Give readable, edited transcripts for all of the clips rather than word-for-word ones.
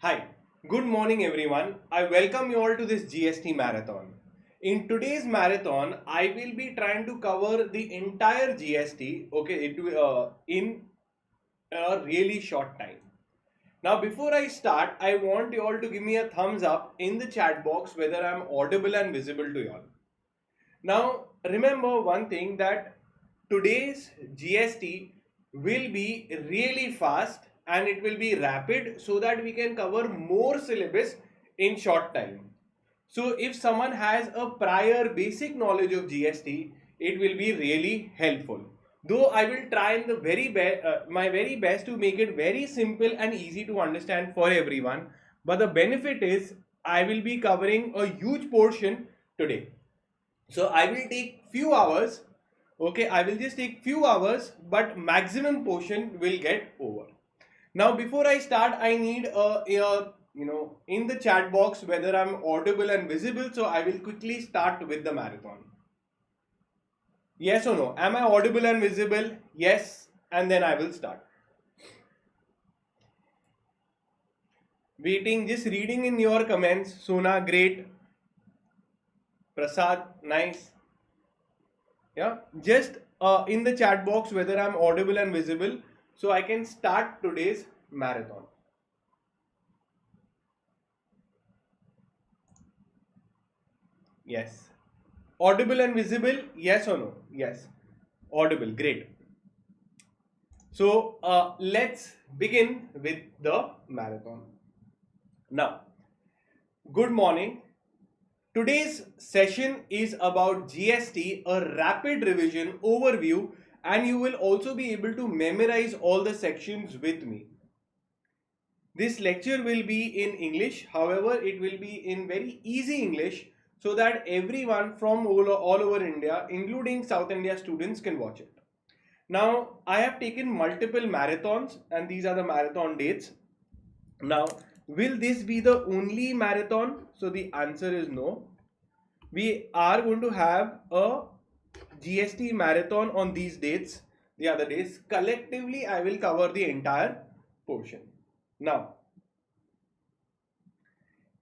Hi, good morning everyone. I welcome you all to this GST marathon. In today's marathon, I will be trying to cover the entire GST, in a really short time. Now, before I start, I want you all to give me a thumbs up in the chat box whether I'm audible and visible to you all. Now, remember one thing that today's GST will be really fast and it will be rapid so that we can cover more syllabus in short time. So if someone has a prior basic knowledge of GST, it will be really helpful. Though I will try in the my very best to make it very simple and easy to understand for everyone. But the benefit is I will be covering a huge portion today. So I will take few hours. Okay, I will just take few hours, but maximum portion will get over. Now, before I start, I need in the chat box whether I'm audible and visible. So I will quickly start with the marathon. Yes or no? Am I audible and visible? Yes, and then I will start. Waiting, just reading in your comments. Sona, great. Prasad, nice. Yeah, just in the chat box whether I'm audible and visible so I can start today's marathon. Yes. Audible and visible, yes or no? Yes. Audible, great. So let's begin with the marathon. Now, good morning. Today's session is about GST, a rapid revision overview, and you will also be able to memorize all the sections with me. This lecture will be in English, however, it will be in very easy English so that everyone from all over India, including South India students, can watch it. Now, I have taken multiple marathons and these are the marathon dates. Now, will this be the only marathon? So the answer is no. We are going to have a GST marathon on these dates, the other days. Collectively, I will cover the entire portion. Now,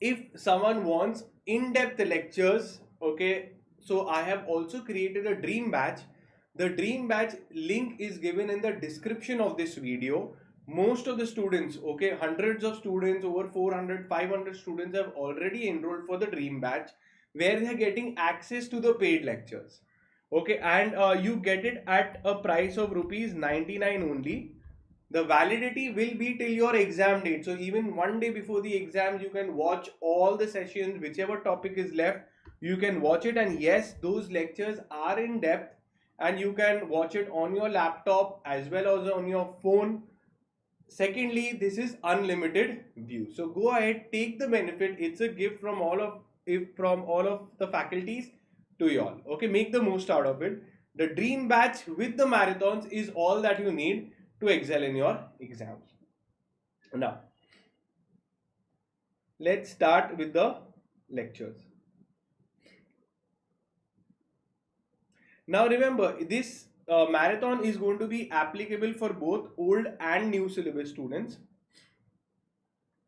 if someone wants in-depth lectures, okay, so I have also created a dream batch. The dream batch link is given in the description of this video. Most of the students, okay, hundreds of students, over 400 500 students have already enrolled for the dream batch where they are getting access to the paid lectures, okay, and you get it at a price of rupees 99 only. The validity will be till your exam date, so even one day before the exam you can watch all the sessions, whichever topic is left you can watch it. And yes, those lectures are in depth and you can watch it on your laptop as well as on your phone. Secondly, this is unlimited view, so go ahead, take the benefit. It's a gift from all of the faculties to you all. Okay, make the most out of it. The dream batch with the marathons is all that you need to excel in your exams. Now, let's start with the lectures. Now remember, this marathon is going to be applicable for both old and new syllabus students.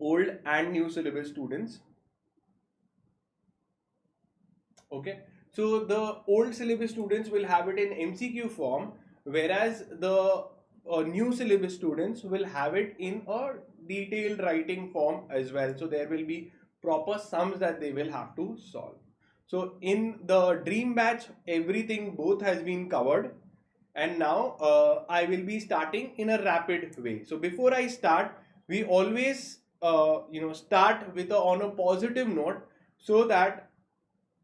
Old and new syllabus students. Okay, so the old syllabus students will have it in MCQ form, whereas the new syllabus students will have it in a detailed writing form as well. So there will be proper sums that they will have to solve. So in the dream batch, everything both has been covered. And now I will be starting in a rapid way. So before I start, we always start with on a positive note so that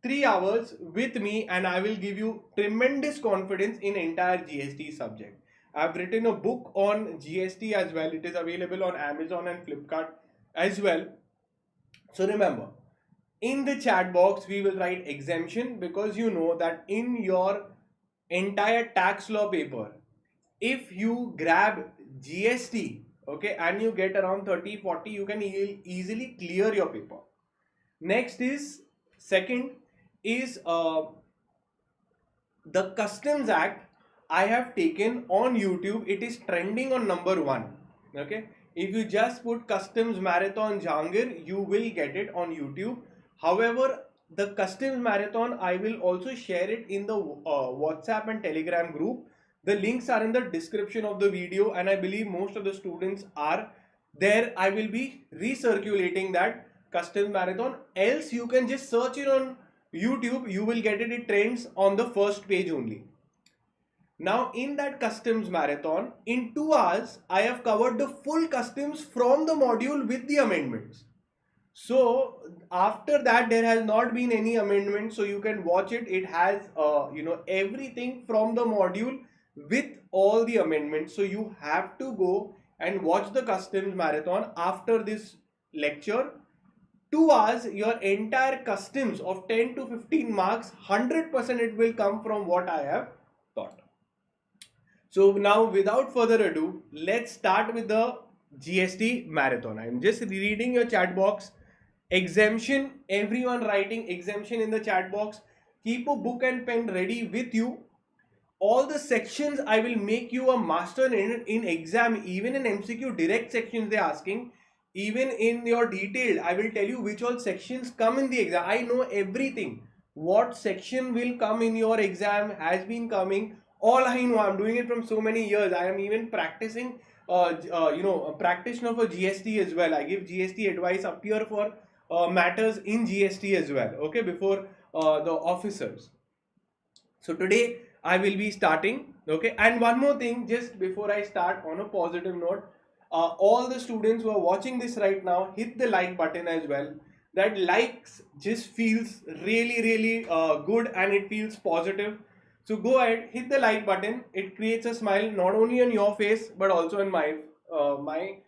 3 hours with me and I will give you tremendous confidence in entire GST subject. I've written a book on GST as well. It is available on Amazon and Flipkart as well. So remember, in the chat box we will write exemption, because you know that in your entire tax law paper, if you grab GST, okay, and you get around 30-40, you can easily clear your paper. Next is second is the Customs Act. I have taken on YouTube. It is trending on number 1. Okay, If you just put Customs Marathon Jahangir, you will get it on YouTube. However, the Customs Marathon, I will also share it in the WhatsApp and Telegram group. The links are in the description of the video, and I believe most of the students are there. I will be recirculating that Customs Marathon. Else, you can just search it on YouTube. You will get it. It trends on the first page only. Now, in that Customs Marathon, in 2 hours, I have covered the full customs from the module with the amendments. So after that, there has not been any amendment, so you can watch it. It has everything from the module with all the amendments. So you have to go and watch the Customs Marathon after this lecture. 2 hours, your entire customs of 10 to 15 marks, 100% it will come from what I have taught. So now, without further ado, let's start with the GST marathon. I'm just reading your chat box. Exemption, everyone writing exemption in the chat box. Keep a book and pen ready with you. All the sections I will make you a master in exam. Even in MCQ direct sections they're asking. Even in your detailed, I will tell you which all sections come in the exam. I know everything. What section will come in your exam has been coming. All I know, I'm doing it from so many years. I am even practicing, a practitioner for GST as well. I give GST advice up here for matters in GST as well. Okay, before the officers. So today I will be starting. Okay, and one more thing, just before I start, on a positive note, all the students who are watching this right now, hit the like button as well. That likes just feels really good, and it feels positive. So go ahead, hit the like button. It creates a smile not only on your face but also on my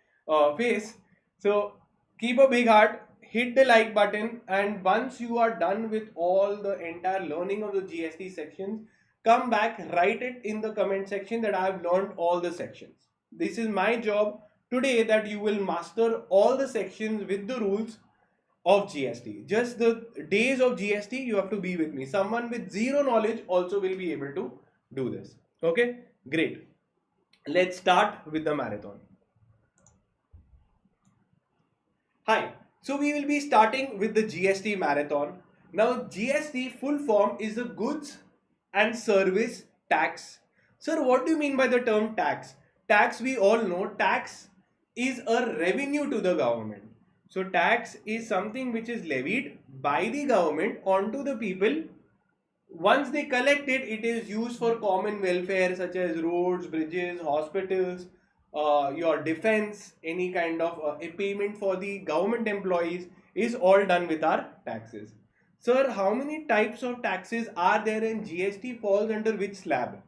face. So keep a big heart, hit the like button, and once you are done with all the entire learning of the GST sections, come back, write it in the comment section that I have learned all the sections. This is my job today, that you will master all the sections with the rules of GST. Just the days of GST, you have to be with me. Someone with zero knowledge also will be able to do this. Okay, great. Let's start with the marathon. Hi, so we will be starting with the GST marathon. Now, GST full form is the Goods and Service Tax. Sir, what do you mean by the term tax? Tax, we all know, tax is a revenue to the government. So tax is something which is levied by the government onto the people. Once they collect it, it is used for common welfare such as roads, bridges, hospitals, your defense, any kind of a payment for the government employees is all done with our taxes. Sir, how many types of taxes are there, in GST falls under which slab?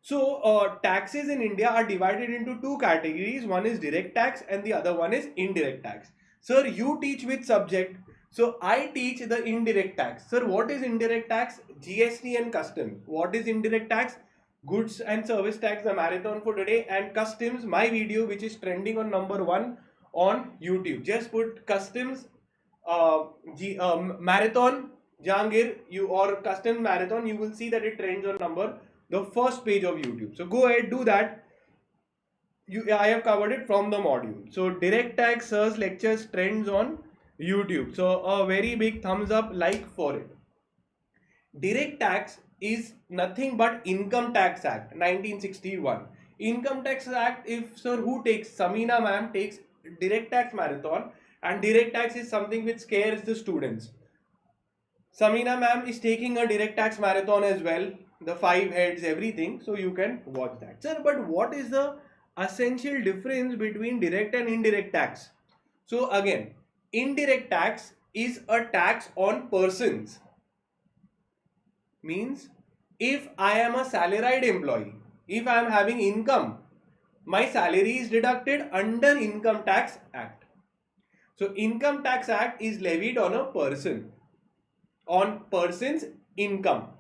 So taxes in India are divided into two categories. One is direct tax and the other one is indirect tax. Sir, you teach which subject? So I teach the indirect tax. Sir, what is indirect tax? GST and customs. What is indirect tax? Goods and service tax, the marathon for today, and customs, my video which is trending on #1 on YouTube. Just put customs marathon Jahangir, or custom marathon, you will see that it trends on the first page of YouTube. So go ahead, do that. I have covered it from the module. So direct tax sirs lectures trends on YouTube. So a very big thumbs up, like for it. Direct tax is nothing but Income Tax Act 1961. Income Tax Act, if sir, who takes? Samina ma'am takes direct tax marathon, and direct tax is something which scares the students. Samina ma'am is taking a direct tax marathon as well, the 5 heads, everything, so you can watch that. Sir, but what is the essential difference between direct and indirect tax? So again, indirect tax is a tax on persons. Means if I am a salaried employee, if I am having income, my salary is deducted under Income Tax Act. So Income Tax Act is levied on a person, on person's income.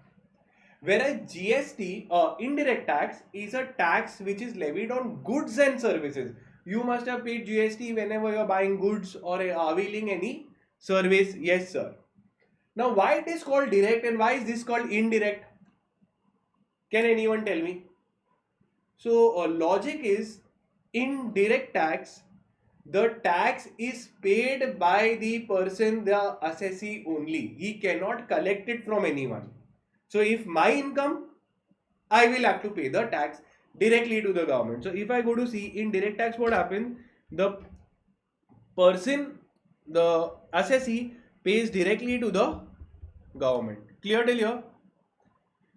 Whereas GST, indirect tax, is a tax which is levied on goods and services. You must have paid GST whenever you are buying goods or availing any service. Yes, sir. Now, why it is called direct and why is this called indirect? Can anyone tell me? So, logic is, indirect tax the tax is paid by the person, the assessee only. He cannot collect it from anyone. So if my income, I will have to pay the tax directly to the government. So if I go to see in direct tax, what happens? The person, the assessee pays directly to the government. Clear till here?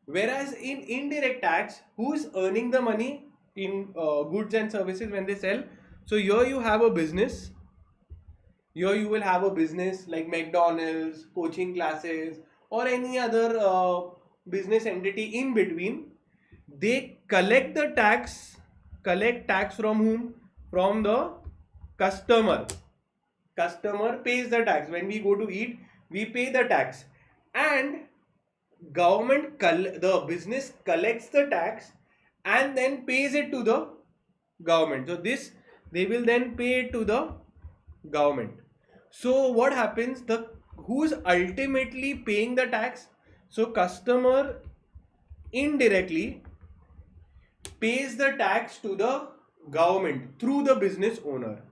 Whereas in indirect tax, who is earning the money in goods and services when they sell? So here you have a business. Here you will have a business like McDonald's, coaching classes, or any other business entity in between. They collect the tax. Collect tax from whom? From the customer. Customer pays the tax. When we go to eat, we pay the tax, and the business collects the tax and then pays it to the government. So this, they will then pay it to the government. So what happens? The who's ultimately paying the tax? So customer indirectly pays the tax to the government through the business owner.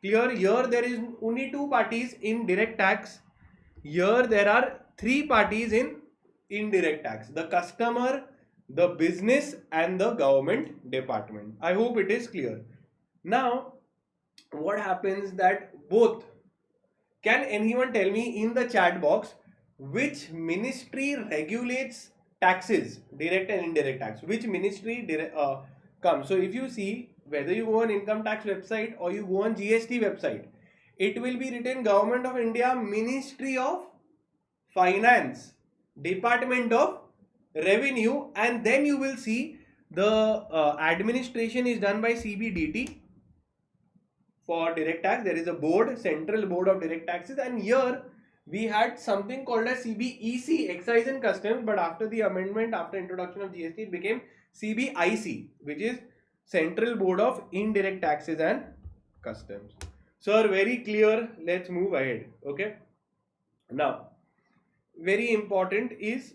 Clear? Here there is only two parties in direct tax. Here there are three parties in indirect tax: the customer, the business, and the government department. I hope it is clear. Now, what happens that both, can anyone tell me in the chat box which ministry regulates taxes, direct and indirect tax? Which ministry comes? So if you see, whether you go on income tax website or you go on GST website, it will be written Government of India, Ministry of Finance, Department of Revenue, and then you will see the administration is done by CBDT. For direct tax, there is a board, Central Board of Direct Taxes, and here we had something called as CBEC, Excise and Customs, but after the amendment, after introduction of GST, it became CBIC, which is Central Board of Indirect Taxes and Customs. Sir, very clear. Let's move ahead. Okay. Now, very important is,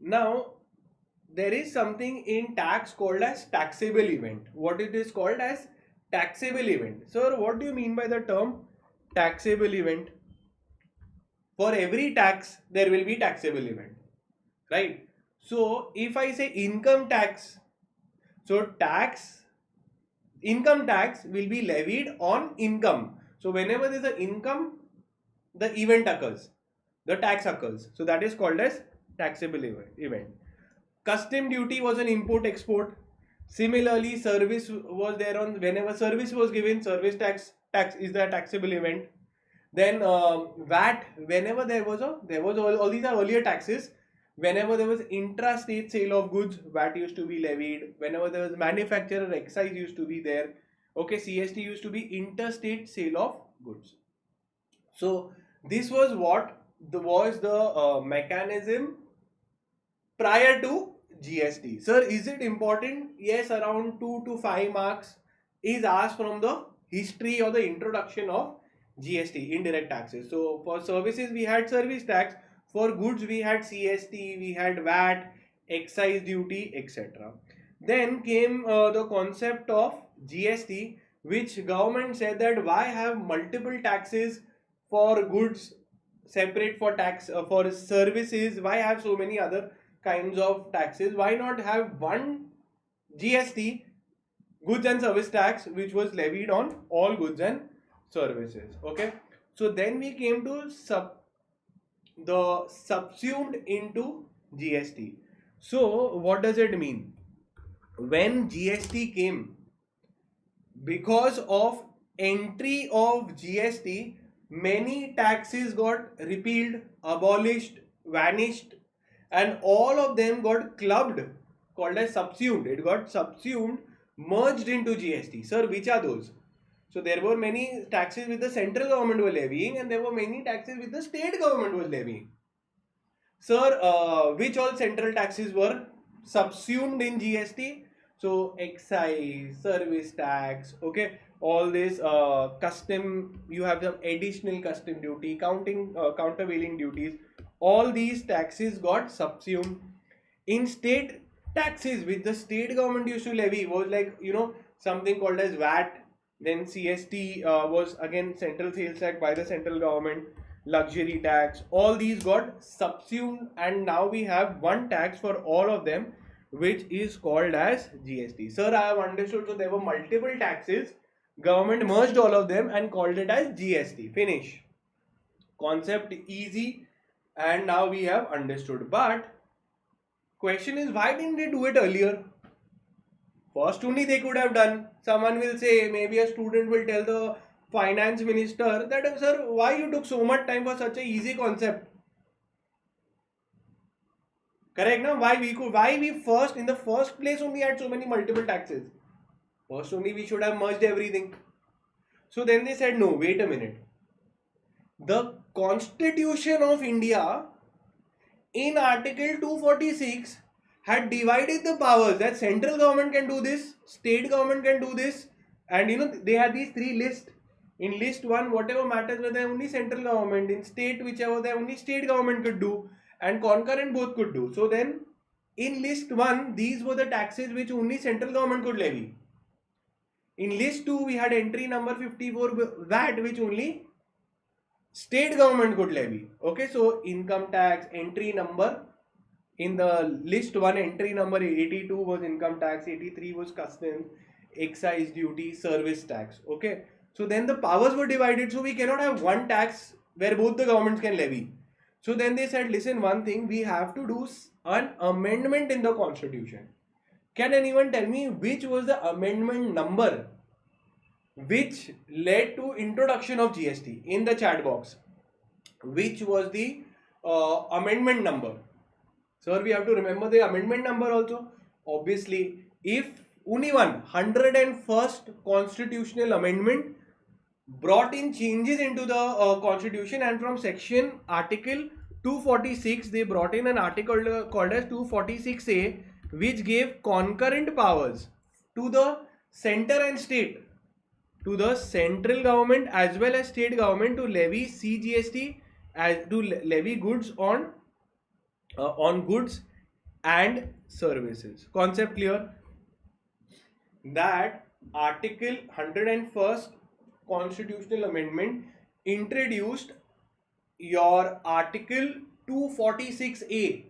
now there is something in tax called as taxable event. What it is called as taxable event. Sir, what do you mean by the term taxable event? For every tax, there will be taxable event, right? So if I say income tax, so income tax will be levied on income. So whenever there is an income, the event occurs, the tax occurs. So that is called as taxable event. Custom duty was an import export. Similarly, service was there on, whenever service was given, service tax is the taxable event. Then VAT, whenever there was all these are earlier taxes. Whenever there was intra-state sale of goods, VAT used to be levied. Whenever there was manufacturer excise used to be there. Okay, CST used to be interstate sale of goods. So this was what was the mechanism prior to GST. Sir, is it important? Yes, around 2 to 5 marks is asked from the history or the introduction of GST, indirect taxes. So for services we had service tax, for goods we had CST, we had VAT, excise duty, etc. Then came the concept of GST, which government said that why have multiple taxes for goods, separate for tax for services, why have so many other kinds of taxes? Why not have one GST, goods and service tax, which was levied on all goods and services? Okay, so then we came to the subsumed into GST. So what does it mean? When GST came, because of entry of GST, many taxes got repealed, abolished, vanished, and all of them got clubbed, called as subsumed. It got subsumed, merged into GST. Sir, which are those? So there were many taxes which the central government were levying, and there were many taxes which the state government was levying. Sir, which all central taxes were subsumed in GST? So excise, service tax, okay, all this custom, you have some additional custom duty, countervailing duties, all these taxes got subsumed. In state taxes, which the state government used to levy, was like, something called as VAT. Then CST was again central sales tax by the central government, luxury tax. All these got subsumed, and now we have one tax for all of them, which is called as GST. Sir, I have understood. So there were multiple taxes. Government merged all of them and called it as GST. Finish. Concept easy, and now we have understood. But question is, why didn't they do it earlier? First only they could have done. Someone will say, maybe a student will tell the finance minister that, sir, why you took so much time for such a easy concept? Correct now? Why we first in the first place only had so many multiple taxes? First only we should have merged everything. So then they said, no, wait a minute. The Constitution of India in Article 246 had divided the powers that central government can do this, state government can do this, and they had these three lists. In list 1, whatever matters were there only central government. In state, whichever there only state government could do, and concurrent both could do. So then in list 1, these were the taxes which only central government could levy. In list 2, we had entry number 54 VAT, which only state government could levy. Okay, so income tax entry number, in the list 1 entry number 82 was income tax, 83 was customs, excise duty, service tax. Okay, so then the powers were divided, so we cannot have one tax where both the governments can levy. So then they said, listen, one thing, we have to do an amendment in the constitution. Can anyone tell me which was the amendment number which led to introduction of GST? In the chat box, which was the amendment number? Sir, we have to remember the amendment number also. Obviously, if only 101st constitutional amendment brought in changes into the constitution, and from section article 246 they brought in an article called as 246A, which gave concurrent powers to the center and state, to the central government as well as state government, to levy CGST, as to levy goods on goods and services. Concept clear? That article 101st constitutional amendment introduced your article 246A,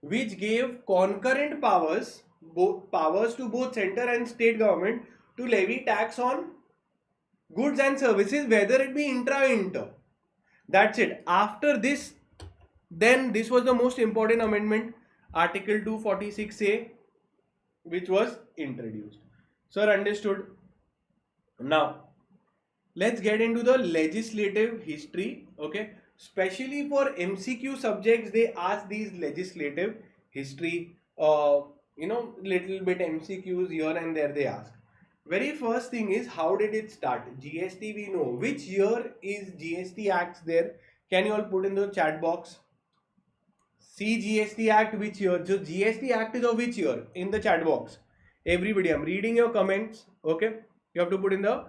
which gave concurrent powers to both center and state government to levy tax on goods and services, whether it be intra or inter. That's it. After this, then this was the most important amendment, article 246A, which was introduced. Sir, understood? Now let's get into the legislative history. Okay, especially for MCQ subjects, they ask these legislative history, little bit MCQs here and there they ask. Very first thing is, how did it start? GST we know. Which year is GST Act there? Can you all put in the chat box? See GST Act which year? So GST Act is of which year? In the chat box. Everybody, I'm reading your comments. Okay, you have to put in the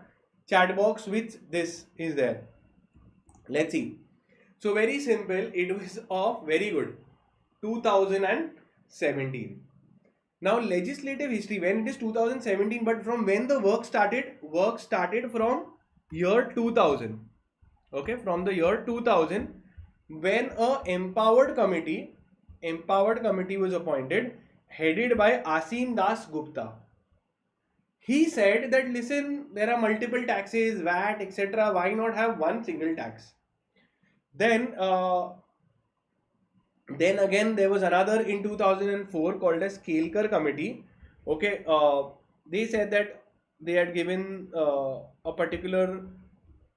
chat box which this is there. Let's see. So very simple. It was of, very good, 2017. Now legislative history, when it is 2017, but from when the work started? Work started from year 2000. Okay, from the year 2000, when a empowered committee was appointed, headed by Asim Das Gupta. He said that, listen, there are multiple taxes, VAT, etc. Why not have one single tax? Then again there was another in 2004 called as Kelkar Committee. Okay, they said that they had given a particular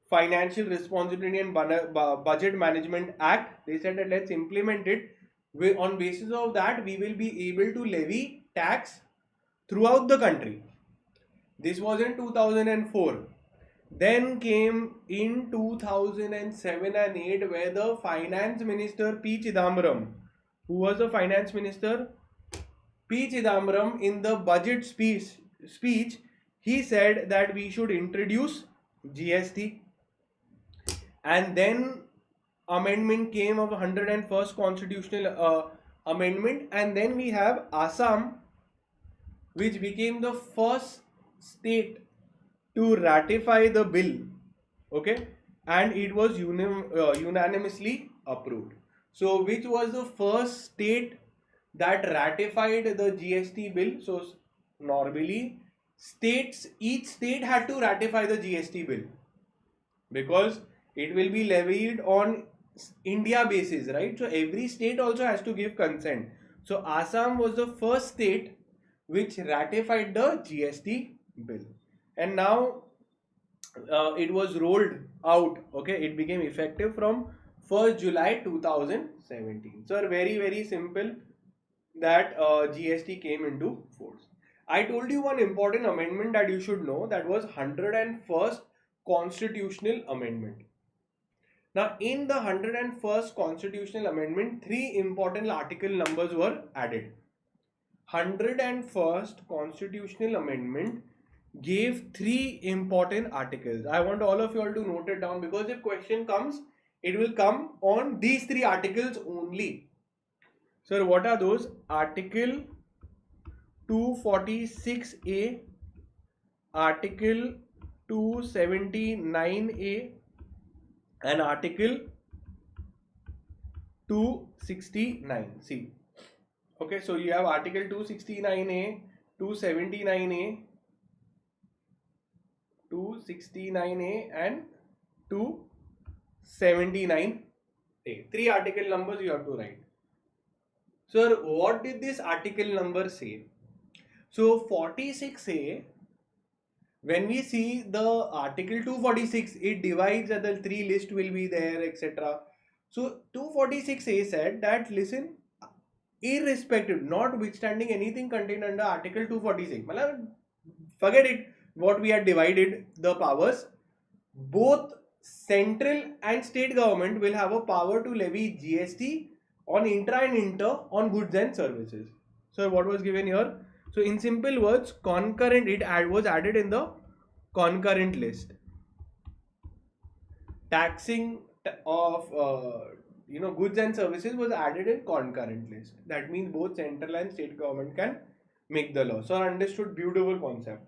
Financial Responsibility and Budget Management Act. They said that let's implement it. On basis of that, we will be able to levy tax throughout the country. This was in 2004. Then came in 2007 and 8, where the finance minister P. Chidambaram, who was the finance minister, P. Chidambaram, in the budget speech, he said that we should introduce GST. And then amendment came of 101st constitutional amendment, and then we have Assam, which became the first state to ratify the bill, okay, and it was unanimously approved. So which was the first state that ratified the GST bill? So normally each state had to ratify the GST bill because it will be levied on India basis, right? So every state also has to give consent. So Assam was the first state which ratified the GST bill, and now it was rolled out. Okay, it became effective from 1st July 2017. So very simple that GST came into force. I told you one important amendment that you should know, that was 101st constitutional amendment. Now in the 101st constitutional amendment, three important article numbers were added. 101st constitutional amendment gave three important articles. I want all of you all to note it down, because if question comes, it will come on these three articles only. Sir, what are those? Article 246A, Article 279A, and Article 269. See, okay, so you have Article 269A, 279A, 269A, and 279A. Three article numbers you have to write. Sir, what did this article number say? So 46A, when we see the article 246, it divides that the three list will be there, etc. So 246A said that, listen, irrespective, notwithstanding anything contained under article 246, forget it, what we had divided the powers, both central and state government will have a power to levy GST on intra and inter on goods and services. So what was given here? So in simple words, concurrent, was added in the concurrent list. Taxing of goods and services was added in concurrent list. That means both central and state government can make the law. So understood, beautiful concept.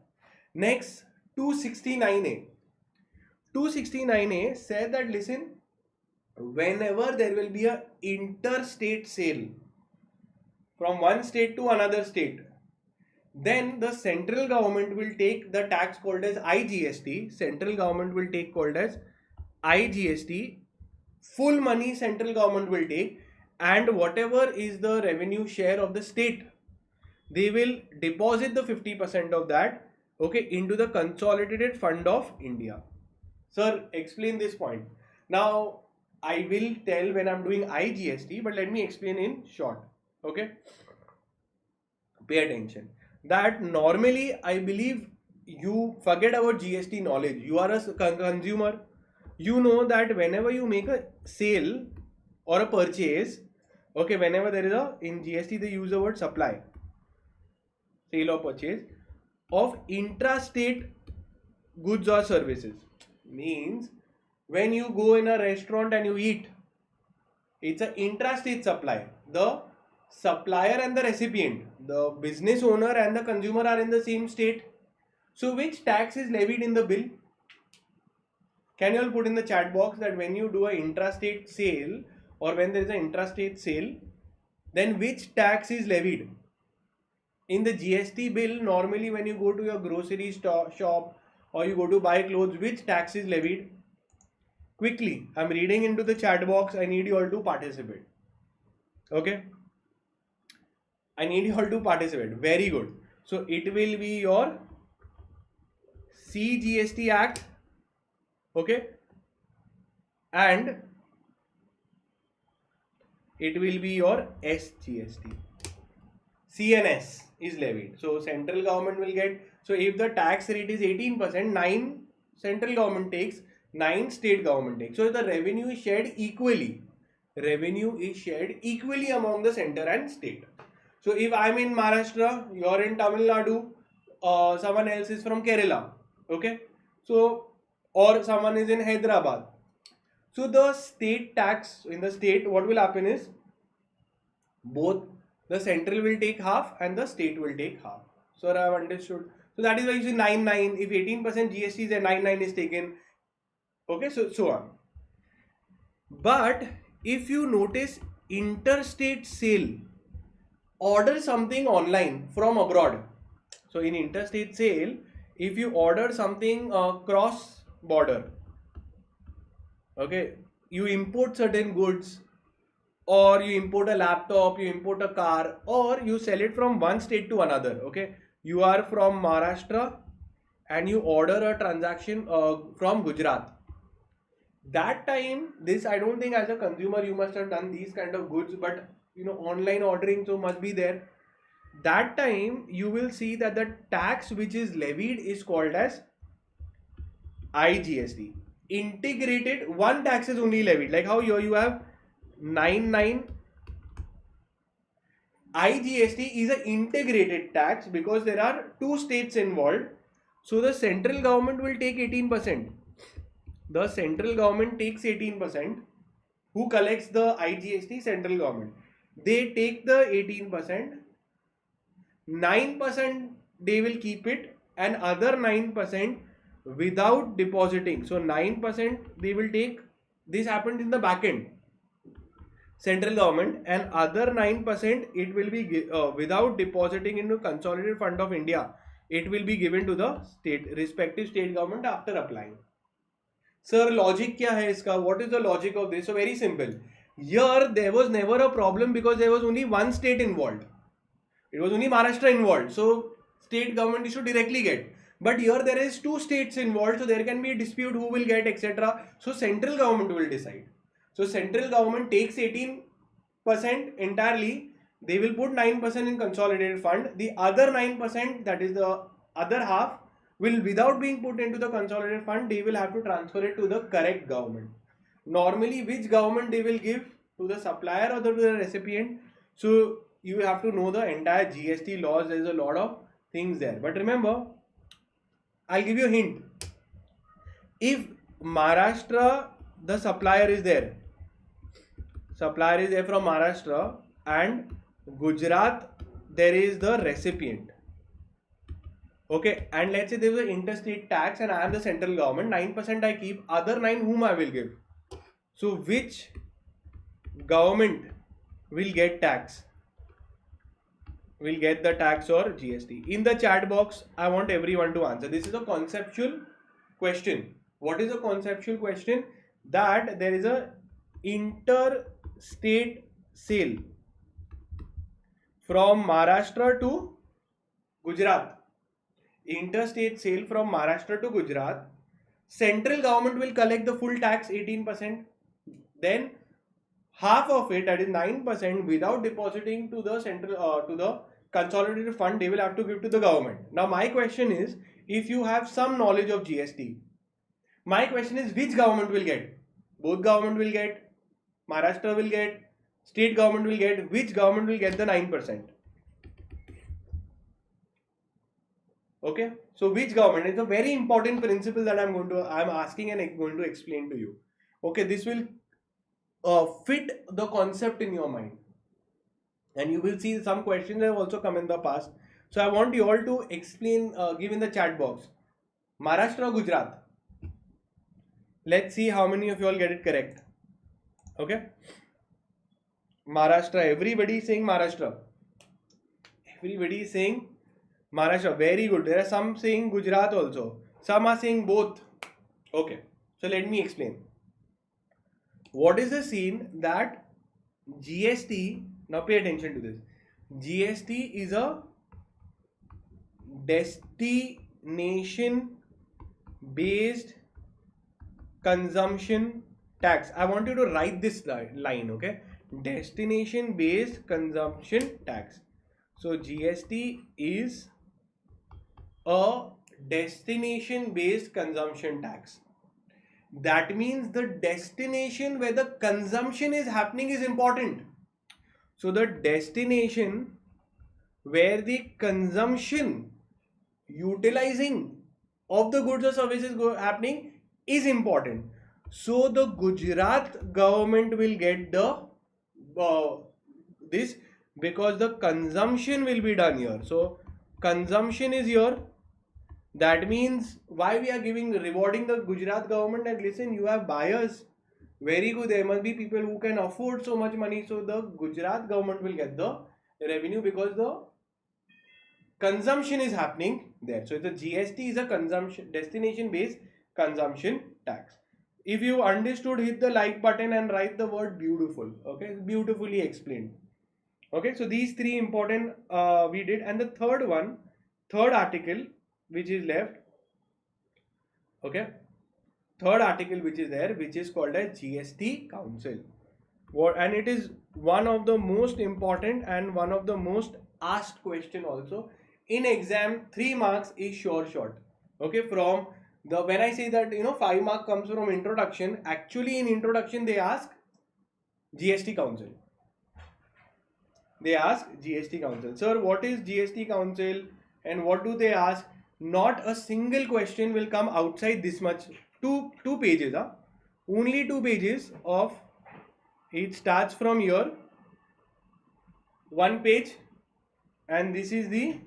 Next, 269A. 269A said that, listen, whenever there will be a interstate sale from one state to another state, then the central government will take the tax called as IGST. Central government will take called as IGST. Full money central government will take, and whatever is the revenue share of the state, they will deposit the 50% of that, okay, into the consolidated fund of India. Sir, explain this point. Now, I will tell when I'm doing IGST, but let me explain in short. Okay? Pay attention. That normally, I believe you forget about GST knowledge. You are a consumer. You know that whenever you make a sale or a purchase, okay, whenever there is in GST, they use the word supply, sale or purchase of intrastate goods or services. Means when you go in a restaurant and you eat, it's an intrastate supply. The supplier and the recipient, the business owner and the consumer are in the same state. So which tax is levied in the bill? Can you all put in the chat box that when you do an intrastate sale or when there is an intrastate sale, then which tax is levied? In the GST bill, normally when you go to your grocery shop or you go to buy clothes, which tax is levied? Quickly, I'm reading into the chat box. I need you all to participate. Okay? I need you all to participate. Very good. So it will be your CGST Act. Okay? And it will be your SGST. CNS is levied. So central government will get, so if the tax rate is 18%, 9 central government takes, 9 state government takes. So the revenue is shared equally. Revenue is shared equally among the center and state. So if I'm in Maharashtra, you're in Tamil Nadu, someone else is from Kerala, okay? So, or someone is in Hyderabad. So the state tax in the state, what will happen is both the central will take half and the state will take half. Sir, I have understood. So that is why you see 99. If 18% GST is there, 99 is taken. Okay, so on. But if you notice interstate sale, order something online from abroad. So in interstate sale, if you order something cross border, okay, you import certain goods, or you import a laptop, you import a car, or you sell it from one state to another. Okay, you are from Maharashtra and you order a transaction from Gujarat. That time, this I don't think as a consumer you must have done these kind of goods, but online ordering so must be there. That time you will see that the tax which is levied is called as IGST. Integrated, one tax is only levied. Like how here you have 99. IGST is an integrated tax because there are two states involved. So the central government will take 18%. The central government takes 18%. Who collects the IGST? Central government. They take the 18%. 9% they will keep it, and other 9% without depositing. So 9% they will take. This happened in the back end. Central government, and other 9% it will be without depositing into consolidated fund of India. It will be given to the respective state government after applying. Sir, logic kya hai iska? What is the logic of this? So very simple. Here there was never a problem because there was only one state involved. It was only Maharashtra involved. So state government is to directly get. But here there is two states involved, so there can be a dispute who will get, etc. So central government will decide. So central government takes 18% entirely. They will put 9% in consolidated fund. The other 9%, that is the other half, will, without being put into the consolidated fund, they will have to transfer it to the correct government. Normally, which government they will give? To the supplier or to the recipient? So you have to know the entire GST laws. There is a lot of things there. But remember, I'll give you a hint. If Maharashtra, the supplier is there from Maharashtra, and Gujarat, there is the recipient. Okay, and let's say there is an interstate tax and I am the central government, 9% I keep, other 9 whom I will give? So which government will get tax? Will get the tax or GST? In the chat box, I want everyone to answer. This is a conceptual question. What is a conceptual question? That there is a interstate sale from Maharashtra to Gujarat. Interstate sale from Maharashtra to Gujarat. Central government will collect the full tax, 18%. Then half of it, that is 9%, without depositing to the central to the consolidated fund, they will have to give to the government. Now my question is, if you have some knowledge of GST, my question is, which government will get? Both government will get, Maharashtra will get, state government will get. Which government will get the 9%? Okay, so which government? It's a very important principle that I'm asking and going to explain to you. Okay, this will fit the concept in your mind, and you will see some questions have also come in the past. So I want you all to explain, give in the chat box, Maharashtra, Gujarat. Let's see how many of you all get it correct. Okay, Maharashtra. Everybody is saying Maharashtra. Everybody is saying Maharashtra. Very good. There are some saying Gujarat also. Some are saying both. Okay, so let me explain. What is the scene that GST, now pay attention to this. GST is a destination based consumption tax. I want you to write this line, okay? Destination based consumption tax. So GST is a destination based consumption tax. That means the destination where the consumption is happening is important. So the destination where the consumption, utilizing of the goods or services happening is important. So the Gujarat government will get the this because the consumption will be done here. So consumption is here. That means why we are rewarding the Gujarat government, and listen, you have buyers. Very good. There must be people who can afford so much money. So the Gujarat government will get the revenue because the consumption is happening there. So the GST is a consumption destination based consumption tax. If you understood, hit the like button and write the word beautiful. Okay, beautifully explained. Okay, so these three important we did, and the third article which is left. Okay, third article which is there, which is called as GST Council. And it is one of the most important and one of the most asked question also in exam. 3 marks is sure shot. Okay, from the when I say that 5 mark comes from introduction, actually in introduction they ask GST Council. They ask GST Council. Sir, what is GST Council and what do they ask? Not a single question will come outside this much. Two pages, huh? Only 2 pages of it. Starts from here, 1 page, and this is the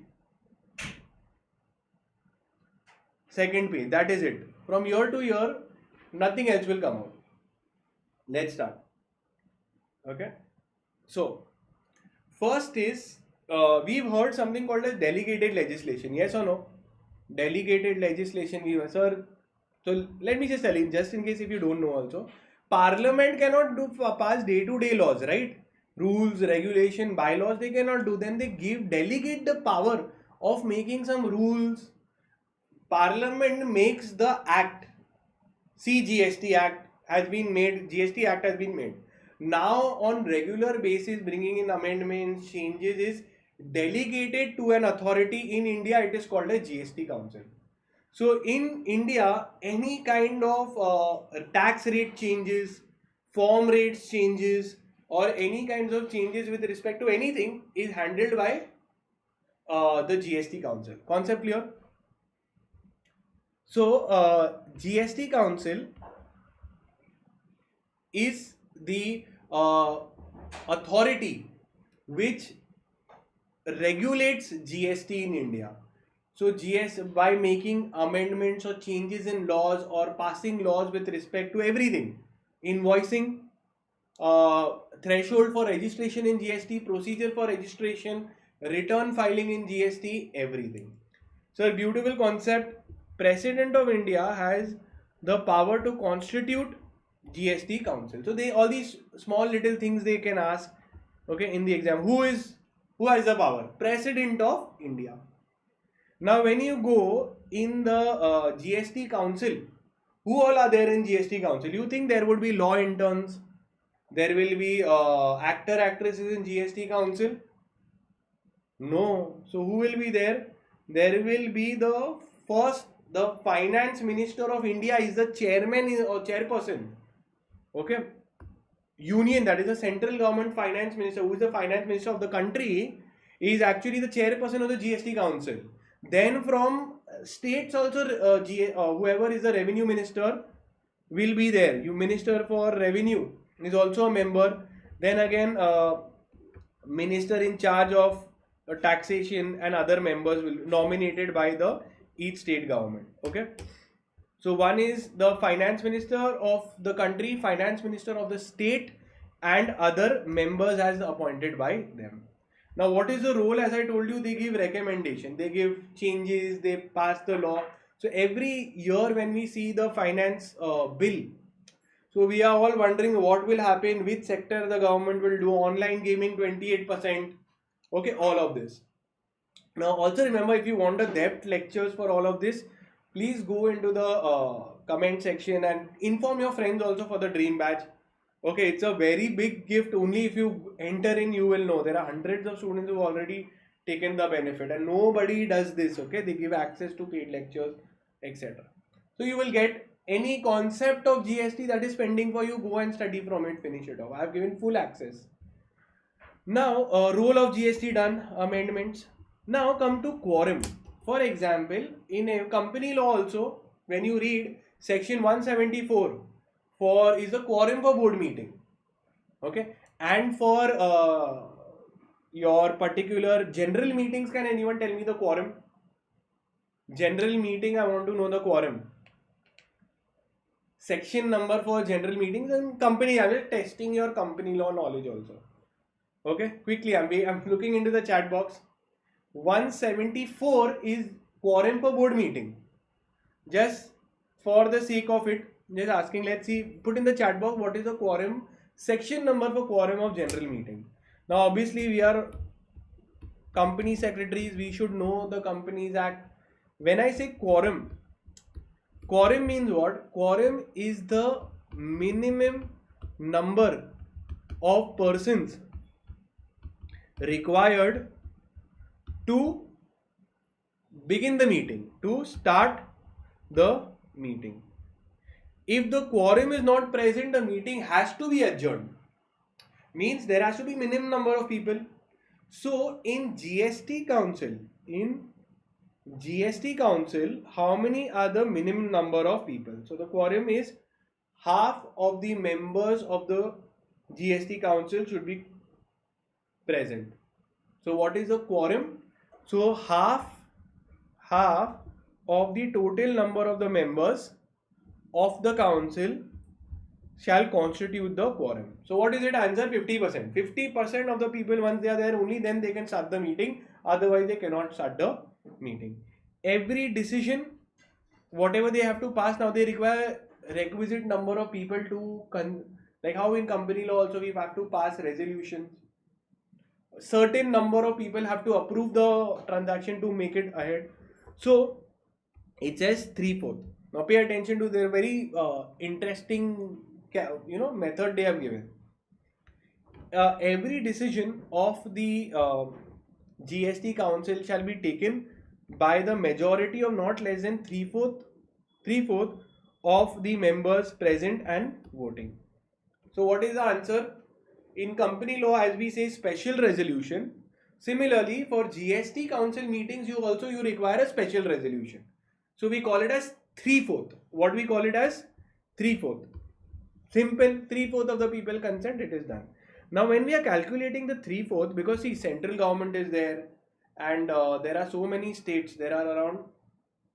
second page. That is it. From year to year, nothing else will come out. Let's start. Okay. So, first is we've heard something called as delegated legislation. Yes or no? Delegated legislation. Sir. So let me just tell you, just in case if you don't know also, Parliament cannot pass day-to-day laws, right? Rules, regulation, bylaws, they cannot do. Then they delegate the power of making some rules. Parliament makes the act. See, GST Act has been made. GST Act has been made. Now on regular basis, bringing in amendments, changes is delegated to an authority. In India, it is called a GST Council. So in India, any kind of tax rate changes, form rates changes, or any kinds of changes with respect to anything is handled by the GST Council. Concept clear? So GST Council is the authority which regulates GST in India. So by making amendments or changes in laws or passing laws with respect to everything, invoicing, threshold for registration in GST, procedure for registration, return filing in GST, everything. So a beautiful concept. President of India has the power to constitute GST Council. So all these small little things they can ask, okay, in the exam. Who has the power? President of India. Now, when you go in the GST Council, who all are there in GST Council? You think there would be law interns? There will be actor, actresses in GST Council? No. So, who will be there? There will be the Finance Minister of India is the chairman or chairperson. Okay. Union, that is the central government finance minister, who is the finance minister of the country, is actually the chairperson of the GST Council. Then from states also, whoever is the revenue minister will be there. Minister for revenue is also a member. Then again, minister in charge of taxation and other members will nominated by the each state government. Okay. So one is the finance minister of the country, finance minister of the state, and other members as appointed by them. Now, what is the role? As I told you, they give recommendation, they give changes, they pass the law. So every year when we see the finance bill, so we are all wondering what will happen, which sector the government will do, online gaming 28%, okay, all of this. Now also remember, if you want the depth lectures for all of this, please go into the comment section and inform your friends also for the dream batch. Okay, it's a very big gift. Only if you enter in, you will know. There are hundreds of students who have already taken the benefit, and nobody does this. Okay, they give access to paid lectures, etc. So you will get any concept of GST that is pending for you. Go and study from it, finish it off. I have given full access. Now, role of GST done, amendments. Now come to quorum. For example, in a company law also, when you read section 174, is the quorum for board meeting. Okay, and for your particular general meetings, can anyone tell me the quorum? General meeting, I want to know the quorum. Section number for general meetings and company. I'm just testing your company law knowledge also. Okay, quickly, I'm looking into the chat box. 174 is quorum for board meeting. Just for the sake of it, just asking, let's see, put in the chat box what is the quorum, section number for quorum of general meeting. Now, obviously, we are company secretaries, we should know the Companies Act. When I say quorum means what? Quorum is the minimum number of persons required to begin the meeting, to start the meeting. If the quorum is not present, the meeting has to be adjourned. Means there has to be minimum number of people. So in GST Council, how many are the minimum number of people? So the quorum is half of the members of the GST Council should be present. So what is the quorum? So half of the total number of the members of the council shall constitute the quorum. So what is it? Answer 50%. 50% of the people, once they are there, only then they can start the meeting. Otherwise, they cannot start the meeting. Every decision, whatever they have to pass, now they require requisite number of people to, like how in company law also we have to pass resolutions. Certain number of people have to approve the transaction to make it ahead. So it says 3/4. Now pay attention to their very interesting method they have given. Every decision of the GST Council shall be taken by the majority of not less than 3/4 of the members present and voting. So what is the answer? In company law, as we say, special resolution. Similarly, for GST Council meetings, you require a special resolution. So we call it as 3/4. What we call it as 3/4. Simple, 3/4 of the people consent, it is done. Now when we are calculating the 3/4, because see, central government is there and there are so many states, there are around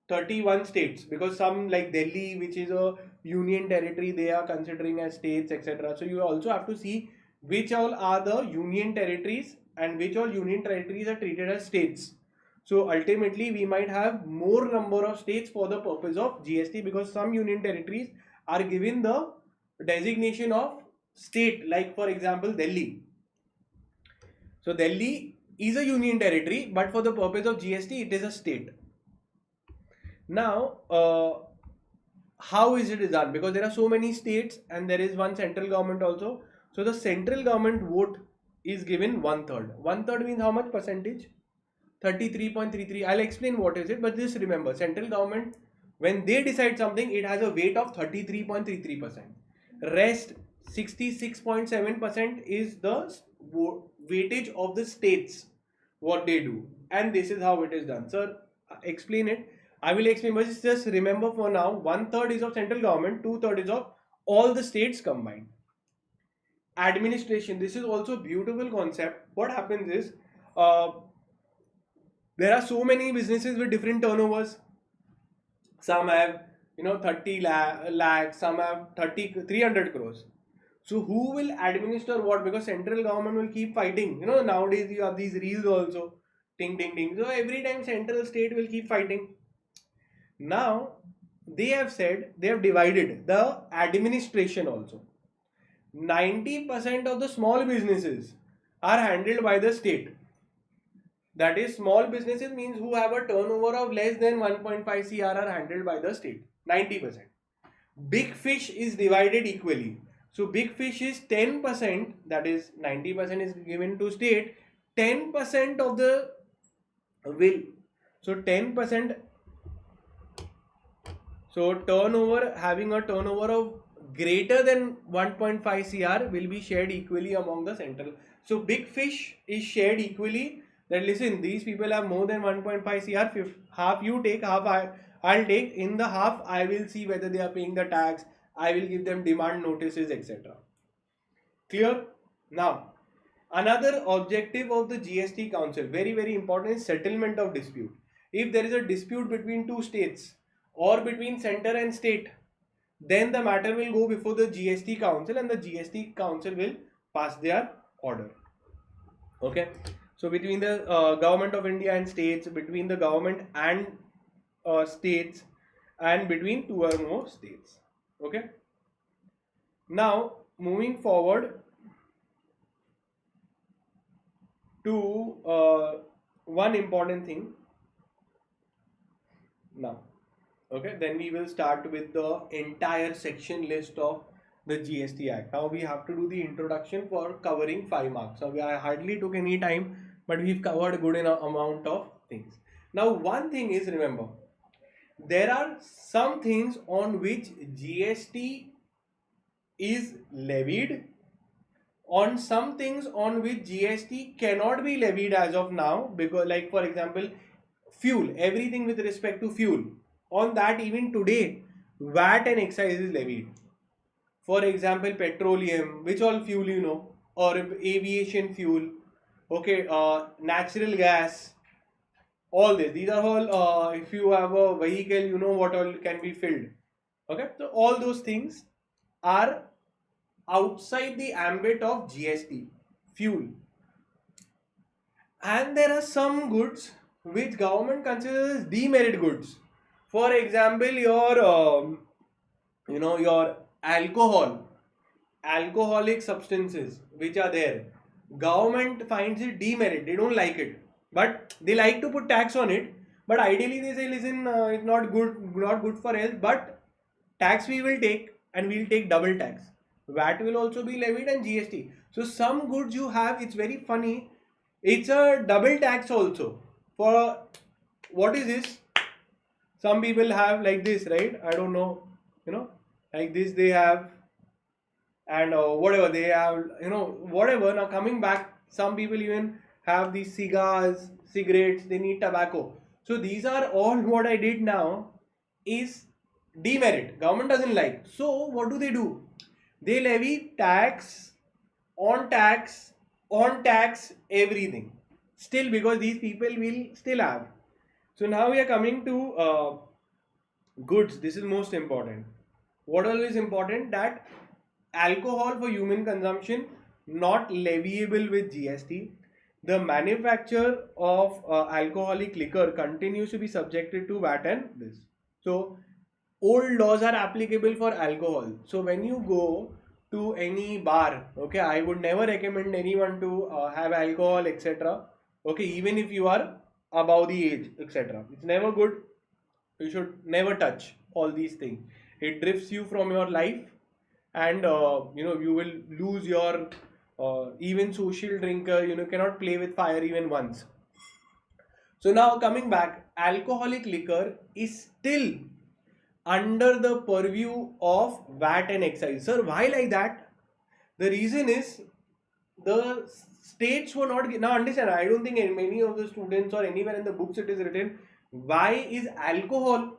31 states, because some like Delhi, which is a union territory, they are considering as states, etc. So you also have to see which all are the union territories and which all union territories are treated as states. So ultimately we might have more number of states for the purpose of GST, because some union territories are given the designation of state, like for example Delhi. So Delhi is a union territory, but for the purpose of GST it is a state. Now how is it done? Because there are so many states and there is one central government also. So the central government vote is given 1/3. 1/3 means how much percentage? 33.33. I'll explain what is it, but just remember, central government, when they decide something, it has a weight of 33.33%. Rest 66.7% is the weightage of the states, what they do. And this is how it is done. Sir, explain it. I will explain, but just remember for now, 1/3 is of central government, 2/3 is of all the states combined. Administration, this is also a beautiful concept. What happens is, there are so many businesses with different turnovers. Some have 30 lakhs, some have 300 crores. So who will administer what? Because central government will keep fighting. Nowadays you have these reels also, ding ding ding. So every time central state will keep fighting. Now they have said, they have divided the administration also. 90% of the small businesses are handled by the state. That is, small businesses means who have a turnover of less than 1.5 crore are handled by the state. 90%. Big fish is divided equally. So big fish is 10%, that is 90% is given to state, 10% of the will. So 10%, so turnover, having a turnover of greater than 1.5 crore will be shared equally among the central. So big fish is shared equally, that listen, these people have more than 1.5 crore, half you take, half I'll take. In the half, I will see whether they are paying the tax, I will give them demand notices, etc. Clear? Now, Another objective of the GST Council, very very important, is settlement of dispute. If there is a dispute between two states or between center and state, then the matter will go before the GST Council and the GST Council will pass their order. Okay, so between the government of India and states, between the government and states, and between two or more states. Okay, now moving forward to one important thing now. Okay, then we will start with the entire section list of the GST Act. Now we have to do the introduction for covering 5 marks. So I hardly took any time, but we've covered a good enough amount of things. Now one thing is, remember, there are some things on which GST is levied, on some things on which GST cannot be levied as of now, because like for example, fuel, everything with respect to fuel, on that even today VAT and excise is levied. For example, petroleum, which all fuel you know, or aviation fuel, okay, natural gas, all this. These are all, if you have a vehicle, you know what all can be filled. Okay, so all those things are outside the ambit of GST, fuel. And there are some goods which government considers demerit goods. For example, your alcohol, alcoholic substances which are there, government finds it demerit. They don't like it, but they like to put tax on it. But ideally, they say, listen, it's not good for health. But tax we will take, and we'll take double tax. VAT will also be levied and GST. So some goods you have, it's very funny. It's a double tax also. For what is this? Some people have like this, right? I don't know, like this they have, and whatever they have, whatever. Now coming back, some people even have these cigars, cigarettes, they need tobacco. So these are all what I did now is demerit. Government doesn't like. So what do? They levy tax on tax on tax, everything. Still, because these people will still have. So now we are coming to goods. This is most important. What all is important? That alcohol for human consumption not leviable with GST. The manufacture of alcoholic liquor continues to be subjected to VAT and this. So old laws are applicable for alcohol. So when you go to any bar, okay, I would never recommend anyone to have alcohol, etc. Okay, even if you are above the age, etc. It's never good. You should never touch all these things. It drifts you from your life, and you will lose your even social drinker. Cannot play with fire even once. So now coming back, alcoholic liquor is still under the purview of VAT and excise. Sir, why like that? The reason is the states were not. Now understand, I don't think many of the students or anywhere in the books it is written why is alcohol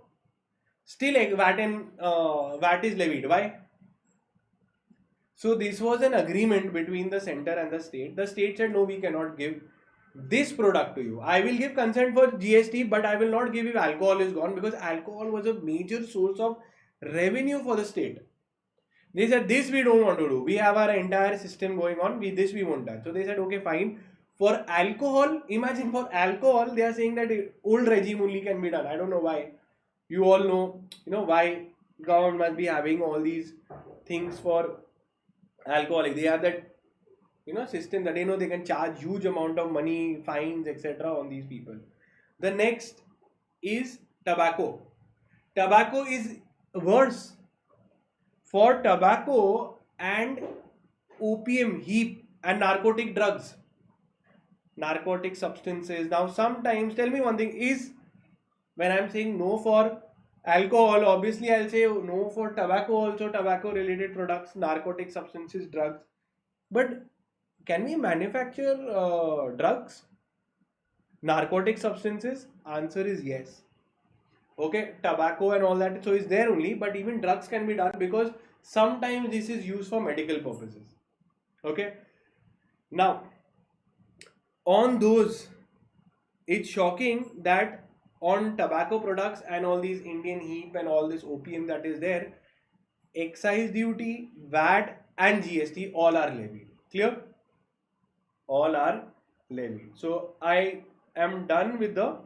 still VAT is levied. Why? So this was an agreement between the center and the state. The state said, no, we cannot give this product to you. I will give consent for GST, but I will not give if alcohol is gone, because alcohol was a major source of revenue for the state. They said, this we don't want to do. We have our entire system going on. This we won't touch. So they said, okay, fine. For alcohol, imagine for alcohol, they are saying that old regime only can be done. I don't know why. You all know, why government must be having all these things for alcoholic. They have that system that they can charge huge amount of money, fines, etc. on these people. The next is tobacco. Tobacco is worse. For tobacco and opium, heap, and narcotic drugs, narcotic substances. Now sometimes, tell me one thing, is when I'm saying no for alcohol, obviously I'll say no for tobacco also, tobacco related products, narcotic substances, drugs. But can we manufacture drugs, narcotic substances? Answer is yes. Okay, tobacco and all that, so is there only, but even drugs can be done, because sometimes this is used for medical purposes. Okay, now On those, it's shocking that on tobacco products and all these Indian heap and all this opium that is there, excise duty, VAT, and GST all are levied. Clear? All are levied. So I am done with the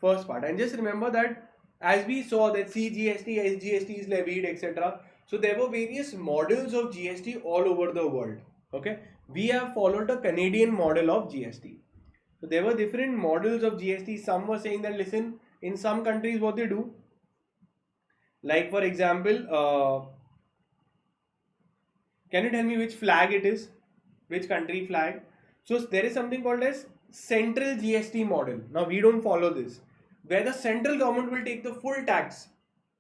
first part. And just remember that as we saw that CGST, SGST is levied, etc. So there were various models of GST all over the world. Okay, we have followed the Canadian model of GST. So there were different models of GST. Some were saying that listen, in some countries what they do, like for example, can you tell me which flag it is? Which country flag? So there is something called as central GST model. Now we don't follow this, where the central government will take the full tax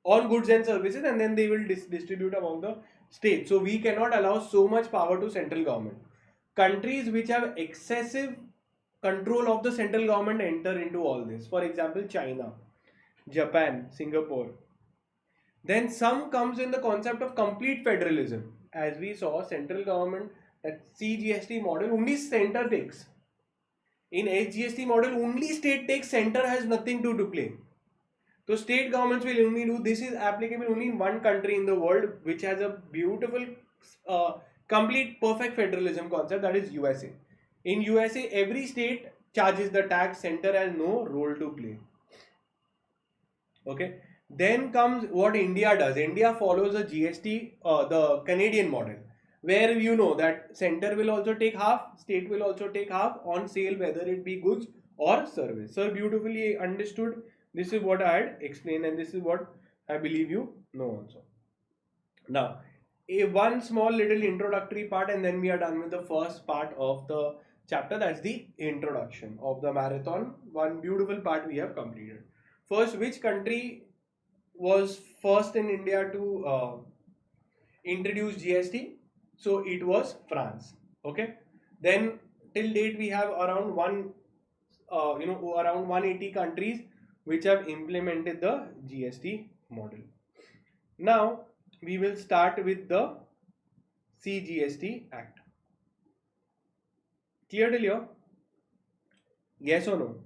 on goods and services and then they will distribute among the states. So we cannot allow so much power to central government. Countries which have excessive control of the central government enter into all this. For example, China, Japan, Singapore. Then some comes in the concept of complete federalism. As we saw, central government, that CGST model, only center takes. In HGST model, only state takes, center has nothing to play. So state governments will only do, this is applicable only in one country in the world which has a beautiful, complete perfect federalism concept, that is USA. In USA, every state charges the tax, center has no role to play. Okay. Then comes what India does. India follows a GST, the Canadian model, where you know that center will also take half, state will also take half on sale, whether it be goods or service. So beautifully understood. This is what I had explained, and this is what I believe you know also. Now, one small little introductory part, and then we are done with the first part of the chapter. That's the introduction of the marathon. One beautiful part we have completed. First, which country was first in India to introduce GST? So it was France. Okay. Then till date we have around around 180 countries which have implemented the GST model. Now we will start with the CGST Act. Clear till here? Yes or no?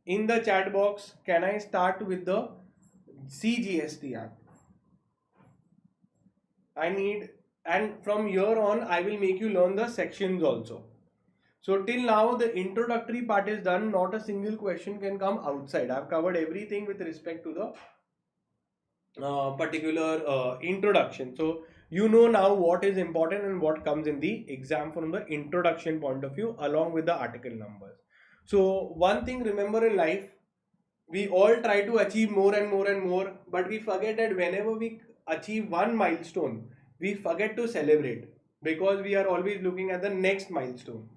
In the chat box, can I start with the CGST Act? I need, and from here on, I will make you learn the sections also. So till now, the introductory part is done. Not a single question can come outside. I've covered everything with respect to the particular introduction. So you know now what is important and what comes in the exam from the introduction point of view, along with the article numbers. So one thing remember in life, we all try to achieve more and more and more, but we forget that whenever we achieve one milestone, we forget to celebrate because we are always looking at the next milestone.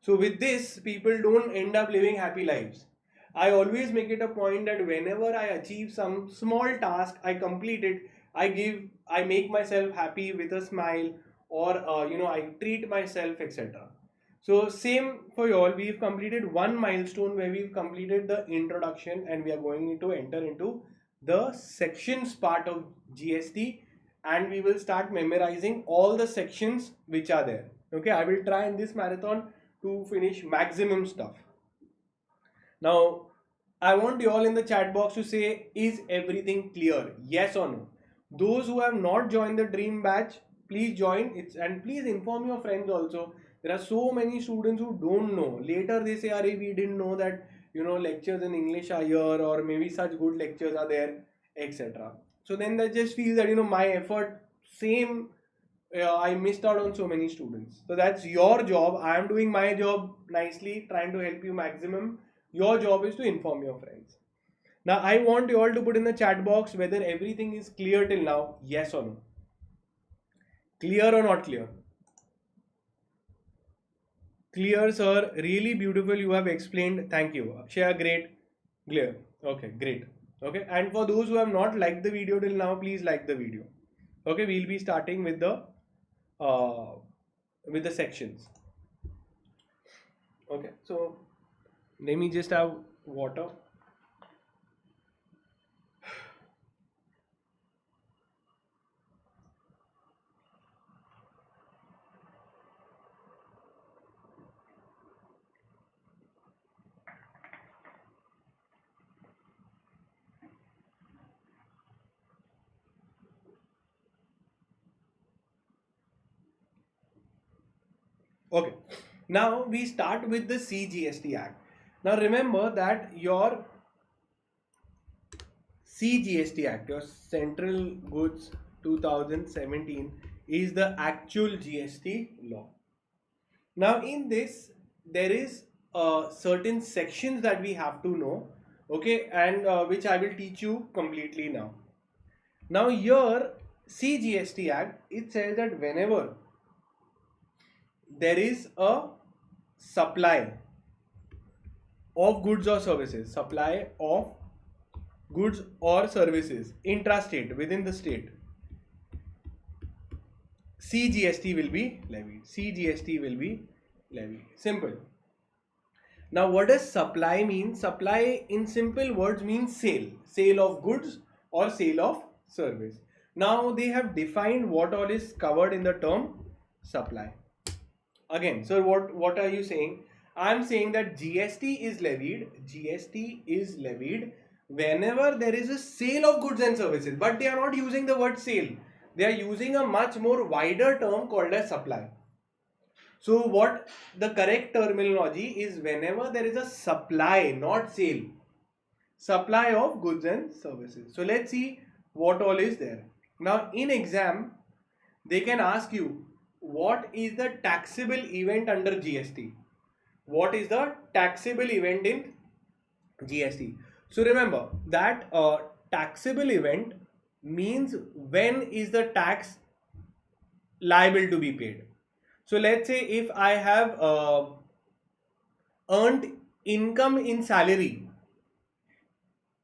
So with this, people don't end up living happy lives. I always make it a point that whenever I achieve some small task, I complete it, I make myself happy with a smile, or I treat myself, etc. So same for you all. We've completed one milestone where we've completed the introduction, and we are going to enter into the sections part of GST, and we will start memorizing all the sections which are there. Okay, I will try in this marathon to finish maximum stuff. Now, I want you all in the chat box to say, is everything clear? Yes or no? Those who have not joined the Dream Batch, please join it, and please inform your friends also. There are so many students who don't know. Later they say, "Arey, we didn't know that lectures in English are here, or maybe such good lectures are there, etc." So then that just feels that my effort, same, I missed out on so many students. So that's your job. I am doing my job nicely, trying to help you maximum. Your job is to inform your friends. Now, I want you all to put in the chat box whether everything is clear till now. Yes or no? Clear or not clear? Clear, sir. Really beautiful. You have explained. Thank you. Akshaya, great. Clear. Okay, great. Okay. And for those who have not liked the video till now, please like the video. Okay, we'll be starting with the sections. Okay, so let me just have water. Okay. Now we start with the CGST Act. Now remember that your CGST Act, your Central Goods 2017, is the actual GST law. Now in this there is certain sections that we have to know, okay, and which I will teach you completely now. Now your CGST Act, it says that whenever there is a supply of goods or services, supply of goods or services intrastate within the state, CGST will be levied. CGST will be levied. Simple. Now, what does supply mean? Supply in simple words means sale. Sale of goods or sale of service. Now, they have defined what all is covered in the term supply. Again, so what are you saying? I'm saying that GST is levied. GST is levied whenever there is a sale of goods and services. But they are not using the word sale. They are using a much more wider term called as supply. So what the correct terminology is, whenever there is a supply, not sale, supply of goods and services. So let's see what all is there. Now in exam, they can ask you, what is the taxable event under GST? What is the taxable event in GST? So remember that taxable event means when is the tax liable to be paid. So let's say if I have earned income in salary,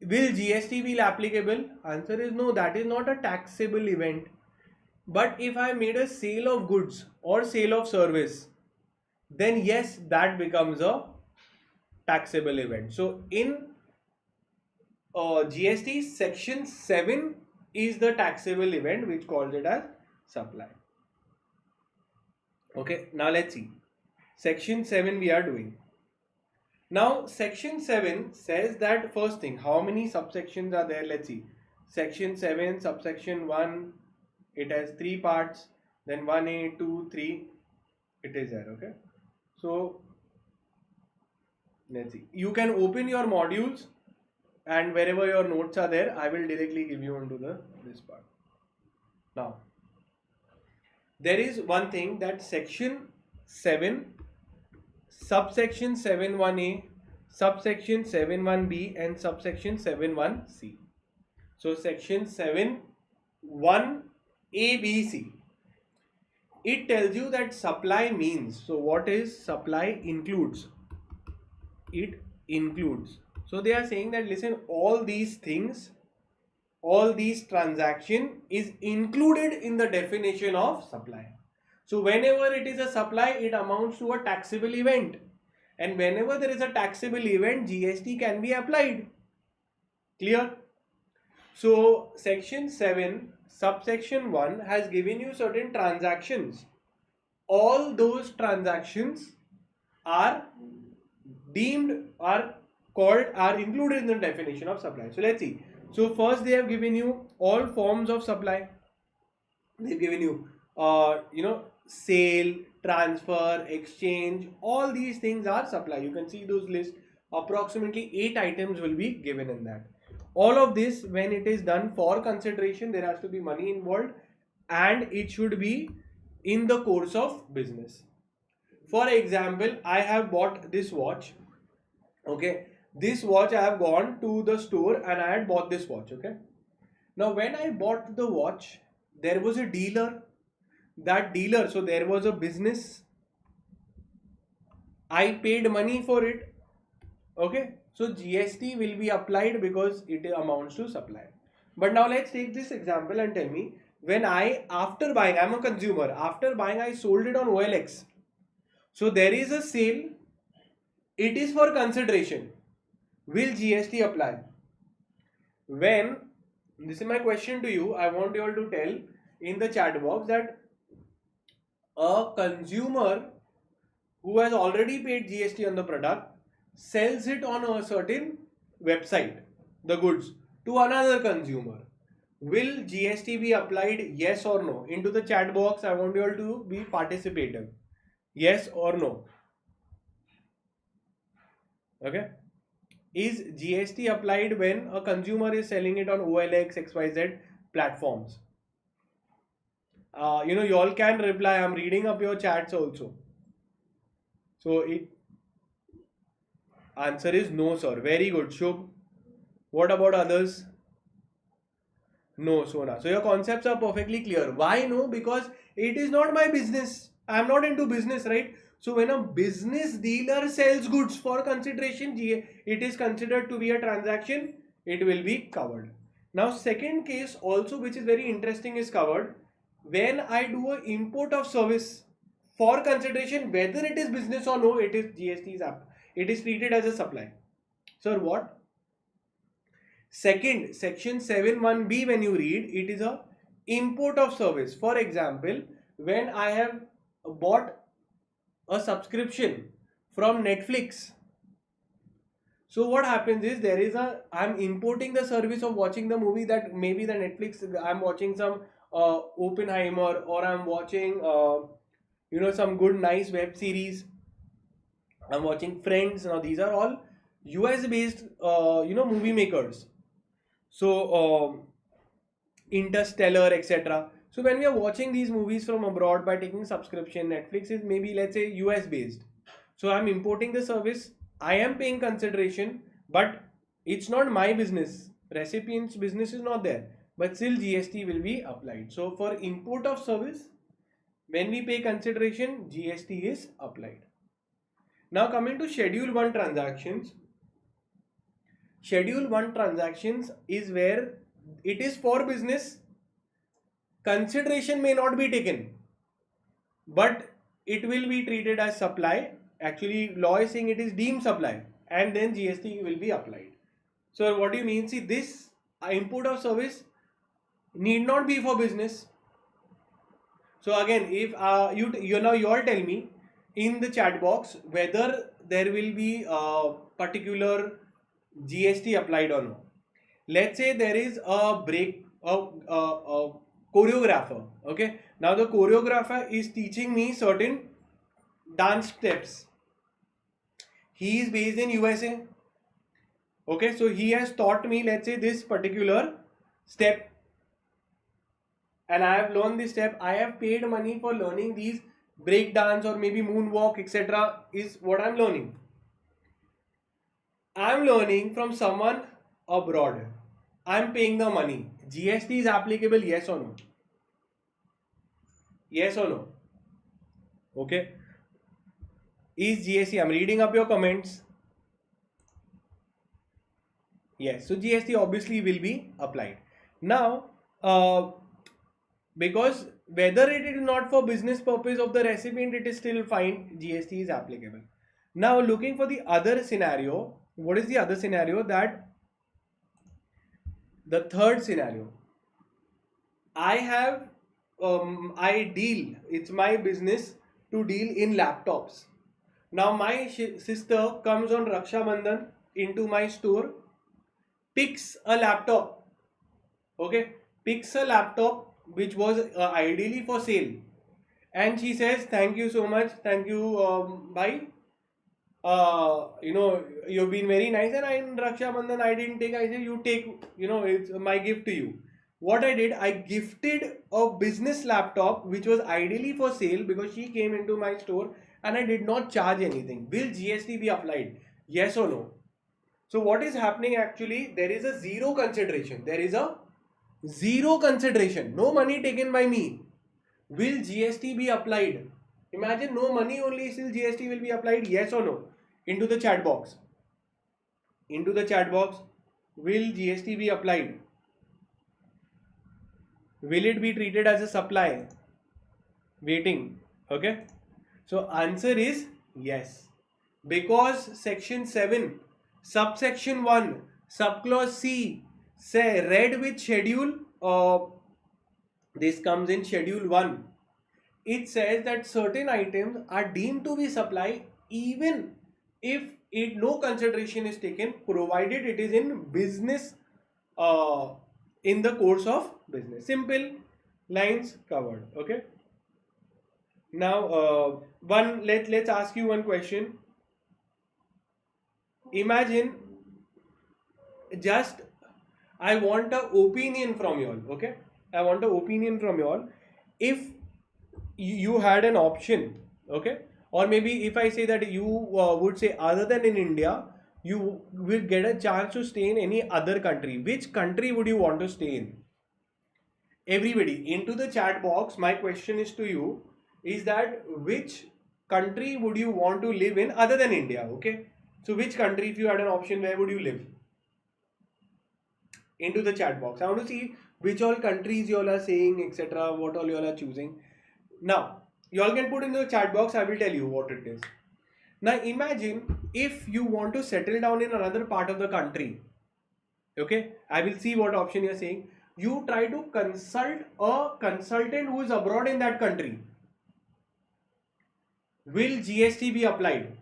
will GST be applicable? Answer is no, that is not a taxable event. But if I made a sale of goods or sale of service, then yes, that becomes a taxable event. So in GST section 7 is the taxable event which calls it as supply. Okay, now let's see. Section 7 we are doing. Now section 7 says that first thing, how many subsections are there? Let's see. Section 7 subsection 1, it has 3 parts, then 1A, 2, 3, it is there. Okay, so let's see. You can open your modules and wherever your notes are there, I will directly give you into this part. Now there is one thing, that section 7 subsection 7.1a, subsection 7.1b and subsection 7.1c. So section 7.1 A, B, C. It tells you that supply means. So what is supply? Includes. It includes. So they are saying that listen, all these things, all these transaction is included in the definition of supply. So whenever it is a supply, it amounts to a taxable event. And whenever there is a taxable event, GST can be applied. Clear? So section 7 subsection 1 has given you certain transactions. All those transactions are deemed, are called, are included in the definition of supply. So let's see. So first they have given you all forms of supply. They've given you sale, transfer, exchange, all these things are supply. You can see those lists. Approximately 8 items will be given in that. All of this, when it is done for consideration, there has to be money involved and it should be in the course of business. For example, I have bought this watch. Okay, this watch I have gone to the store and I had bought this watch. Okay, now when I bought the watch, there was a dealer. That dealer, so there was a business. I paid money for it. Okay, so GST will be applied because it amounts to supply. But now let's take this example and tell me, when I, after buying, I'm a consumer, after buying I sold it on OLX. So there is a sale, it is for consideration. Will GST apply? When, this is my question to you, I want you all to tell in the chat box that a consumer who has already paid GST on the product sells it on a certain website, the goods, to another consumer. Will GST be applied? Yes or no? Into the chat box, I want you all to be participative. Yes or no? Okay. Is GST applied when a consumer is selling it on OLX, XYZ platforms? You all can reply. I'm reading up your chats also. So it answer is no, sir. Very good, Shubh. What about others? No, Sona. So your concepts are perfectly clear. Why no? Because it is not my business. I'm not into business, right? So when a business dealer sells goods for consideration, it is considered to be a transaction. It will be covered. Now, second case also, which is very interesting, is covered when I do a import of service for consideration, whether it is business or no. It is GST's app. It is treated as a supply. Sir, what? Second, section 7(1)(b), when you read, it is a import of service. For example, when I have bought a subscription from Netflix, so what happens is I'm importing the service of watching the movie, that maybe the Netflix, I'm watching some Oppenheimer, or I'm watching some good nice web series. I'm watching Friends. Now these are all US based movie makers. So Interstellar, etc. So when we are watching these movies from abroad by taking subscription, Netflix is maybe, let's say, US based. So I'm importing the service, I am paying consideration, but it's not my business. Recipient's business is not there, but still GST will be applied. So for import of service, when we pay consideration, GST is applied. Now coming to Schedule 1 transactions. Schedule 1 transactions is where it is for business, consideration may not be taken, but it will be treated as supply. Actually, law is saying it is deemed supply, and then GST will be applied. So what do you mean? See, this input of service need not be for business. So again, if you all tell me in the chat box whether there will be a particular GST applied or not. Let's say there is a choreographer. Okay, now the choreographer is teaching me certain dance steps. He is based in USA. Okay, so he has taught me, let's say, this particular step, and I have learned this step. I have paid money for learning these break dance or maybe moonwalk, etc. is what I'm learning. I'm learning from someone abroad. I'm paying the money. GST is applicable, yes or no? Yes or no? Okay. Is GST, I'm reading up your comments. Yes, so GST obviously will be applied. Now, because whether it is not for business purpose of the recipient, it is still fine, GST is applicable. Now, looking for the other scenario, what is the other scenario? That the third scenario, it's my business to deal in laptops. Now my sister comes on Raksha Bandhan into my store, picks a laptop, okay, picks a laptop which was ideally for sale, and she says, thank you so much, thank you, bhai, you've been very nice, and in Raksha Bandhan I didn't take. I said, you take, it's my gift to you. What I did, I gifted a business laptop which was ideally for sale because she came into my store, and I did not charge anything. Will GST be applied? Yes or no? So what is happening actually? There is a zero consideration. There is a zero consideration. No money taken by me. Will GST be applied? Imagine no money, only still GST will be applied. Yes or no? Into the chat box. Into the chat box. Will GST be applied? Will it be treated as a supply? Waiting. Okay. So answer is yes. Because section 7, subsection 1, subclause C, say read with schedule, this comes in schedule 1. It says that certain items are deemed to be supply even if no consideration is taken, provided it is in business, in the course of business. Simple lines covered. Okay. Now let's ask you one question. Imagine, just I want a opinion from you all. Okay, I want a opinion from you all. If you had an option, okay, or maybe if I say that you would say, other than in India, you will get a chance to stay in any other country, which country would you want to stay in? Everybody into the chat box, my question is to you, is that which country would you want to live in other than India? Okay, so which country, if you had an option, where would you live? Into the chat box. I want to see which all countries you all are saying, etc. What all you all are choosing. Now, you all can put in the chat box. I will tell you what it is. Now, imagine if you want to settle down in another part of the country. Okay, I will see what option you are saying. You try to consult a consultant who is abroad in that country. Will GST be applied?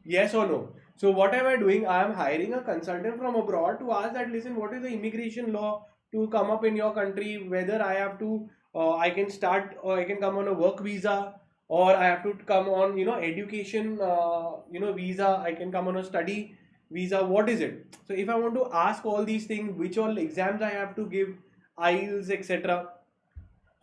Yes or no? So what am I doing? I am hiring a consultant from abroad to ask that, listen, what is the immigration law to come up in your country? Whether I have to, I can start, or I can come on a work visa, or I have to come on, education, visa. I can come on a study visa. What is it? So if I want to ask all these things, which all exams I have to give, IELTS, etc.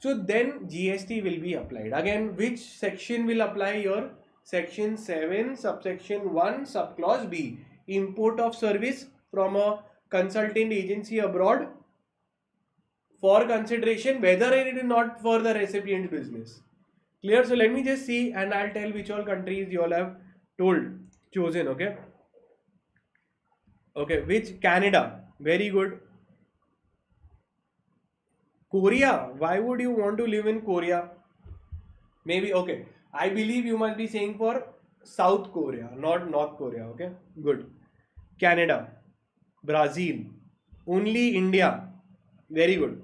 So then GST will be applied. Again, which section will apply here? Section 7, subsection 1, subclause B. Import of service from a consultant agency abroad for consideration, whether it is not for the recipient business. Clear? So let me just see, and I'll tell which all countries you all have chosen. Okay. Okay, which? Canada. Very good. Korea. Why would you want to live in Korea? Maybe, okay. I believe you must be saying for South Korea, not North Korea. Okay, good. Canada, Brazil, only India. Very good.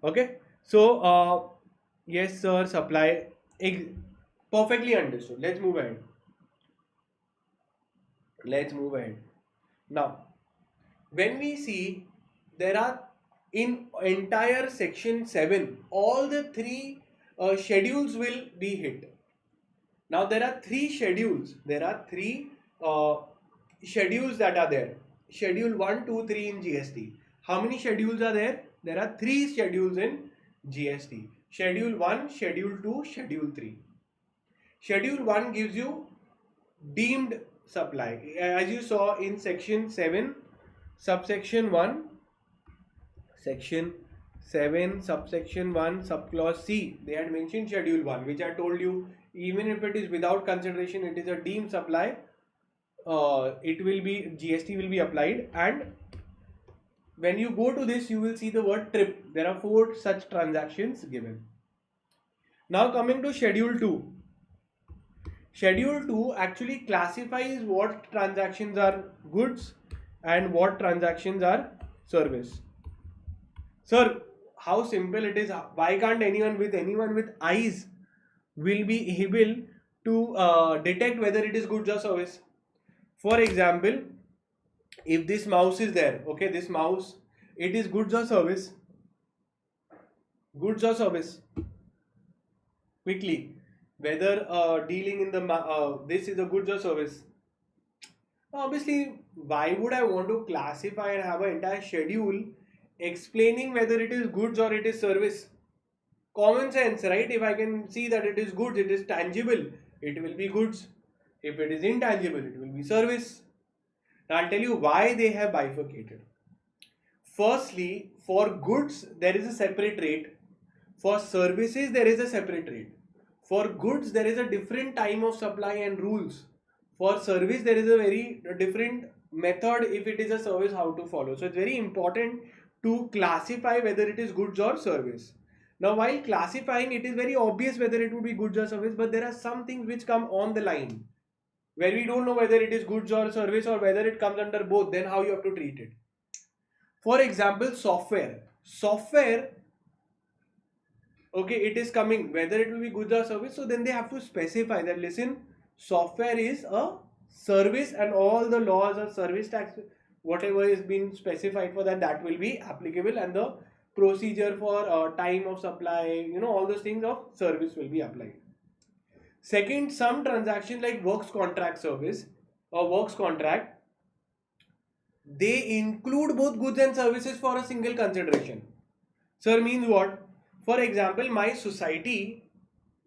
Okay, so yes, sir. Supply. Perfectly understood. Let's move ahead. Let's move ahead. Now, when we see, there are in entire section 7, all the three schedules will be hit. Now there are three schedules. There are three schedules that are there. Schedule 1, 2, 3 in GST. How many schedules are there? There are three schedules in GST. Schedule 1, Schedule 2, Schedule 3. Schedule 1 gives you deemed supply. As you saw in section 7, subsection 1, section 7, subsection 1, subclause C, they had mentioned Schedule 1, which I told you, even if it is without consideration, it is a deemed supply, it will be, GST will be applied. And when you go to this, you will see the word trip. There are 4 such transactions given. Now coming to Schedule 2. Schedule 2 actually classifies what transactions are goods and what transactions are service. Sir, how simple it is. Why can't anyone with eyes will be able to detect whether it is goods or service? For example, if this mouse is there, okay, this mouse, it is goods or service? Goods or service? Quickly, whether dealing in the this is a goods or service? Obviously, why would I want to classify and have an entire schedule explaining whether it is goods or it is service? Common sense, right? If I can see that it is goods, it is tangible, it will be goods. If it is intangible, it will be service. Now I'll tell you why they have bifurcated. Firstly, for goods there is a separate rate. For services there is a separate rate. For goods there is a different time of supply and rules. For service there is a very different method if it is a service how to follow. So it's very important to classify whether it is goods or service. Now while classifying, it is very obvious whether it would be goods or service, but there are some things which come on the line where we don't know whether it is goods or service or whether it comes under both. Then how you have to treat it? For example, software. Okay, it is coming whether it will be goods or service. So then they have to specify that, listen, software is a service and all the laws of service tax, whatever is being specified for that, that will be applicable, and the procedure for time of supply, all those things of service will be applied. Second, some transaction like works contract service or works contract, they include both goods and services for a single consideration. Sir, means what? For example, my society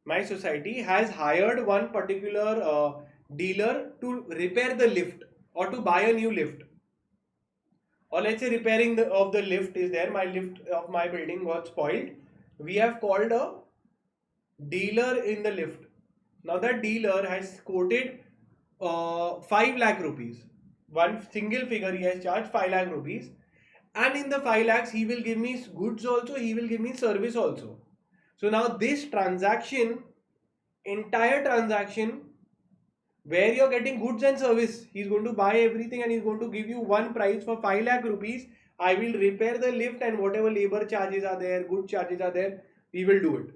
has hired one particular dealer to repair the lift or to buy a new lift. Or let's say repairing of the lift is there. My lift of my building got spoiled. We have called a dealer in the lift. Now that dealer has quoted 5 lakh rupees. One single figure he has charged 5 lakh rupees. And in the 5 lakhs, he will give me goods also, he will give me service also. So now this transaction, entire transaction, where you're getting goods and service, he's going to buy everything and he's going to give you one price for 5 lakh rupees. I will repair the lift and whatever labor charges are there, good charges are there, we will do it.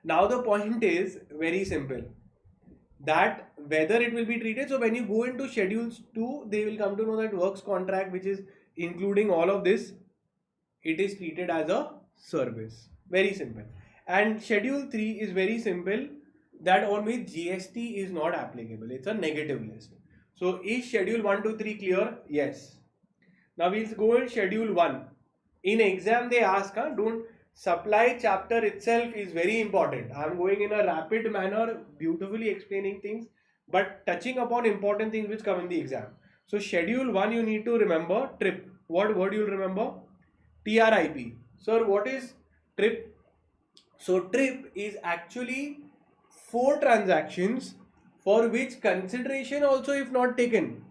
Now the point is very simple, that whether it will be treated. So when you go into schedules 2, they will come to know that works contract, which is including all of this, it is treated as a service. Very simple. And schedule 3 is very simple, that on which GST is not applicable. It's a negative list. So is schedule 1 to 3 clear? Yes. Now we'll go in schedule 1. In exam they ask, don't supply chapter itself is very important. I'm going in a rapid manner, beautifully explaining things, but touching upon important things which come in the exam. So schedule 1 you need to remember trip. What word you'll remember? TRIP. Sir, what is trip? So trip is actually 4 transactions for which consideration also, if not taken,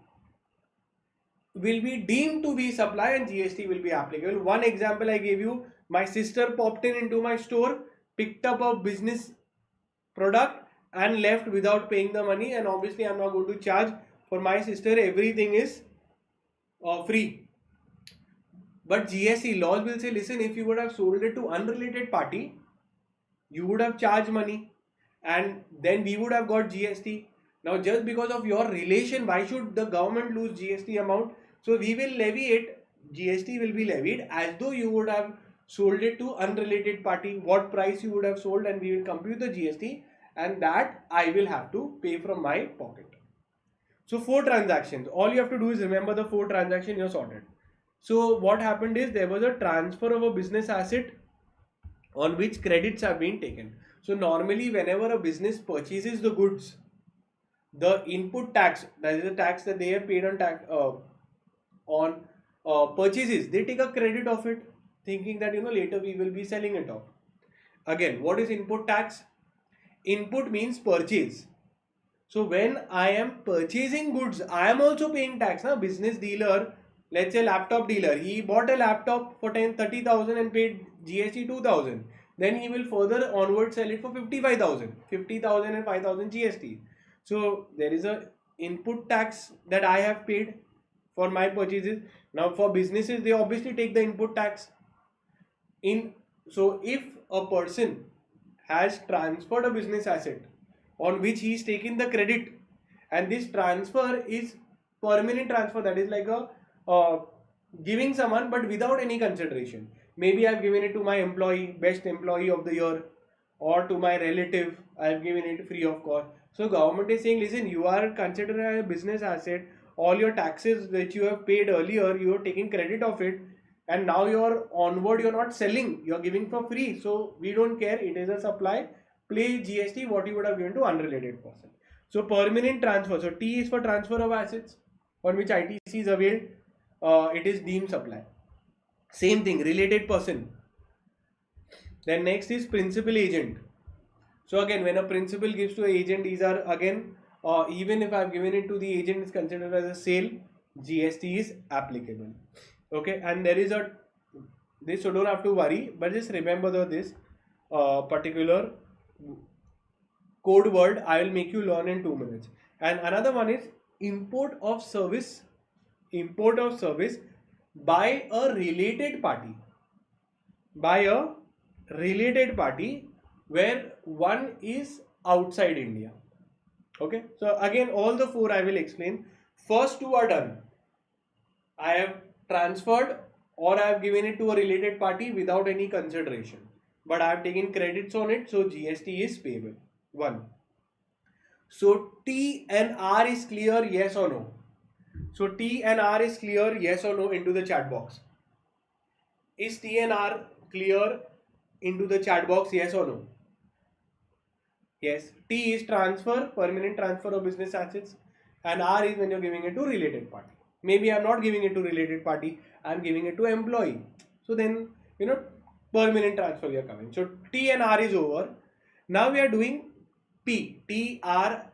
will be deemed to be supply and GST will be applicable. One example I gave you, my sister popped into my store, picked up a business product and left without paying the money, and obviously I'm not going to charge for my sister, everything is free. But GST laws will say, listen, if you would have sold it to unrelated party, you would have charged money and then we would have got GST. Now just because of your relation, why should the government lose GST amount? So we will levy it, GST will be levied as though you would have sold it to unrelated party, what price you would have sold, and we will compute the GST, and that I will have to pay from my pocket. So 4 transactions, all you have to do is remember the 4 transactions, you're sorted. So what happened is there was a transfer of a business asset on which credits have been taken. So normally whenever a business purchases the goods, the input tax, that is the tax that they have paid on purchases, they take a credit of it, thinking that later we will be selling it off. Again, what is input tax? Input means purchase. So when I am purchasing goods, I am also paying tax. Business dealer, let's say laptop dealer, he bought a laptop for 30,000 and paid GST 2,000. Then he will further onward sell it for 55,000, 50,000 and 5,000 GST. So there is a input tax that I have paid for my purchases. Now for businesses, they obviously take the input tax. So if a person has transferred a business asset on which he is taking the credit, and this transfer is permanent transfer, that is like a giving someone but without any consideration. Maybe I've given it to my employee, best employee of the year, or to my relative, I've given it free of cost. So government is saying, listen, you are considered a business asset, all your taxes which you have paid earlier, you are taking credit of it, and now you're onward, you're not selling, you're giving for free. So we don't care, it is a supply, pay GST what you would have given to unrelated person. So permanent transfer, so T is for transfer of assets on which ITC is availed, it is deemed supply. Same thing, related person. Then next is principal agent. So again, when a principal gives to an agent, these are again, even if I've given it to the agent, it's considered as a sale, GST is applicable. Okay, and there is this, so don't have to worry, but just remember this particular code word I will make you learn in 2 minutes. And another one is import of service by a related party. By a related party where one is outside India. Okay, so again all the 4 I will explain. First 2 are done. I have transferred or I have given it to a related party without any consideration, but I have taken credits on it, so GST is payable. 1. So T and R is clear, yes or no? So T and R is clear, yes or no, into the chat box. Is T and R clear into the chat box, yes or no? Yes. T is transfer, permanent transfer of business assets, and R is when you're giving it to related party. Maybe I'm not giving it to related party, I'm giving it to employee. So then, permanent transfer we are coming. So T and R is over. Now we are doing P. T, R,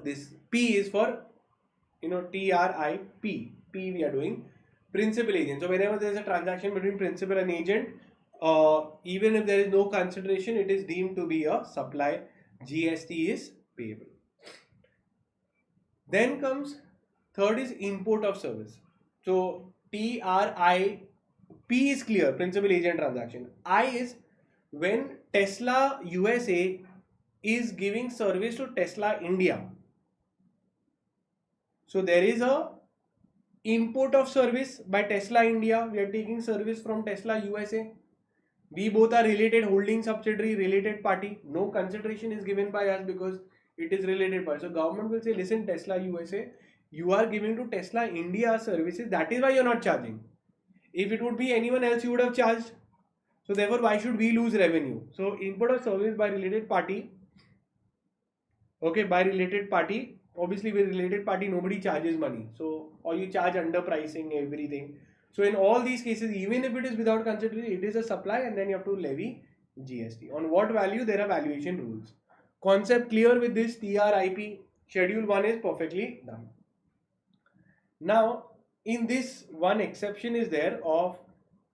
this P is for, T, R, I, P. P we are doing principal agent. So whenever there is a transaction between principal and agent, even if there is no consideration, it is deemed to be a supply. GST is payable. Then comes third is import of service. So T, R, I, P is clear, principal agent transaction. I is when Tesla USA is giving service to Tesla India. So there is a import of service by Tesla India. We are taking service from Tesla USA. We both are related holding subsidiary, related party. No consideration is given by us because it is related party. So government will say, listen, Tesla USA, you are giving to Tesla India services. That is why you are not charging. If it would be anyone else, you would have charged. So therefore, why should we lose revenue? So import of service by related party. Okay, by related party. Obviously, with related party, nobody charges money. So, or you charge underpricing everything. So in all these cases, even if it is without consideration, it is a supply and then you have to levy GST. On what value? There are valuation rules. Concept clear with this TRIP. Schedule 1 is perfectly done. Now, in this one exception is there of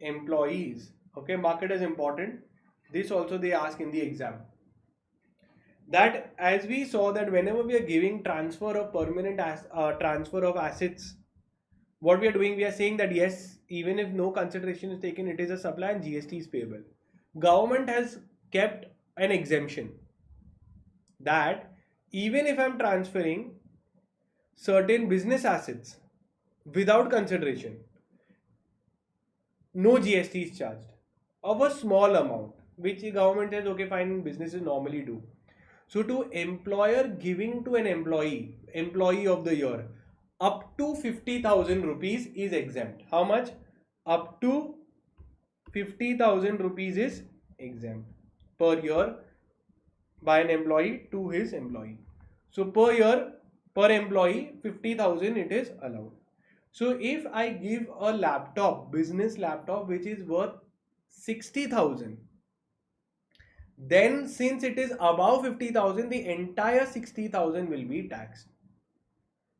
employees. Okay, market is important. This also they ask in the exam. That as we saw that whenever we are giving transfer of permanent transfer of assets, what we are doing, we are saying that yes, even if no consideration is taken, it is a supply and GST is payable. Government has kept an exemption that even if I'm transferring certain business assets without consideration, no GST is charged of a small amount, which the government says, okay, fine, businesses normally do. So to employer giving to an employee of the year, up to 50,000 rupees is exempt. How much? Up to 50,000 rupees is exempt per year by an employee to his employee. So per year, per employee, 50,000 it is allowed. So if I give a laptop, business laptop, which is worth 60,000, then since it is above 50,000, the entire 60,000 will be taxed.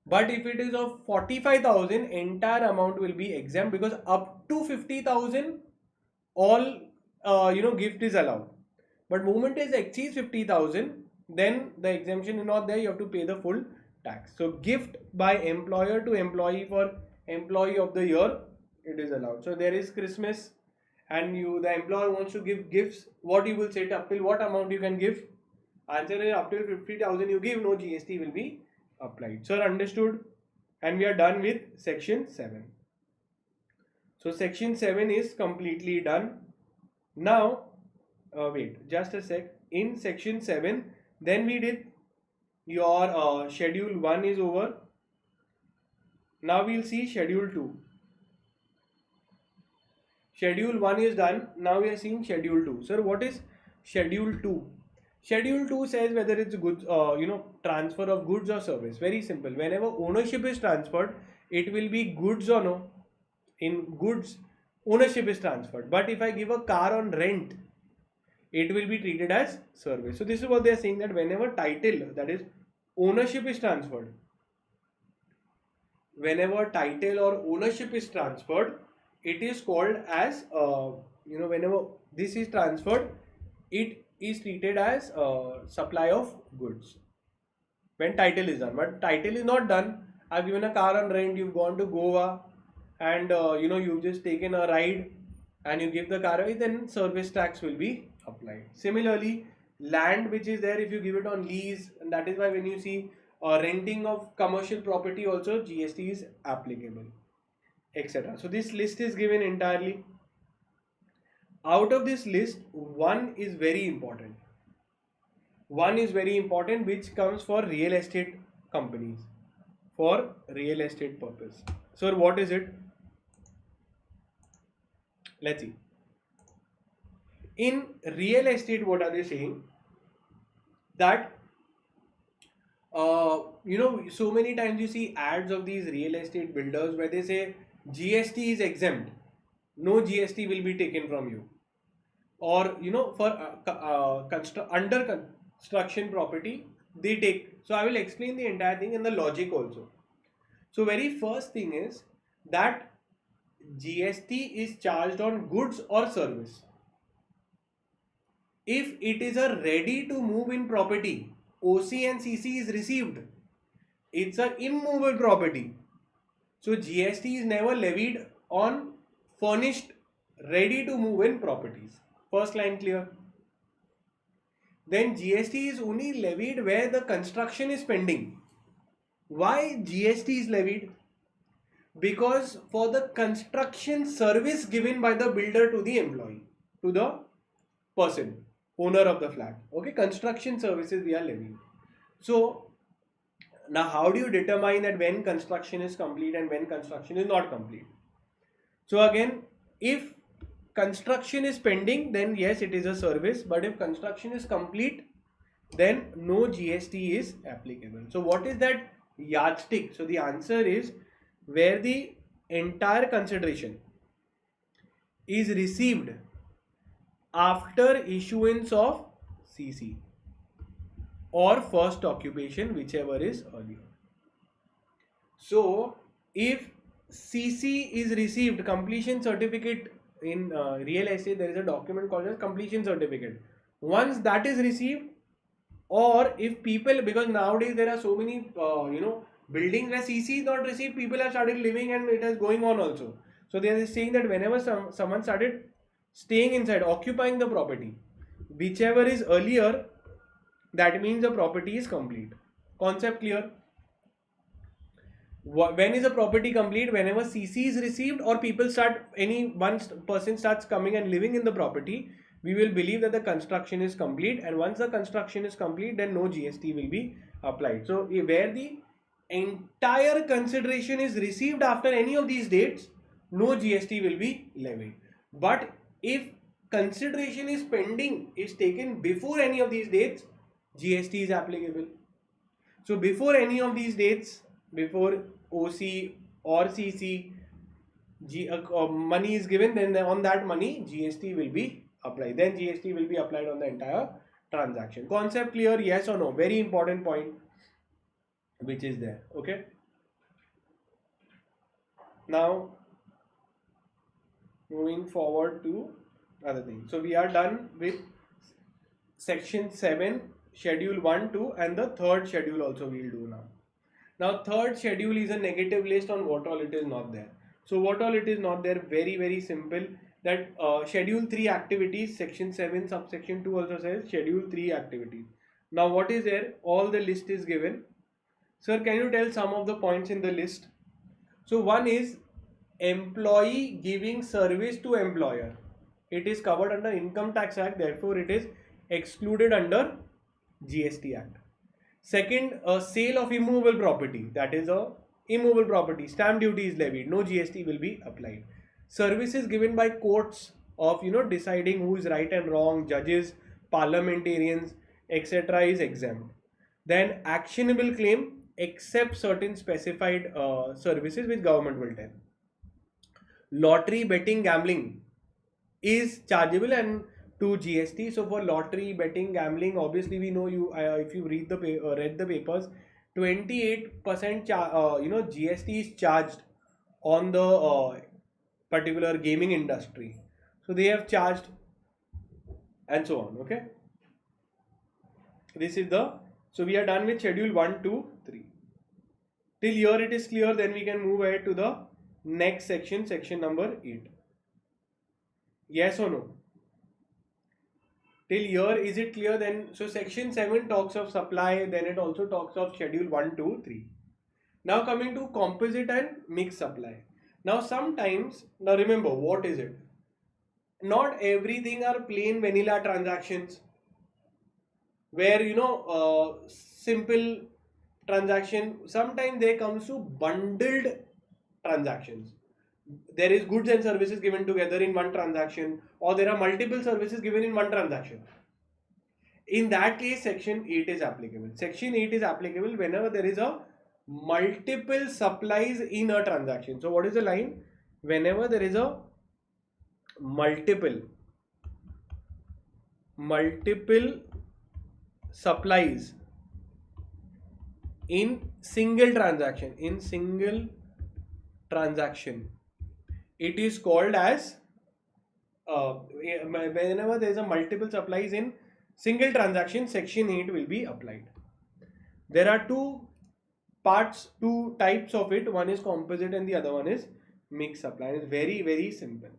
But if it is of 45,000, entire amount will be exempt because up to 50,000, all gift is allowed. But moment it exceeds 50,000, then the exemption is not there. You have to pay the full tax. So gift by employer to employee for employee of the year, it is allowed. So there is Christmas, and the employer wants to give gifts. What you will say, up till what amount you can give? Answer is up till 50,000 you give, no GST will be applied. Sir, understood? And we are done with section 7. So section 7 is completely done. Now, wait, just a sec. In section 7, then we did your schedule 1 is over. Now we'll see schedule 2. Schedule 1 is done. Now we are seeing schedule 2. Sir, what is schedule 2? Schedule 2 says whether it's goods, transfer of goods or service. Very simple. Whenever ownership is transferred, it will be goods or no. In goods, ownership is transferred. But if I give a car on rent, it will be treated as service. So this is what they are saying, that whenever title, that is ownership is transferred, whenever title or ownership is transferred, it is called as, whenever this is transferred, it is treated as supply of goods when title is done. But title is not done. I've given a car on rent, you've gone to Goa, and you've just taken a ride and you give the car away, then service tax will be applied. Similarly, land which is there, if you give it on lease, and that is why when you see renting of commercial property also, GST is applicable. etc. So this list is given entirely. Out of this list, one is very important. One is very important, which comes for real estate companies, for real estate purpose. So what is it? Let's see. In real estate, what are they saying? That so many times you see ads of these real estate builders where they say GST is exempt, no GST will be taken from you, or for under construction property they take. So I will explain the entire thing and the logic also. So very first thing is that GST is charged on goods or service. If it is a ready to move in property, OC and CC is received. It's a immovable property. So GST is never levied on furnished, ready to move in properties. First line clear. Then GST is only levied where the construction is pending. Why GST is levied? Because for the construction service given by the builder to the employee, to the person, owner of the flat. Okay, construction services we are levying. So now how do you determine that when construction is complete and when construction is not complete? So again, if construction is pending, then yes, it is a service, but if construction is complete, then no GST is applicable. So what is that yardstick? So the answer is where the entire consideration is received after issuance of CC or first occupation, whichever is earlier. So if CC is received, completion certificate, in real estate there is a document called as completion certificate. Once that is received, or if people, because nowadays there are so many buildings where CC is not received, people have started living and it is going on also. So they are saying that whenever someone started staying inside, occupying the property, whichever is earlier, that means the property is complete. Concept clear? When is a property complete? Whenever CC is received or people start, one person starts coming and living in the property, we will believe that the construction is complete, and once the construction is complete, then no GST will be applied. So where the entire consideration is received after any of these dates, no GST will be levied. But if consideration is pending, is taken before any of these dates, GST is applicable. So before any of these dates, before OC or CC, money is given, then on that money GST will be applied. Then GST will be applied on the entire transaction. Concept clear? Yes or no? Very important point which is there. Okay. Now moving forward to other things. So we are done with section 7, schedule 1, 2, and the third schedule also we will do now. Now third schedule is a negative list on what all it is not there. So what all it is not there, very simple, that schedule 3 activities, section 7 subsection 2 also says schedule 3 activities. Now what is there? All the list is given. Sir, can you tell some of the points in the list? So one is employee giving service to employer. It is covered under Income Tax Act, therefore it is excluded under GST Act. Second, a sale of immovable property, that is a immovable property, stamp duty is levied, no GST will be applied. Services given by courts of deciding who is right and wrong, judges, parliamentarians, etc. is exempt. Then actionable claim except certain specified services which government will tell. Lottery, betting, gambling is chargeable and to GST. So for lottery, betting, gambling, obviously we know if you read the papers, 28% GST is charged on the particular gaming industry. So they have charged and so on. Okay. This is so we are done with schedule 1, 2, 3. Till here it is clear. Then we can move ahead to the next section, section number 8. Yes or no? Till here is it clear? Then so section 7 talks of supply, then it also talks of schedule 1, 2, 3. Now coming to composite and mixed supply. Now sometimes, now remember, what is it? Not everything are plain vanilla transactions where simple transaction. Sometimes they comes to bundled transactions. There is goods and services given together in one transaction, or there are multiple services given in one transaction. In that case, section 8 is applicable. Section 8 is applicable whenever there is a multiple supplies in a transaction. So what is the line? Whenever there is a multiple supplies in single transaction, it is called as whenever there is a multiple supplies in single transaction, section 8 will be applied. There are two types of it. One is composite and the other one is mixed supply. It's very, very simple.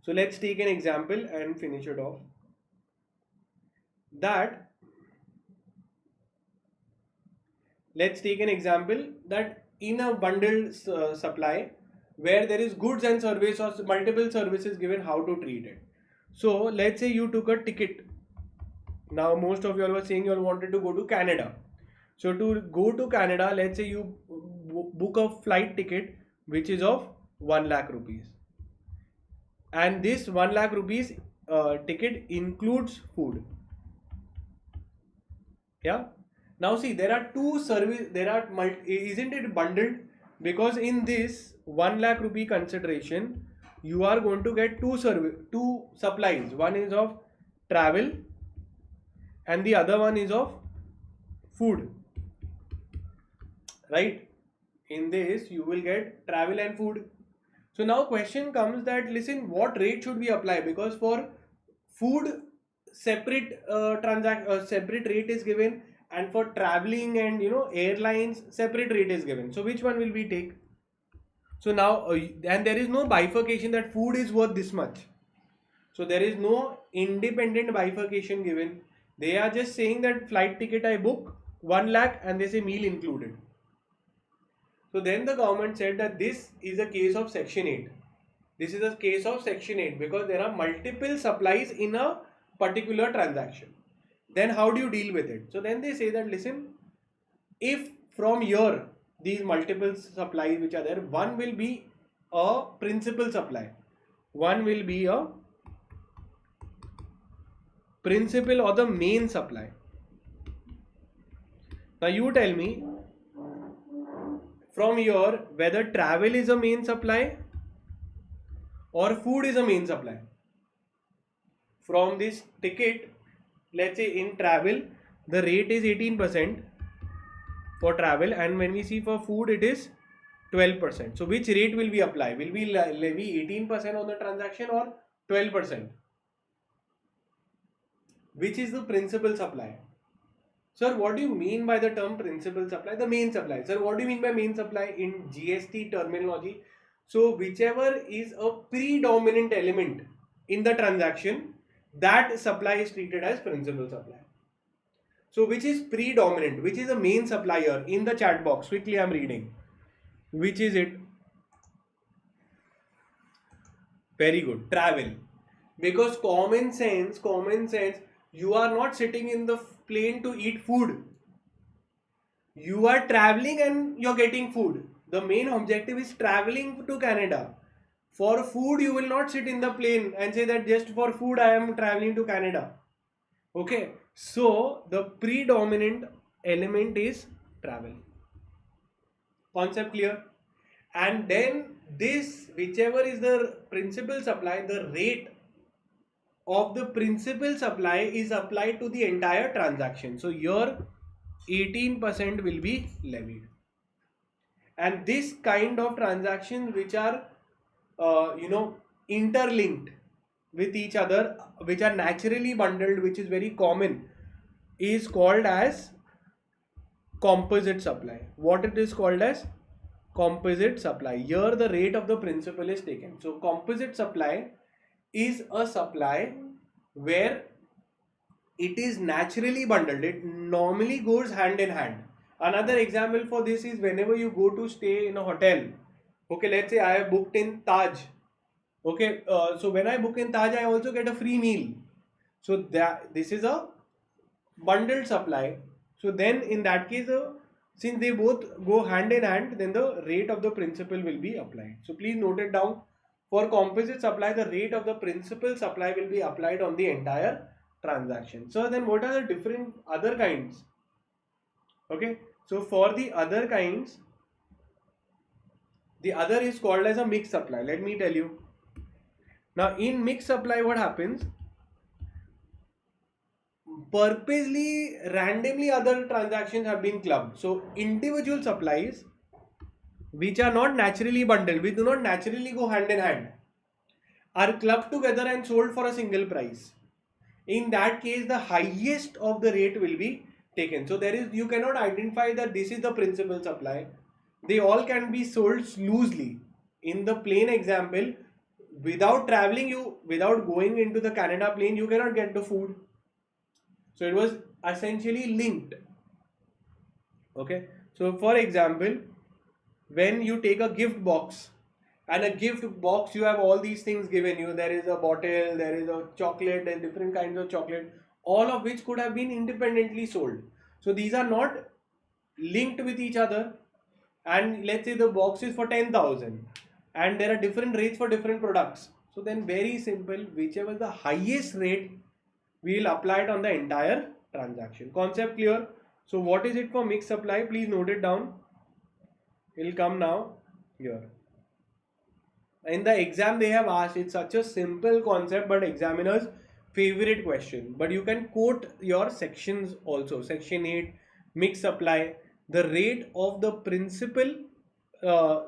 So let's take an example and finish it off. Let's take an example that in a bundled supply where there is goods and service or multiple services given, how to treat it. So let's say you took a ticket. Now most of you all were saying you all wanted to go to Canada. So to go to Canada, let's say you book a flight ticket which is of 1 lakh rupees. And this 1 lakh rupees ticket includes food. Yeah. Now see, there are two service. Isn't it bundled? Because in this 1 lakh rupee consideration, you are going to get two supplies. One is of travel, and the other one is of food. Right? In this, you will get travel and food. So now question comes that, listen, what rate should we apply? Because for food, separate separate rate is given, and for traveling and airlines, separate rate is given. So which one will we take? So now and there is no bifurcation that food is worth this much. So there is no independent bifurcation given. They are just saying that flight ticket I book 1 lakh and they say meal included. So then the government said that this is a case of section 8. This is a case of section 8 because there are multiple supplies in a particular transaction. Then how do you deal with it? So then they say that, listen, if from here these multiple supplies which are there, one will be a principal supply, one will be a principal or the main supply. Now you tell me from here whether travel is a main supply or food is a main supply. From this ticket, let's say in travel, the rate is 18% for travel, and when we see for food, it is 12%. So which rate will we apply? Will we levy 18% on the transaction or 12%? Which is the principal supply? Sir, what do you mean by the term principal supply? The main supply. Sir, what do you mean by main supply in GST terminology? So whichever is a predominant element in the transaction, that supply is treated as principal supply. So which is predominant? Which is the main supplier? In the chat box, quickly I'm reading. Which is it? Very good. Travel. Because common sense, you are not sitting in the plane to eat food. You are traveling and you're getting food. The main objective is traveling to Canada. For food, you will not sit in the plane and say that just for food I am traveling to Canada. Okay. So the predominant element is travel. Concept clear? And then this, whichever is the principal supply, the rate of the principal supply is applied to the entire transaction. So your 18% will be levied. And this kind of transactions which are interlinked with each other, which are naturally bundled, which is very common, is called as composite supply. What it is called as? Composite supply. Here the rate of the principal is taken. So composite supply is a supply where it is naturally bundled. It normally goes hand in hand. Another example for this is whenever you go to stay in a hotel Okay, let's say I have booked in Taj. Okay, so when I book in Taj, I also get a free meal. So that this is a bundled supply. So then in that case, since they both go hand in hand, then the rate of the principal will be applied. So please note it down. For composite supply, the rate of the principal supply will be applied on the entire transaction. So then what are the different other kinds? Okay, so for the other kinds, the other is called as a mixed supply. Let me tell you. Now in mixed supply, what happens? Purposely, randomly other transactions have been clubbed. So individual supplies which are not naturally bundled, which do not naturally go hand in hand, are clubbed together and sold for a single price. In that case, the highest of the rate will be taken. So there is, you cannot identify that this is the principal supply. They all can be sold loosely. In the plane example, without traveling, without going into the Canada plane, you cannot get the food. So it was essentially linked. Okay. So for example, when you take a gift box, and a gift box, you have all these things given you. There is a bottle, there is a chocolate, and different kinds of chocolate, all of which could have been independently sold. So these are not linked with each other. And let's say the box is for 10,000 and there are different rates for different products. So then very simple, whichever the highest rate, we will apply it on the entire transaction. Concept clear? So what is it for mixed supply? Please note it down. It will come now here. In the exam they have asked, it's such a simple concept but examiner's favorite question. But you can quote your sections also. Section 8, mixed supply, the rate of the principal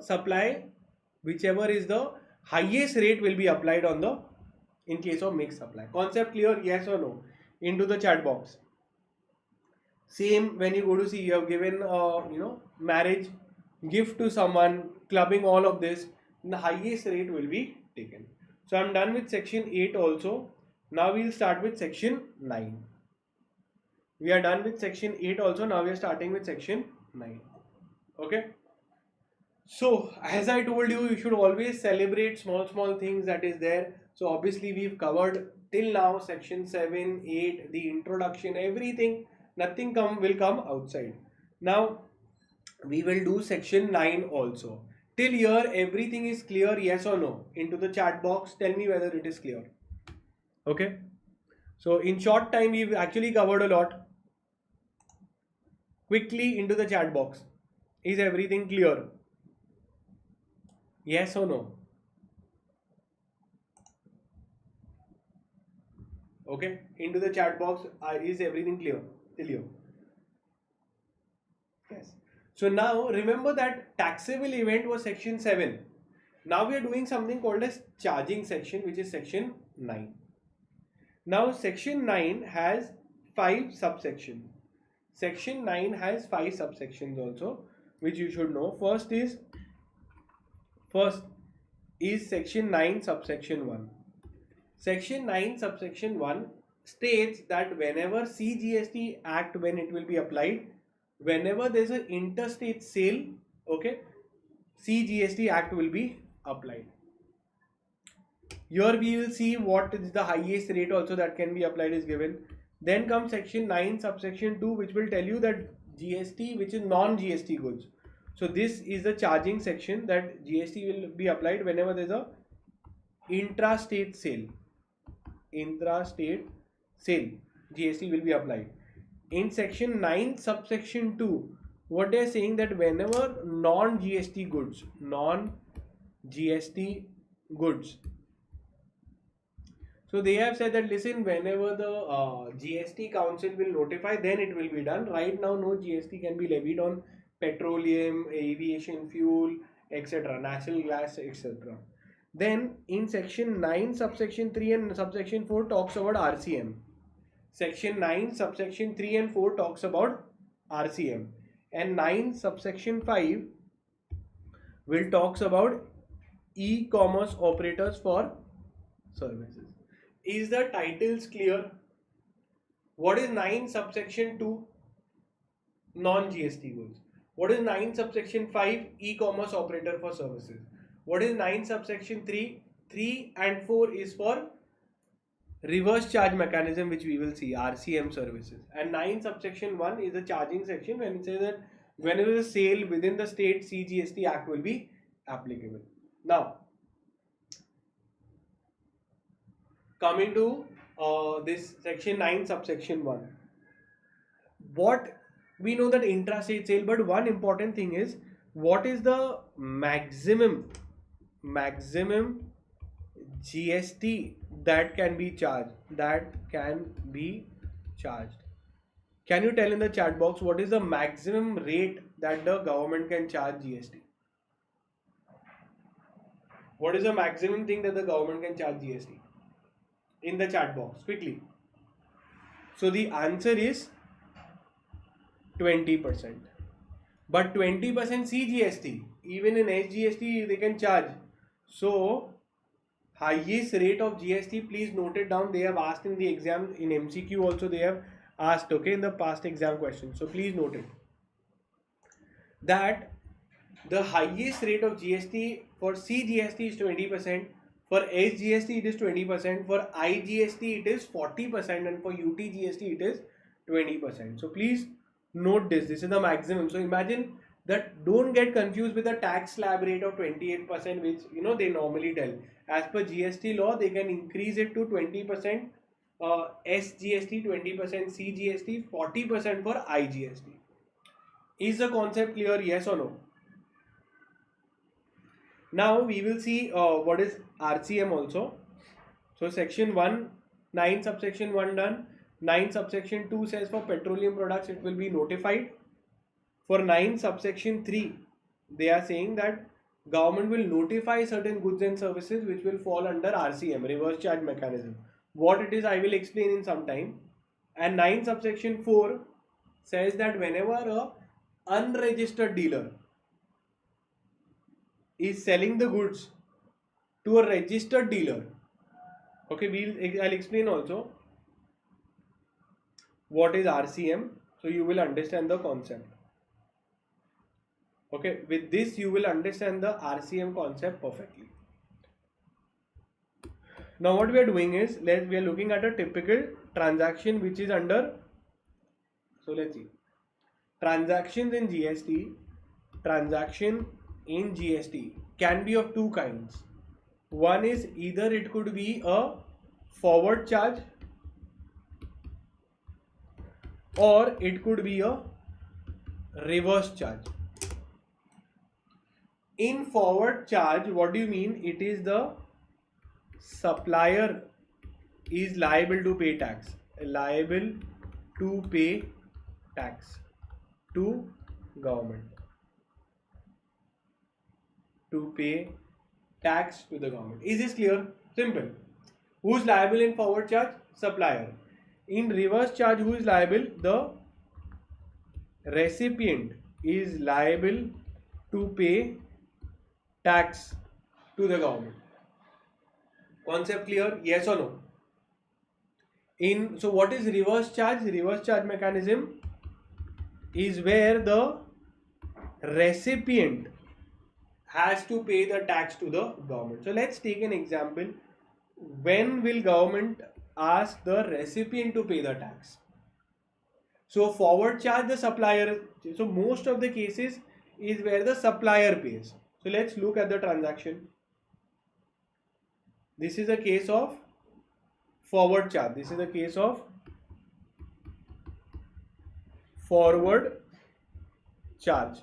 supply, whichever is the highest rate will be applied on the, in case of mixed supply. Concept clear? Yes or no? Into the chat box. Same when you go to see, you have given marriage gift to someone, clubbing all of this, the highest rate will be taken. So I'm done with section 8 also. Now we'll start with section 9. We are done with section 8 also. Now we are starting with section 9. Okay. So as I told you, you should always celebrate small things that is there. So obviously we've covered till now section 7, 8, the introduction, everything. Nothing will come outside. Now we will do section 9 also. Till here everything is clear, yes or no? Into the chat box, tell me whether it is clear. Okay. So in short time we've actually covered a lot. Quickly into the chat box. Is everything clear? Yes or no? Okay. Into the chat box, is everything clear till here? Yes. So now remember that taxable event was section 7. Now we are doing something called as charging section, which is section 9. Now section 9 has 5 subsections. Section 9 has 5 subsections also, which you should know. First is section 9 subsection 1. Section 9 subsection 1 states that whenever CGST Act, when it will be applied, whenever there is an interstate sale, okay, CGST Act will be applied. Here we will see what is the highest rate also that can be applied is given. Then comes section 9 subsection 2, which will tell you that GST, which is non-GST goods. So this is the charging section, that GST will be applied whenever there is a intrastate sale. Intrastate sale, GST will be applied. In section 9 subsection 2, what they are saying, that whenever non-GST goods, so they have said that, listen, whenever the GST council will notify, then it will be done. Right now no GST can be levied on petroleum, aviation fuel, etc., natural gas, etc. Then in section 9 subsection 3 and subsection 4 talks about RCM. Section 9 subsection 3 and 4 talks about RCM, and 9 subsection 5 will talks about e-commerce operators for services. Is the titles clear? What is 9 subsection 2? Non-GST goods. What is 9 subsection 5? E-commerce operator for services. What is 9 subsection 3? 3 and 4 is for reverse charge mechanism, which we will see, RCM services. And 9 subsection 1 is the charging section, when it says that whenever the sale within the state CGST Act will be applicable. Now, coming to this section 9 subsection 1. What we know that intra-state sale, but one important thing is, what is the maximum GST that can be charged? Can you tell in the chat box what is the maximum rate that the government can charge GST? What is the maximum thing that the government can charge GST? In the chat box, quickly. So the answer is 20%. But 20% CGST, even in SGST they can charge. So highest rate of GST, please note it down. They have asked in the exam, in MCQ also they have asked, okay, in the past exam question. So please note it, that the highest rate of GST for CGST is 20%, for SGST it is 20%, for IGST it is 40%, and for UTGST it is 20%. So please note this is the maximum. So imagine that, don't get confused with the tax slab rate of 28%, which they normally tell. As per GST law, they can increase it to 20%, SGST 20%, CGST 40% for IGST. Is the concept clear? Yes or no? Now we will see what is RCM also. So section 1, 9 subsection 1 done. 9 subsection 2 says for petroleum products it will be notified. For 9 subsection 3, they are saying that government will notify certain goods and services which will fall under RCM, reverse charge mechanism. What it is I will explain in some time. And 9 subsection 4 says that whenever a unregistered dealer is selling the goods to a registered dealer, okay, I'll explain also what is RCM, so you will understand the concept. Okay, with this you will understand the RCM concept perfectly. Now what we are doing is, we are looking at a typical transaction which is under, so let's see, transactions in GST. Transaction in GST can be of two kinds. One is either it could be a forward charge, or it could be a reverse charge. In forward charge, what do you mean? It is the supplier is liable to pay tax, to government, to pay tax to the government. Is this clear? Simple. Who's liable in forward charge? Supplier. In reverse charge, who is liable? The recipient is liable to pay tax to the government. Concept clear? Yes or no? So what is reverse charge? Reverse charge mechanism is where the recipient has to pay the tax to the government. So let's take an example. When will government ask the recipient to pay the tax? So forward charge, the supplier. So most of the cases is where the supplier pays. So let's look at the transaction. This is a case of forward charge. This is a case of forward charge.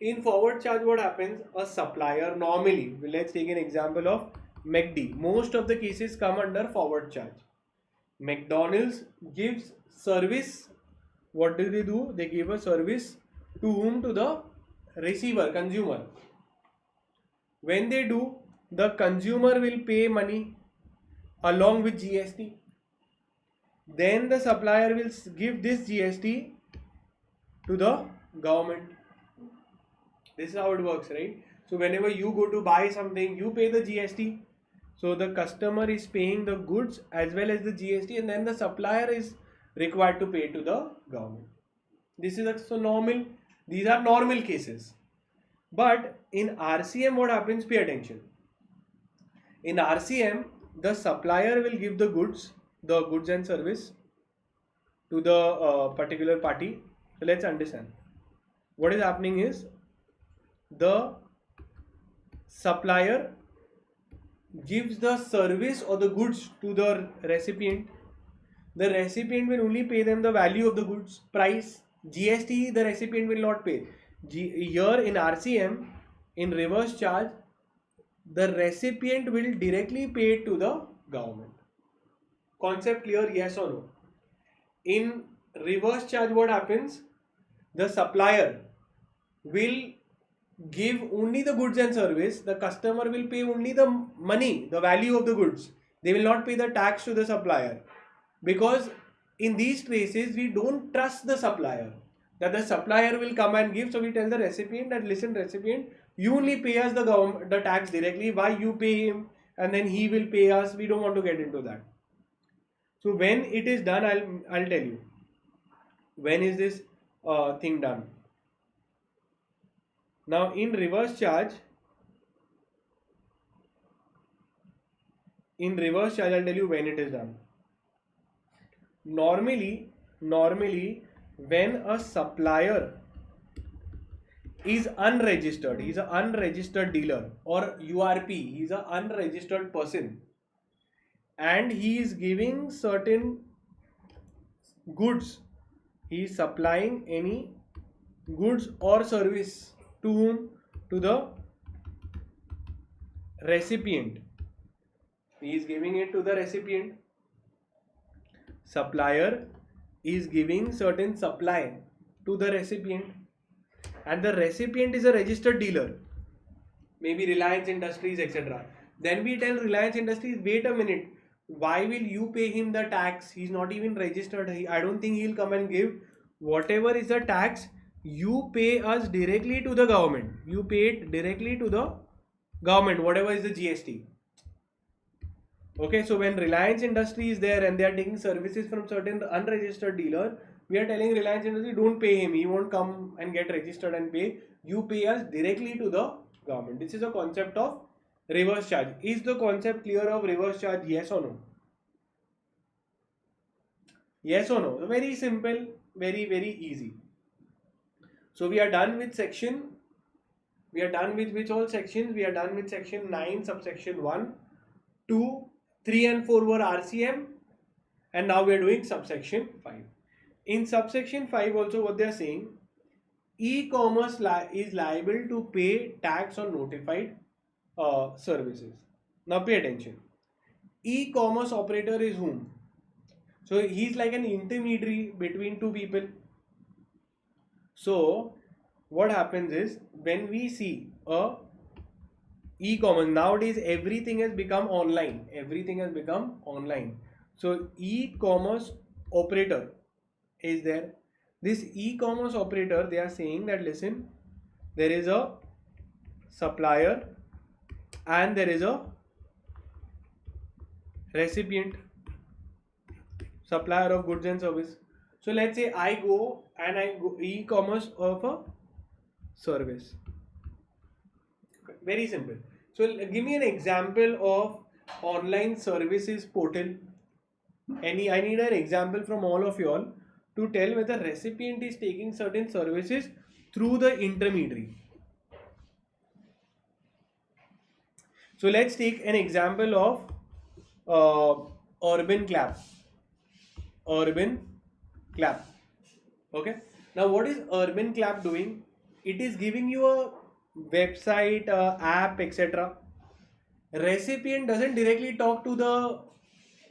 In forward charge, what happens? A supplier normally, let's take an example of McD. Most of the cases come under forward charge. McDonald's gives service. What do? They give a service to whom? To the receiver, consumer. When they do, the consumer will pay money along with GST. Then the supplier will give this GST to the government. This is how it works, right? So whenever you go to buy something, you pay the GST. So the customer is paying the goods as well as the GST, and then the supplier is required to pay to the government. This is so normal. These are normal cases. But in RCM, what happens? Pay attention. In RCM, the supplier will give the goods and service to the particular party. So let's understand. What is happening is the supplier gives the service or the goods to the recipient. The recipient will only pay them the value of the goods, price. GST, the recipient will not pay. Here in RCM, in reverse charge, the recipient will directly pay it to the government. Concept clear? Yes or no? In reverse charge, what happens? The supplier will give only the goods and service. The customer will pay only the money, the value of the goods. They will not pay the tax to the supplier, because in these cases we don't trust the supplier that the supplier will come and give. So we tell the recipient that, listen recipient, you only pay us the tax directly. Why you pay him and then he will pay us? We don't want to get into that. So when it is done, I'll tell you when is this thing done. Now in reverse charge, I'll tell you when it is done. Normally when a supplier is unregistered, he's an unregistered dealer, or URP, he's an unregistered person, and he is giving certain goods, he is supplying any goods or service to whom? To the recipient. He is giving it to the recipient. Supplier is giving certain supply to the recipient, and the recipient is a registered dealer, maybe Reliance Industries, etc. Then we tell Reliance Industries, wait a minute, why will you pay him the tax? He's not even registered. I don't think he'll come and give. Whatever is the tax, you pay us directly to the government. You pay it directly to the government, whatever is the GST. Okay, so when Reliance Industry is there and they are taking services from certain unregistered dealer, we are telling Reliance Industry, don't pay him. He won't come and get registered and pay. You pay us directly to the government. This is a concept of reverse charge. Is the concept clear of reverse charge? Yes or no? Yes or no? Very simple, very easy. So we are done with section. We are done with which all sections? We are done with section 9, subsection 1, 2, 3 and 4 were RCM, and now we are doing subsection 5. In subsection 5 also what they are saying, e-commerce is liable to pay tax on notified services. Now pay attention. E-commerce operator is whom? So he is like an intermediary between two people. So what happens is, when we see a e-commerce, nowadays everything has become online. So e-commerce operator is there. This e-commerce operator, they are saying that, listen, there is a supplier and there is a recipient, supplier of goods and service. So let's say I go and I go e-commerce of a service. Very simple. So give me an example of online services portal. I need an example from all of you all to tell whether recipient is taking certain services through the intermediary. So let's take an example of Urban Clap. Okay. Now what is Urban Clap doing? It is giving you a website, app, etc. Recipient doesn't directly talk to the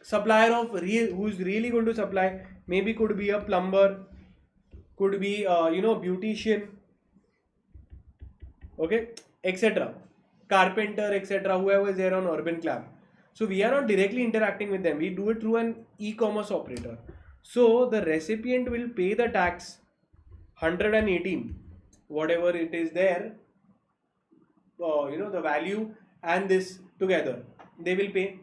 supplier of who's really going to supply. Maybe could be a plumber, could be beautician, okay, etc. Carpenter, etc. Whoever is there on Urban Clap. So we are not directly interacting with them. We do it through an e-commerce operator. So the recipient will pay the tax 118, whatever it is there, the value and this together, they will pay.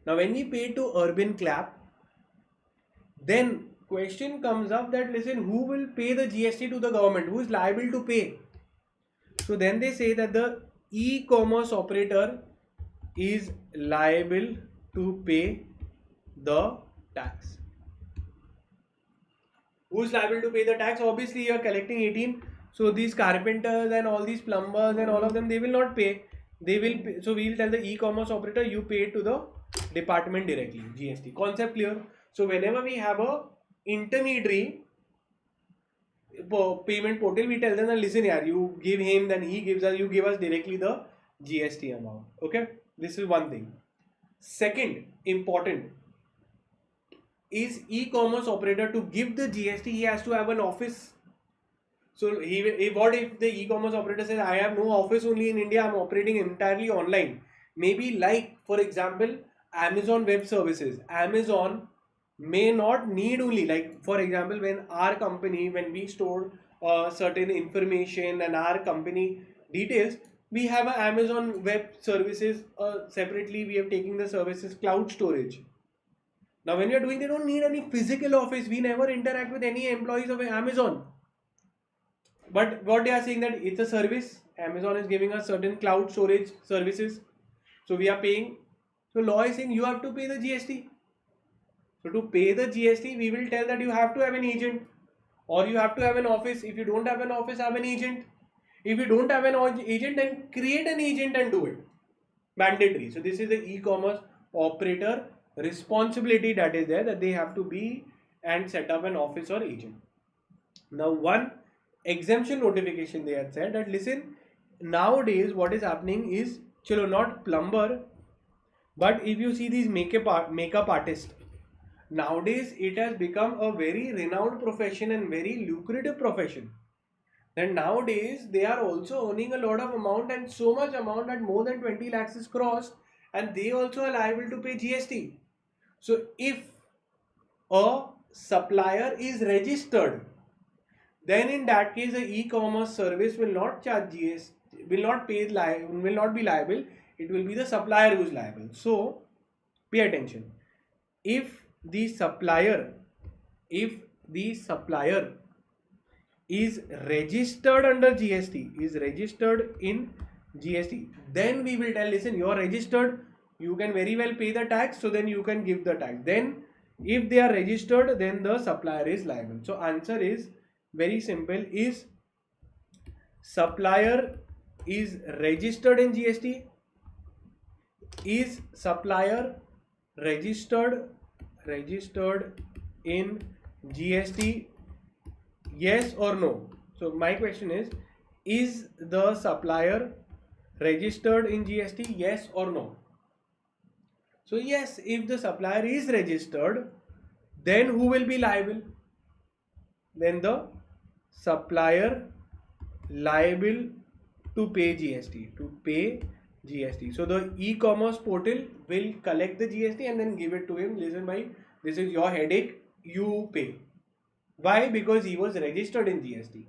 Now when we pay to Urban Clap, then question comes up that, listen, who will pay the GST to the government? Who is liable to pay? So then they say that the e-commerce operator is liable to pay the tax. Who's liable to pay the tax? Obviously, you're collecting 18. So these carpenters and all these plumbers and all of them, they will not pay. They will pay. So we'll tell the e-commerce operator, you pay to the department directly. GST. Concept clear? So whenever we have a intermediary payment portal, we tell them that listen here, you give him, then he gives us, you give us directly the GST amount. Okay, this is one thing. Second, important, is e-commerce operator to give the GST, he has to have an office. So what if the e-commerce operator says, I have no office only in India, I'm operating entirely online. Maybe like, for example, Amazon Web Services. Amazon may not need only, like for example, when our company, when we store certain information and our company details, we have an Amazon Web Services separately. We have taken the services cloud storage. Now when we are doing, they don't need any physical office. We never interact with any employees of Amazon. But what they are saying that it's a service. Amazon is giving us certain cloud storage services. So we are paying. So law is saying you have to pay the GST. So to pay the GST, we will tell that you have to have an agent or you have to have an office. If you don't have an office, have an agent. If you don't have an agent, then create an agent and do it. Mandatory. So this is the e-commerce operator responsibility that is there, that they have to be and set up an office or agent. Now one exemption notification, they had said that listen, nowadays what is happening is, chalo, not plumber, but if you see these makeup artists, nowadays it has become a very renowned profession and very lucrative profession. And nowadays they are also earning a lot of amount, and so much amount that more than 20 lakhs is crossed, and they also are liable to pay GST. So if a supplier is registered, then in that case the e-commerce service will not charge GST, will not be liable. It will be the supplier who is liable. So pay attention. If the supplier is registered under GST, is registered in GST, then we will tell, listen, you are registered, you can very well pay the tax, so then you can give the tax. Then if they are registered, then the supplier is liable. So answer is very simple, is supplier is registered in GST, is supplier registered in GST, yes or no? So my question is the supplier registered in GST, yes or no? So yes, if the supplier is registered, then who will be liable? Then the supplier liable to pay GST. So the e-commerce portal will collect the GST and then give it to him. Listen, bhai, this is your headache, you pay. Why? Because he was registered in GST.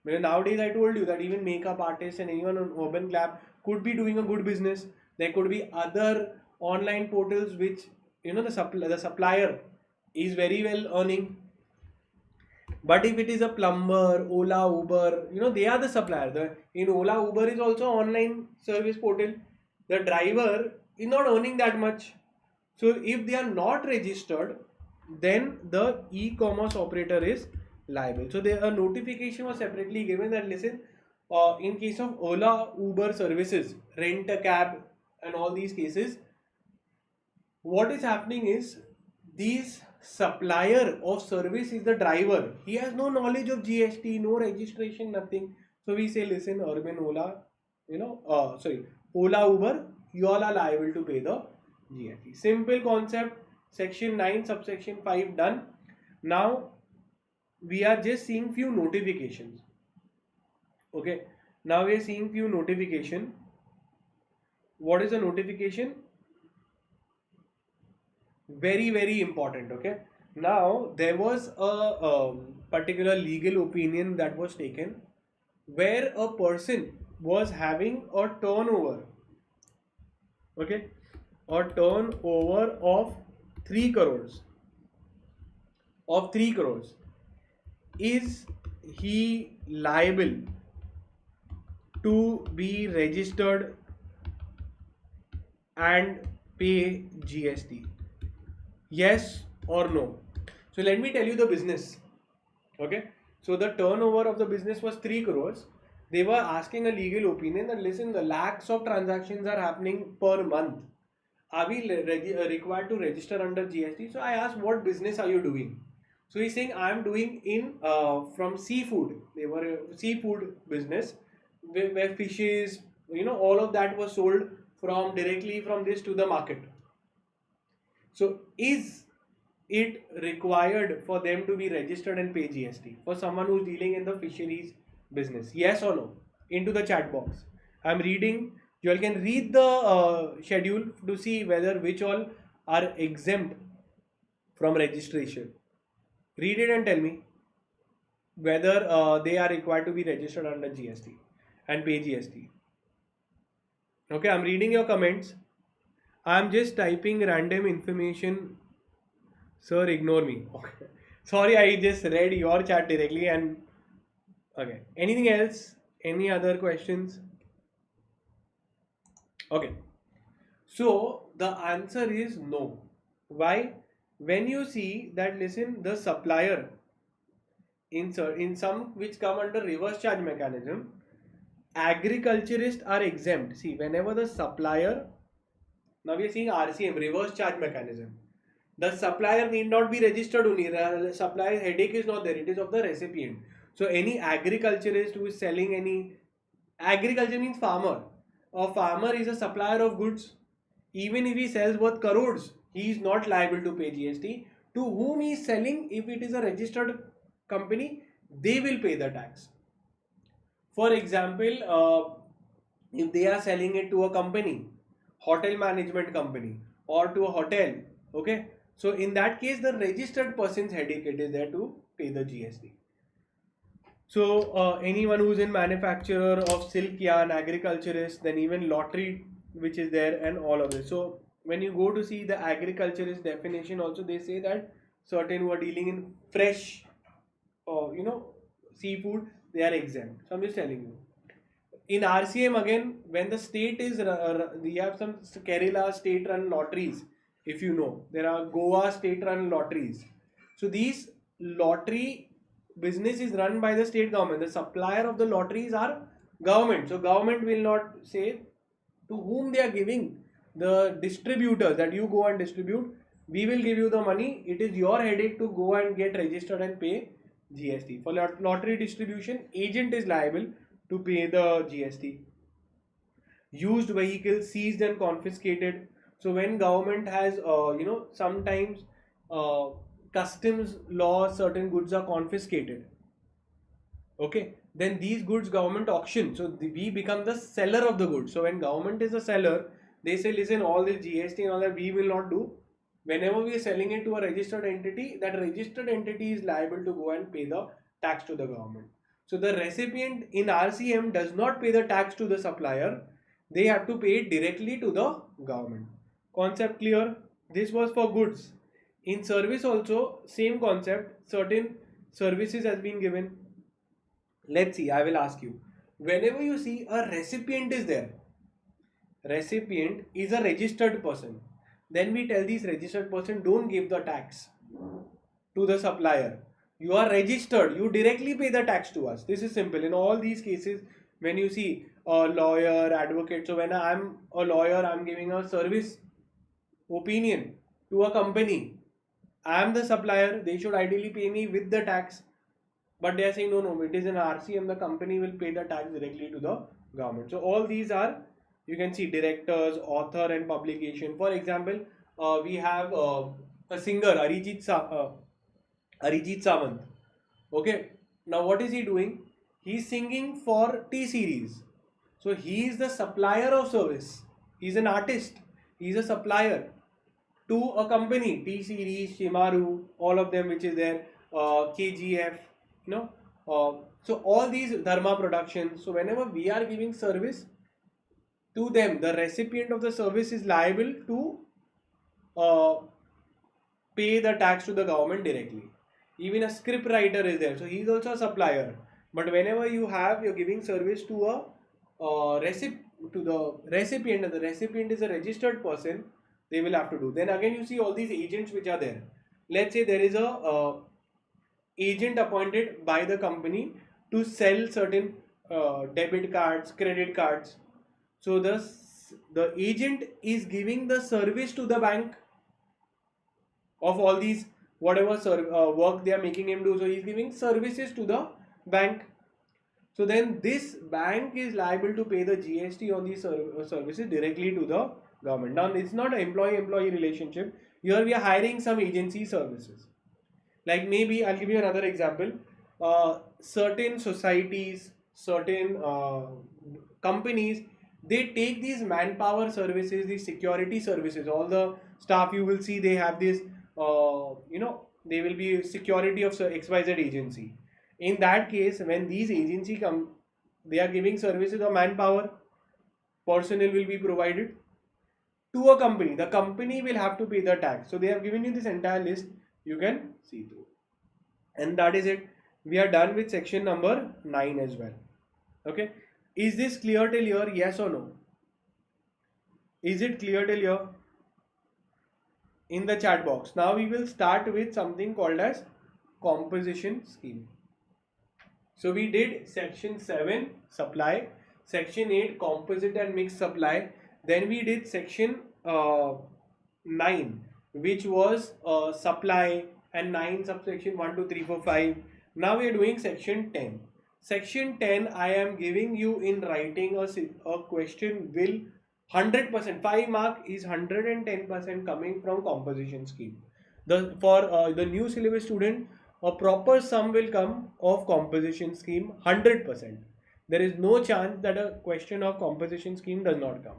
Because nowadays I told you that even makeup artists and anyone on Urban Clap could be doing a good business. There could be other online portals which, you know, the supplier is very well earning. But if it is a plumber, Ola, Uber, you know, they are the supplier. In Ola, Uber is also online service portal. The driver is not earning that much. So if they are not registered, then the e-commerce operator is liable. So there a notification was separately given that listen, in case of Ola, Uber services, rent a cab and all these cases, what is happening is these supplier of service is the driver. He has no knowledge of GST, no registration, nothing. So we say, listen, Urban, Ola, Ola, Uber, you all are liable to pay the GST. Simple concept. Section 9, subsection 5 done. Now we are just seeing few notifications. Okay. Now we are seeing few notification. What is a notification? Very, very important. Okay. Now there was a particular legal opinion that was taken where a person was having a turnover. Okay. A turnover of 3 crores. Is he liable to be registered and pay GST? Yes or no? So let me tell you the business. Okay. So the turnover of the business was 3 crores. They were asking a legal opinion that listen, the lakhs of transactions are happening per month. Are we required to register under GST? So I asked, what business are you doing? So he's saying, I am doing in from seafood. They were a seafood business where fishes, all of that was sold from directly from this to the market. So is it required for them to be registered and pay GST for someone who's dealing in the fisheries business? Yes or no? Into the chat box. I'm reading. You all can read the schedule to see whether which all are exempt from registration. Read it and tell me whether they are required to be registered under GST and pay GST. Okay, I'm reading your comments. I'm just typing random information. Sir, ignore me. Okay. Sorry, I just read your chat directly and okay. Anything else? Any other questions? Okay. So the answer is no. Why? When you see that, listen, the supplier in some which come under reverse charge mechanism, agriculturists are exempt. See, whenever the supplier, now we are seeing RCM, reverse charge mechanism. The supplier need not be registered only. The supplier headache is not there. It is of the recipient. So any agriculturist who is selling any, agriculture means farmer. A farmer is a supplier of goods. Even if he sells worth crores, he is not liable to pay GST. To whom he is selling, if it is a registered company, they will pay the tax. For example, if they are selling it to a company, hotel management company, or to a hotel, okay, so in that case, the registered person's headache it is there to pay the GST. So anyone who's in manufacturer of silk yarn, agriculturist, then even lottery which is there and all of this. So when you go to see the agriculturist definition also, they say that certain who are dealing in fresh seafood, they are exempt. So I'm just telling you. In RCM again, when the state is, we have some Kerala state-run lotteries. If you know, there are Goa state-run lotteries. So these lottery business is run by the state government. The supplier of the lotteries are government. So government will not say to whom they are giving. The distributors that you go and distribute, we will give you the money. It is your headache to go and get registered and pay GST. For lottery distribution, agent is liable to pay the GST. Used vehicles seized and confiscated. So when government has, sometimes customs law, certain goods are confiscated. Okay, then these goods government auction. So we become the seller of the goods. So when government is a seller, they say, listen, all this GST and all that we will not do. Whenever we are selling it to a registered entity, that registered entity is liable to go and pay the tax to the government. So the recipient in RCM does not pay the tax to the supplier. They have to pay it directly to the government. Concept clear? This was for goods. In service also, same concept. Certain services has been given. Let's see, I will ask you. Whenever you see a recipient is there, recipient is a registered person. Then we tell this registered person, don't give the tax to the supplier. You are registered, you directly pay the tax to us. This is simple. In all these cases, when you see a lawyer, advocate, so when I'm a lawyer, I'm giving a service opinion to a company. I am the supplier, they should ideally pay me with the tax. But they are saying, no, it is an RCM, the company will pay the tax directly to the government. So all these are, you can see directors, author and publication. For example, we have a singer, Arijit Sawant. Okay, now what is he doing? He is singing for T-Series. So he is the supplier of service. He is an artist. He is a supplier to a company, T-Series, Shimaru, all of them which is there, KGF, so all these Dharma productions. So whenever we are giving service to them, the recipient of the service is liable to pay the tax to the government directly. Even a script writer is there, so he is also a supplier. But whenever you're giving service to a to the recipient, and the recipient is a registered person, they will have to do. Then again, you see all these agents which are there. Let's say there is a agent appointed by the company to sell certain debit cards, credit cards. So the agent is giving the service to the bank of all these whatever work they are making him do. So he's giving services to the bank. So then this bank is liable to pay the GST on these services directly to the government. Now it's not an employee-employee relationship. Here we are hiring some agency services. Like maybe I'll give you another example. Certain societies, certain companies, they take these manpower services, these security services. All the staff you will see, they have this, they will be security of XYZ agency. In that case, when these agency come, they are giving services of manpower, personnel will be provided to a company. The company will have to pay the tax. So they have given you this entire list. You can see through. And that is it. We are done with section number 9 as well. Okay. Is this clear till here? Yes or no? Is it clear till here? In the chat box. Now we will start with something called as composition scheme. So we did section 7 supply, section 8 composite and mixed supply. Then we did section 9, which was supply, and 9 subsection 1, 2, 3, 4, 5. Now we are doing section 10. Section 10, I am giving you in writing a question will 100%, 5 mark is 110% coming from composition scheme. For the new syllabus student, a proper sum will come of composition scheme 100%. There is no chance that a question of composition scheme does not come.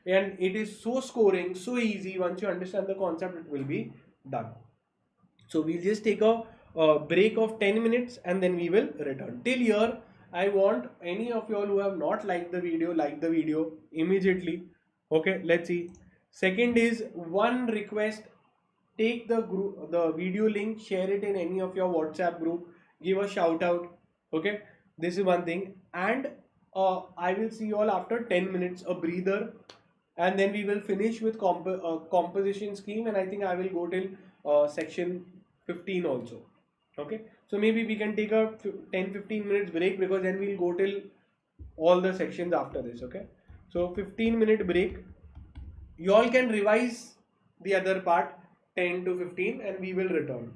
And it is so scoring, so easy. Once you understand the concept, it will be done. So we'll just take a break of 10 minutes and then we will return. Till here, I want any of you all who have not liked the video, like the video immediately. Okay, let's see. Second is one request, take the video link, share it in any of your WhatsApp group, give a shout out. Okay, this is one thing. And I will see you all after 10 minutes, a breather, and then we will finish with composition scheme, and I think I will go till section 15 also. Okay, so maybe we can take a 10-15 minutes break, because then we'll go till all the sections after this. Okay, so 15-minute break. You all can revise the other part 10 to 15 and we will return.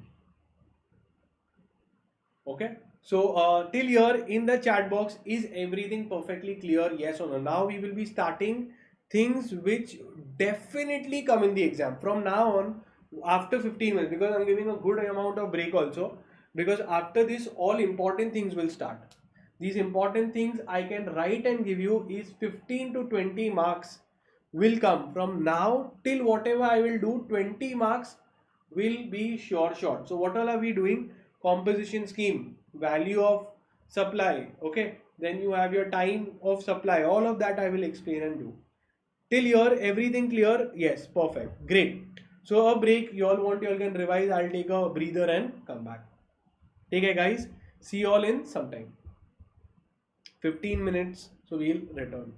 Okay, so till here in the chat box, is everything perfectly clear? Yes or no? Now we will be starting things which definitely come in the exam from now on after 15 minutes, because I'm giving a good amount of break also, because after this all important things will start. These important things I can write and give you is 15 to 20 marks will come from now till whatever I will do. 20 marks will be sure shot. So what all are we doing? Composition scheme, value of supply. Okay, then you have your time of supply. All of that I will explain and do. Till here, everything clear? Yes, perfect, great. So a break, you all want, you all can revise. I'll take a breather and come back. Take care guys, see you all in some time. 15 minutes, so we'll return.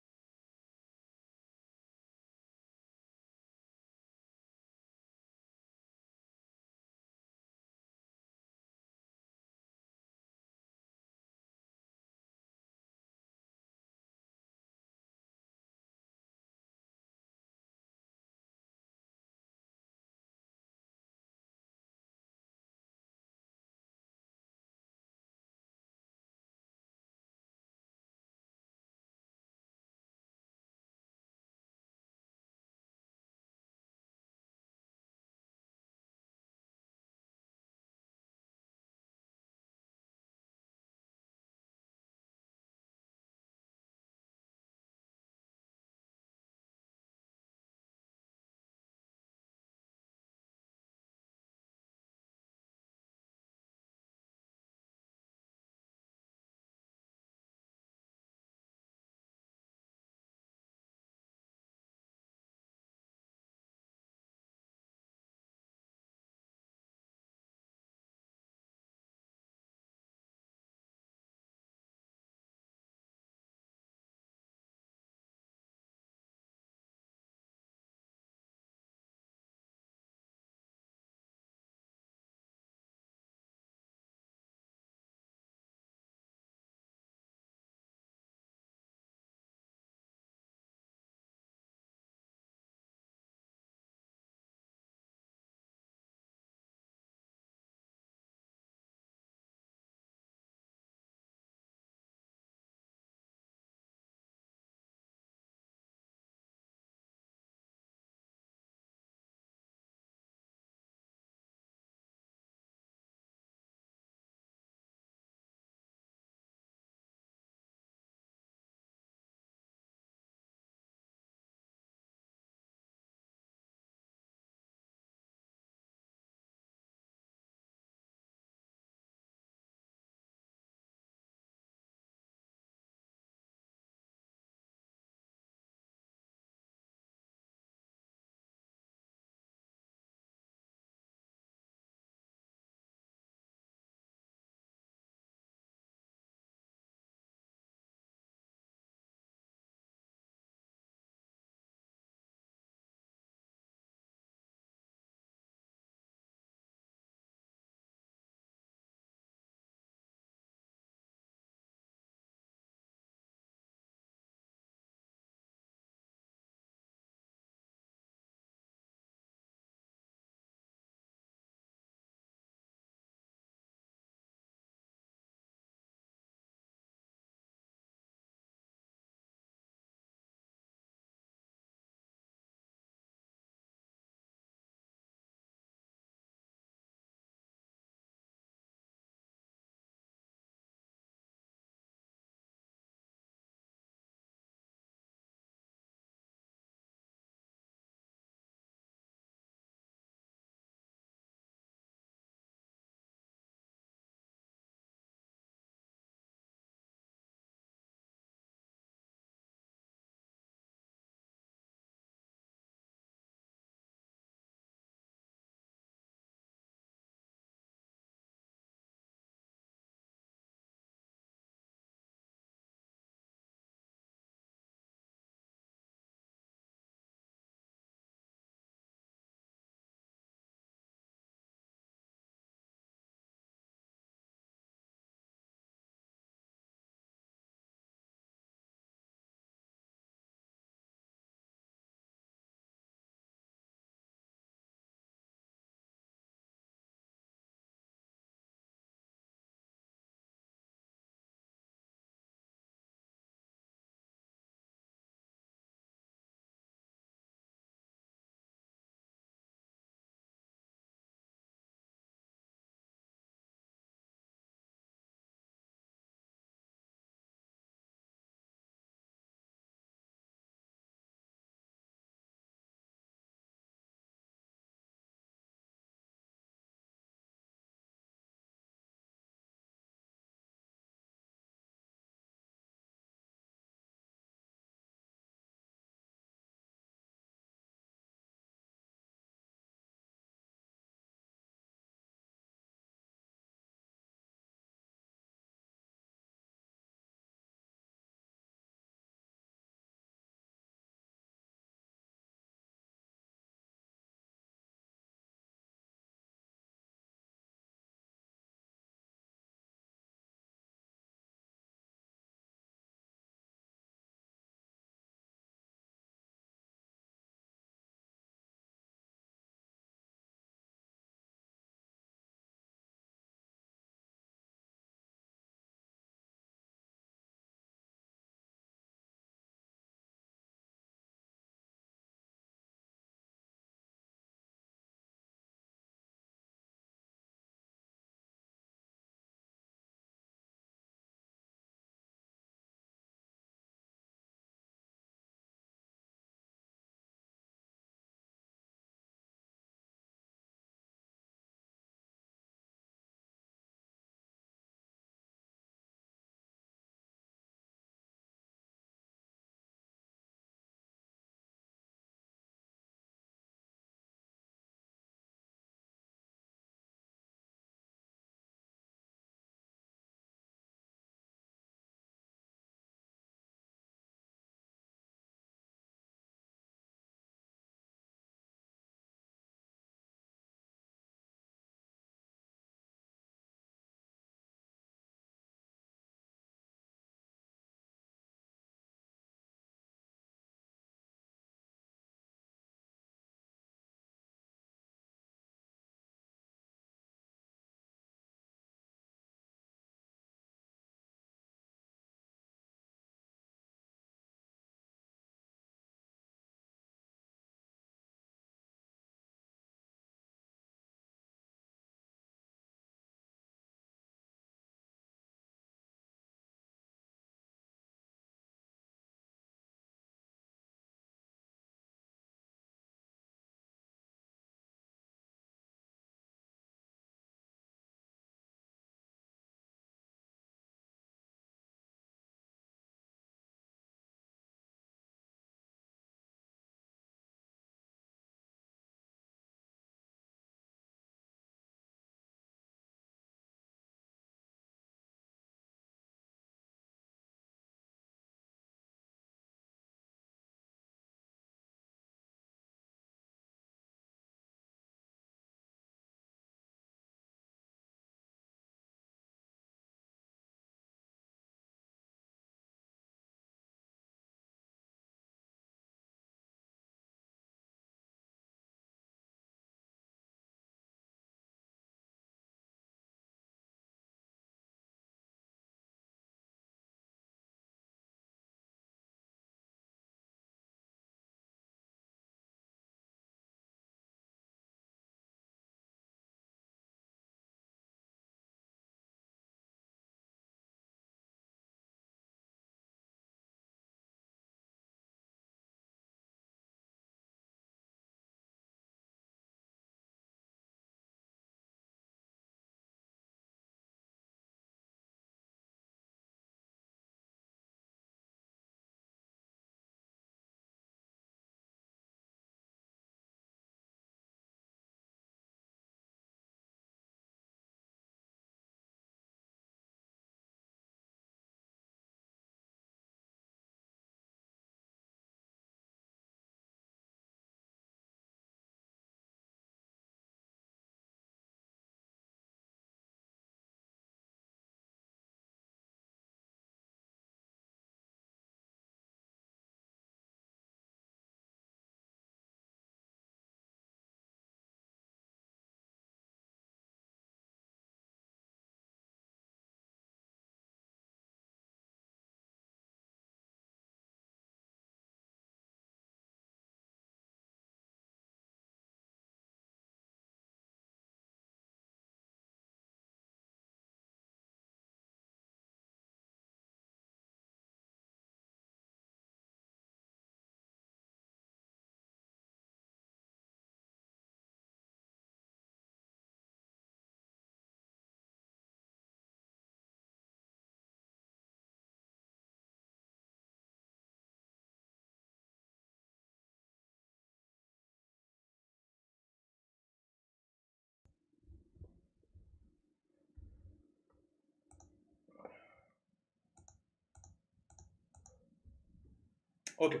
Okay.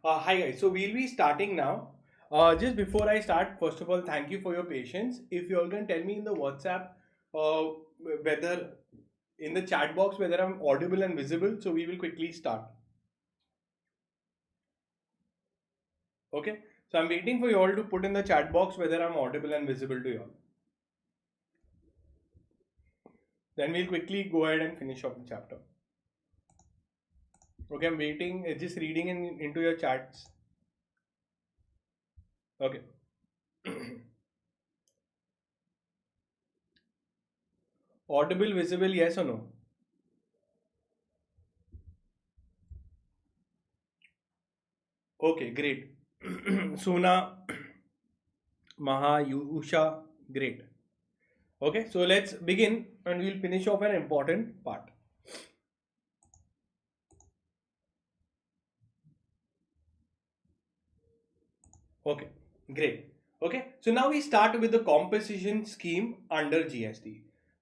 Hi guys. So we'll be starting now. Just before I start, first of all, thank you for your patience. If you all can tell me in the WhatsApp whether in the chat box whether I'm audible and visible, so we will quickly start. Okay. So I'm waiting for you all to put in the chat box whether I'm audible and visible to you all. Then we'll quickly go ahead and finish off the chapter. Okay, I'm waiting, just reading into your chats. Okay. Audible, visible, yes or no? Okay, great. Suna, Maha, Usha, great. Okay, so let's begin and we'll finish off an important part. Okay, great. Okay, so now we start with the composition scheme under GST.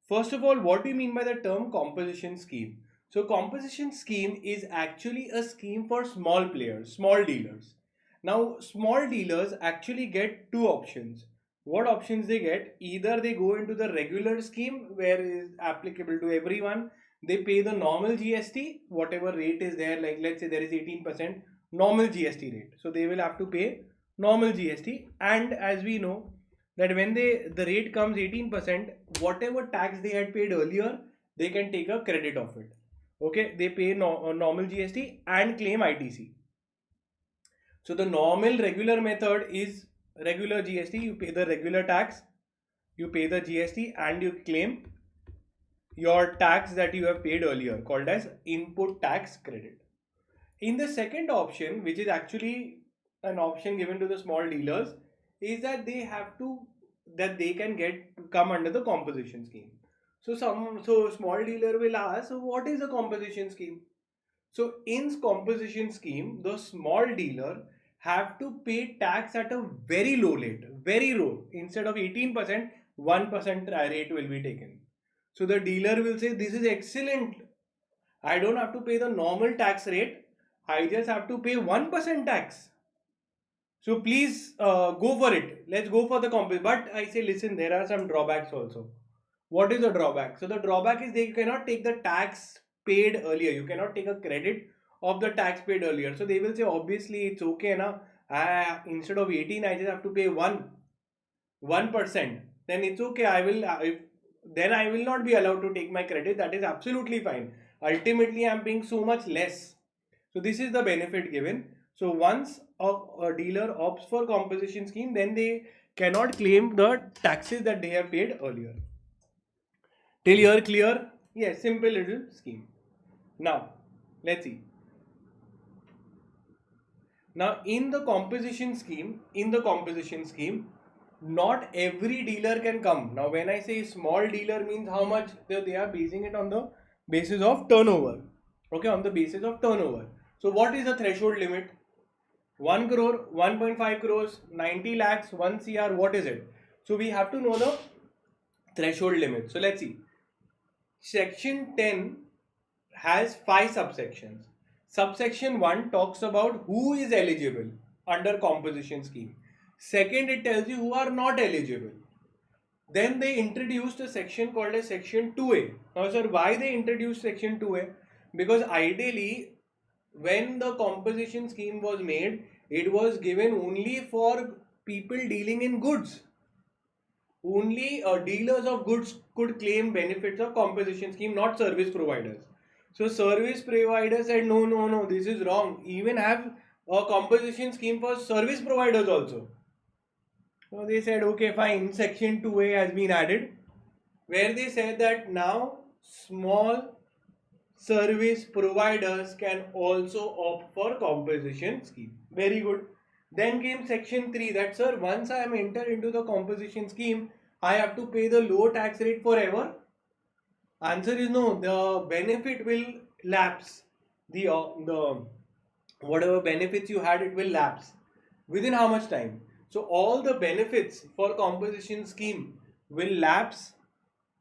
First of all, what do you mean by the term composition scheme? So composition scheme is actually a scheme for small players, small dealers. Now, small dealers actually get two options. What options they get? Either they go into the regular scheme where it is applicable to everyone. They pay the normal GST, whatever rate is there, like let's say there is 18% normal GST rate. So they will have to pay normal GST, and as we know that when the rate comes 18%, whatever tax they had paid earlier, they can take a credit of it. Okay, they pay normal GST and claim ITC. So the normal regular method is regular GST. You pay the regular tax, you pay the GST, and you claim your tax that you have paid earlier, called as input tax credit. In the second option, which is actually an option given to the small dealers, is that they can come under the composition scheme. So small dealer will ask, so what is a composition scheme? So in composition scheme, the small dealer have to pay tax at a very low rate, very low. Instead of 18%, 1% rate will be taken. So the dealer will say, this is excellent. I don't have to pay the normal tax rate. I just have to pay 1% tax. So please go for it. Let's go for the comp. But I say, listen, there are some drawbacks also. What is the drawback? So the drawback is they cannot take the tax paid earlier. You cannot take a credit of the tax paid earlier. So they will say, obviously, it's okay now. Instead of 18, I just have to pay 1%. Then it's okay. Then I will not be allowed to take my credit. That is absolutely fine. Ultimately, I'm paying so much less. So this is the benefit given. So once a dealer opts for composition scheme, then they cannot claim the taxes that they have paid earlier. Till here clear? Yes, simple little scheme. Now, let's see. Now in the composition scheme, not every dealer can come. Now when I say small dealer means how much they are basing it on the basis of turnover. Okay, on the basis of turnover. So what is the threshold limit? 1 crore, 1.5 crores, 90 lakhs, 1 CR, what is it? So we have to know the threshold limit. So let's see. Section 10 has 5 subsections. Subsection 1 talks about who is eligible under composition scheme. Second, it tells you who are not eligible. Then they introduced a section called as section 2A. Now sir, why they introduced section 2A? Because ideally, when the composition scheme was made, it was given only for people dealing in goods. Only dealers of goods could claim benefits of composition scheme, not service providers. So service providers said, no, this is wrong. Even have a composition scheme for service providers also. So they said, okay, fine, section 2A has been added, where they said that now small service providers can also opt for composition scheme. Very good. Then came section 3 that, sir, once I am entered into the composition scheme, I have to pay the low tax rate forever. Answer is no. The benefit will lapse. The whatever benefits you had, it will lapse. Within how much time? So all the benefits for composition scheme will lapse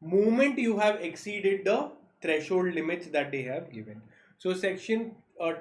moment you have exceeded the threshold limits that they have given. So section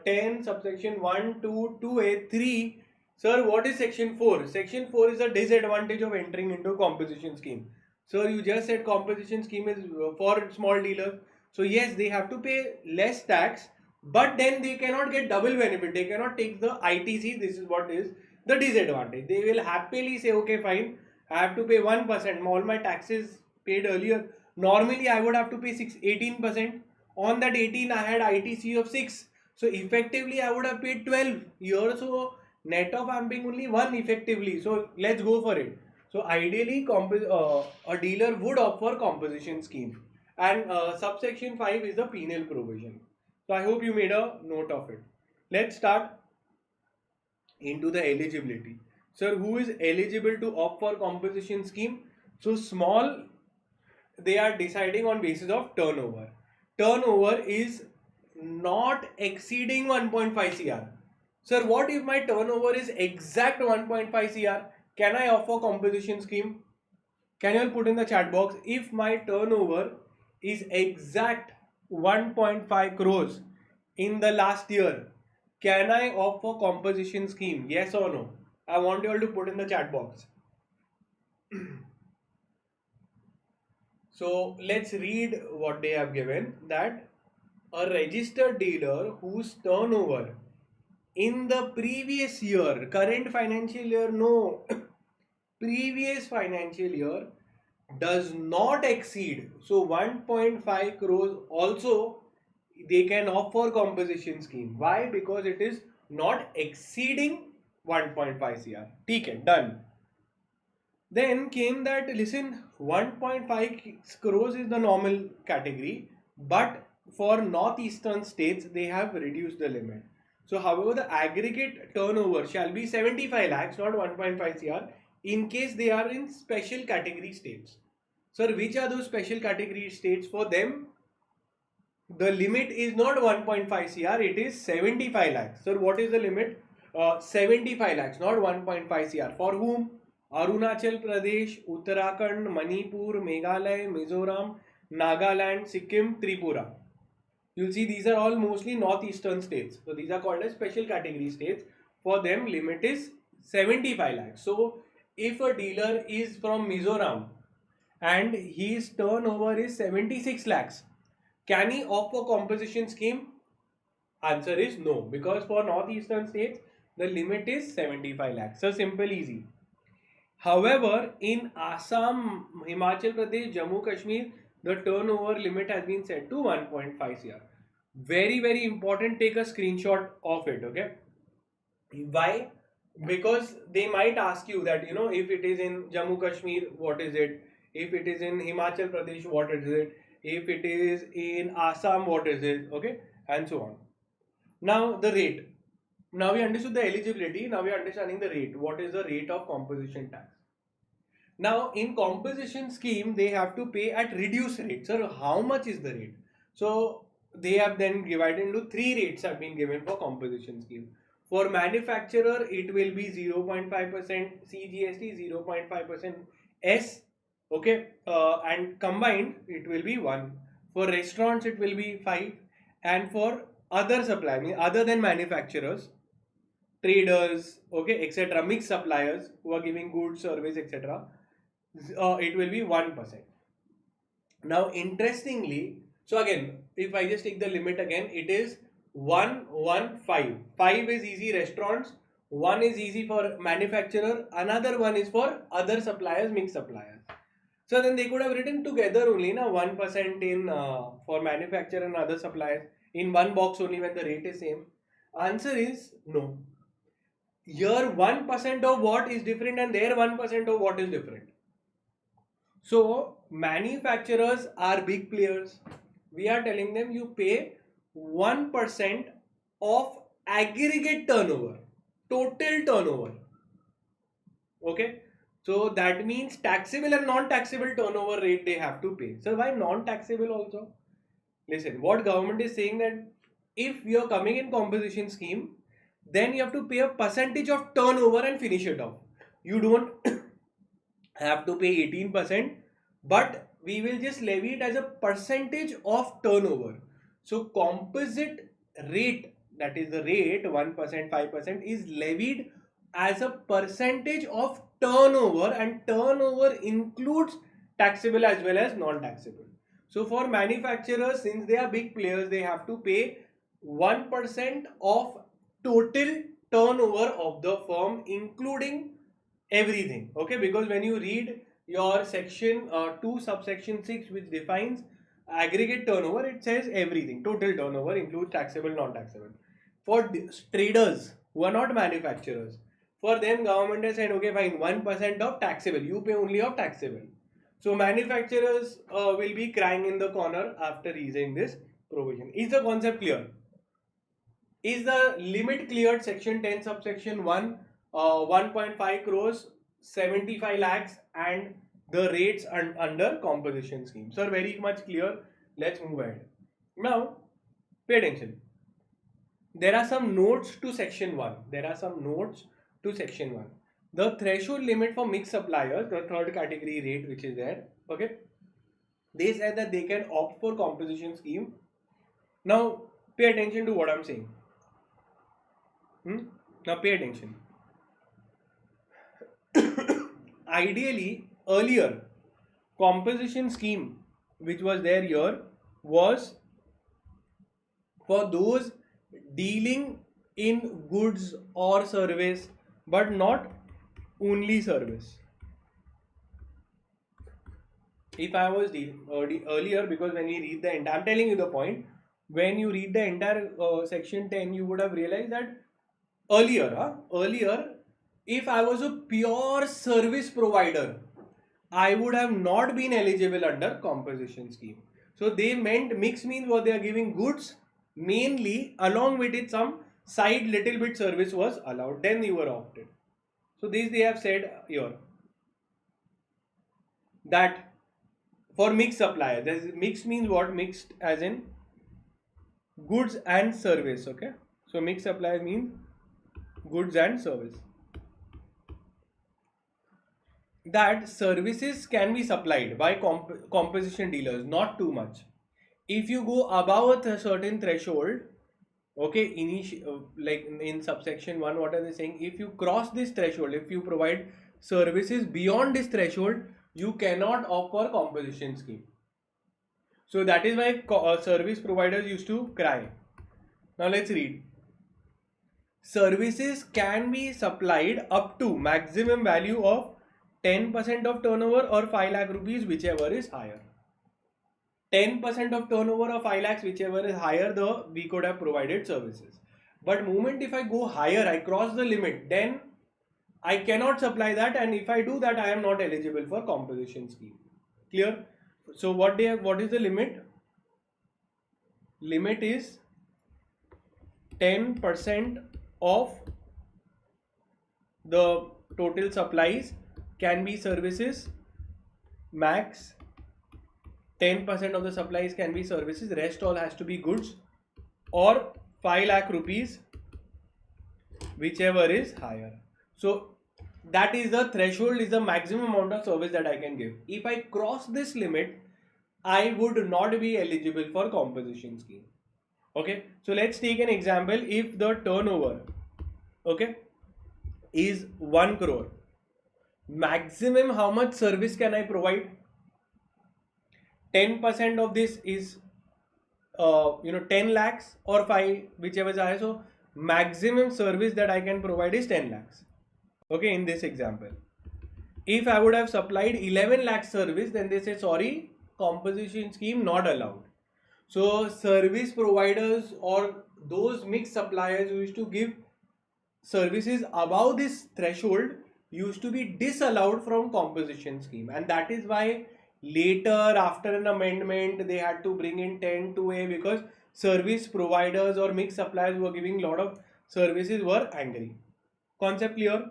10 subsection 1, 2, 2A, 3. Sir, what is section 4? Section 4 is a disadvantage of entering into composition scheme. Sir, you just said composition scheme is for small dealers. So yes, they have to pay less tax, but then they cannot get double benefit. They cannot take the ITC. This is what is the disadvantage. They will happily say, okay, fine, I have to pay 1%. All my taxes paid earlier. Normally, I would have to pay 18%. On that 18, I had ITC of 6. So effectively, I would have paid 12 years. So net of I'm paying only 1 effectively. So let's go for it. So ideally, a dealer would opt for composition scheme. And subsection 5 is the penal provision. So I hope you made a note of it. Let's start into the eligibility. Sir, who is eligible to opt for composition scheme? So small, they are deciding on basis of turnover. Turnover is not exceeding 1.5 CR. Sir, what if my turnover is exact 1.5 CR? Can I offer composition scheme? Can you all put in the chat box? If my turnover is exact 1.5 crores in the last year, can I opt for composition scheme? Yes or no? I want you all to put in the chat box. So let's read what they have given, that a registered dealer whose turnover in the previous year, current financial year, no, previous financial year does not exceed, so 1.5 crores also they can opt for composition scheme. Why? Because it is not exceeding 1.5 CR. Okay, done. Then came that, listen, 1.5 crores is the normal category, but for northeastern states they have reduced the limit. So however, the aggregate turnover shall be 75 lakhs, not 1.5 CR, in case they are in special category states. Sir, which are those special category states? For them, the limit is not 1.5 CR, it is 75 lakhs. Sir, what is the limit? 75 lakhs, not 1.5 CR. For whom? Arunachal Pradesh, Uttarakhand, Manipur, Meghalaya, Mizoram, Nagaland, Sikkim, Tripura. You'll see these are all mostly northeastern states. So these are called as special category states. For them, limit is 75 lakhs. So if a dealer is from Mizoram and his turnover is 76 lakhs, can he opt for composition scheme? Answer is no, because for northeastern states the limit is 75 lakhs. So simple, easy. However, in Assam, Himachal Pradesh, Jammu Kashmir, the turnover limit has been set to 1.5 CR. Very, very important. Take a screenshot of it. Okay. Why? Because they might ask you that, if it is in Jammu Kashmir, what is it? If it is in Himachal Pradesh, what is it? If it is in Assam, what is it? Okay. And so on. Now the rate. Now we understood the eligibility. Now we are understanding the rate. What is the rate of composition tax? Now in composition scheme, they have to pay at reduced rate. Sir, how much is the rate? So they have then divided into 3 rates have been given for composition scheme. For manufacturer, it will be 0.5% CGST, 0.5% S. Okay, and combined it will be 1. For restaurants, it will be 5, and for other supply, I mean other than manufacturers, traders, okay, etc., mixed suppliers who are giving goods, service, etc., it will be 1%. Now, interestingly, so again, if I just take the limit again, it is 115. 5 is easy restaurants, 1 is easy for manufacturer, another one is for other suppliers, mixed suppliers. So then they could have written together only, na 1% in for manufacturer and other suppliers in one box only when the rate is same. Answer is no. Here 1% of what is different and there 1% of what is different. So manufacturers are big players. We are telling them you pay 1% of aggregate turnover, total turnover. Okay. So that means taxable and non-taxable turnover rate they have to pay. So why non-taxable also? Listen, what government is saying that if you are coming in composition scheme, then you have to pay a percentage of turnover and finish it off. You don't have to pay 18%, but we will just levy it as a percentage of turnover. So composite rate, that is the rate 1%, 5% is levied as a percentage of turnover, and turnover includes taxable as well as non-taxable. So for manufacturers, since they are big players, they have to pay 1% of total turnover of the firm, including everything. Okay, because when you read your section 2 subsection 6, which defines aggregate turnover, it says everything, total turnover includes taxable, non-taxable. For traders who are not manufacturers, for them government has said, okay fine, 1% of taxable, you pay only of taxable. So manufacturers will be crying in the corner after using this provision. Is the concept clear? Is the limit cleared? Section 10 subsection 1, 1.5 crores, 75 lakhs, and the rates under composition scheme. So very much clear. Let's move ahead. Now, pay attention. There are some notes to section 1. The threshold limit for mixed suppliers, the third category rate which is there, okay, they said that they can opt for composition scheme. Now, pay attention to what I'm saying. Now, pay attention. Ideally, earlier, composition scheme which was there here was for those dealing in goods or service, but not only service. If I was earlier, because when you read the entire, I'm telling you the point, when you read the entire section 10, you would have realized that earlier, if I was a pure service provider, I would have not been eligible under composition scheme. So they meant mix means what they are giving goods mainly, along with it some side little bit service was allowed, then you were opted. So this they have said here, that for mixed supplier, mixed means what? Mixed as in goods and service. Okay, so mixed supplier means goods and service. That services can be supplied by composition dealers, not too much. If you go above a certain threshold, okay, like in subsection 1, what are they saying? If you cross this threshold, if you provide services beyond this threshold, you cannot offer composition scheme. So that is why service providers used to cry. Now let's read. Services can be supplied up to maximum value of 10% of turnover or 5 lakh rupees, whichever is higher. 10% of turnover or 5 lakhs, whichever is higher, we could have provided services. But moment if I go higher, I cross the limit, then I cannot supply that, and if I do that, I am not eligible for composition scheme. Clear? So what is the limit? Limit is 10% of the total supplies can be services, max 10% of the supplies can be services, rest all has to be goods, or 5 lakh rupees, whichever is higher. So that is the threshold, is the maximum amount of service that I can give. If I cross this limit, I would not be eligible for composition scheme. Okay, so let's take an example. If the turnover, okay, is 1 crore, maximum how much service can I provide? 10% of this is 10 lakhs or 5, whichever is higher. So maximum service that I can provide is 10 lakhs. Okay, in this example, if I would have supplied 11 lakh service, then they say sorry, composition scheme not allowed. So service providers or those mixed suppliers who used to give services above this threshold used to be disallowed from composition scheme, and that is why later, after an amendment, they had to bring in 10(2)(a), because service providers or mixed suppliers who were giving a lot of services were angry. Concept clear?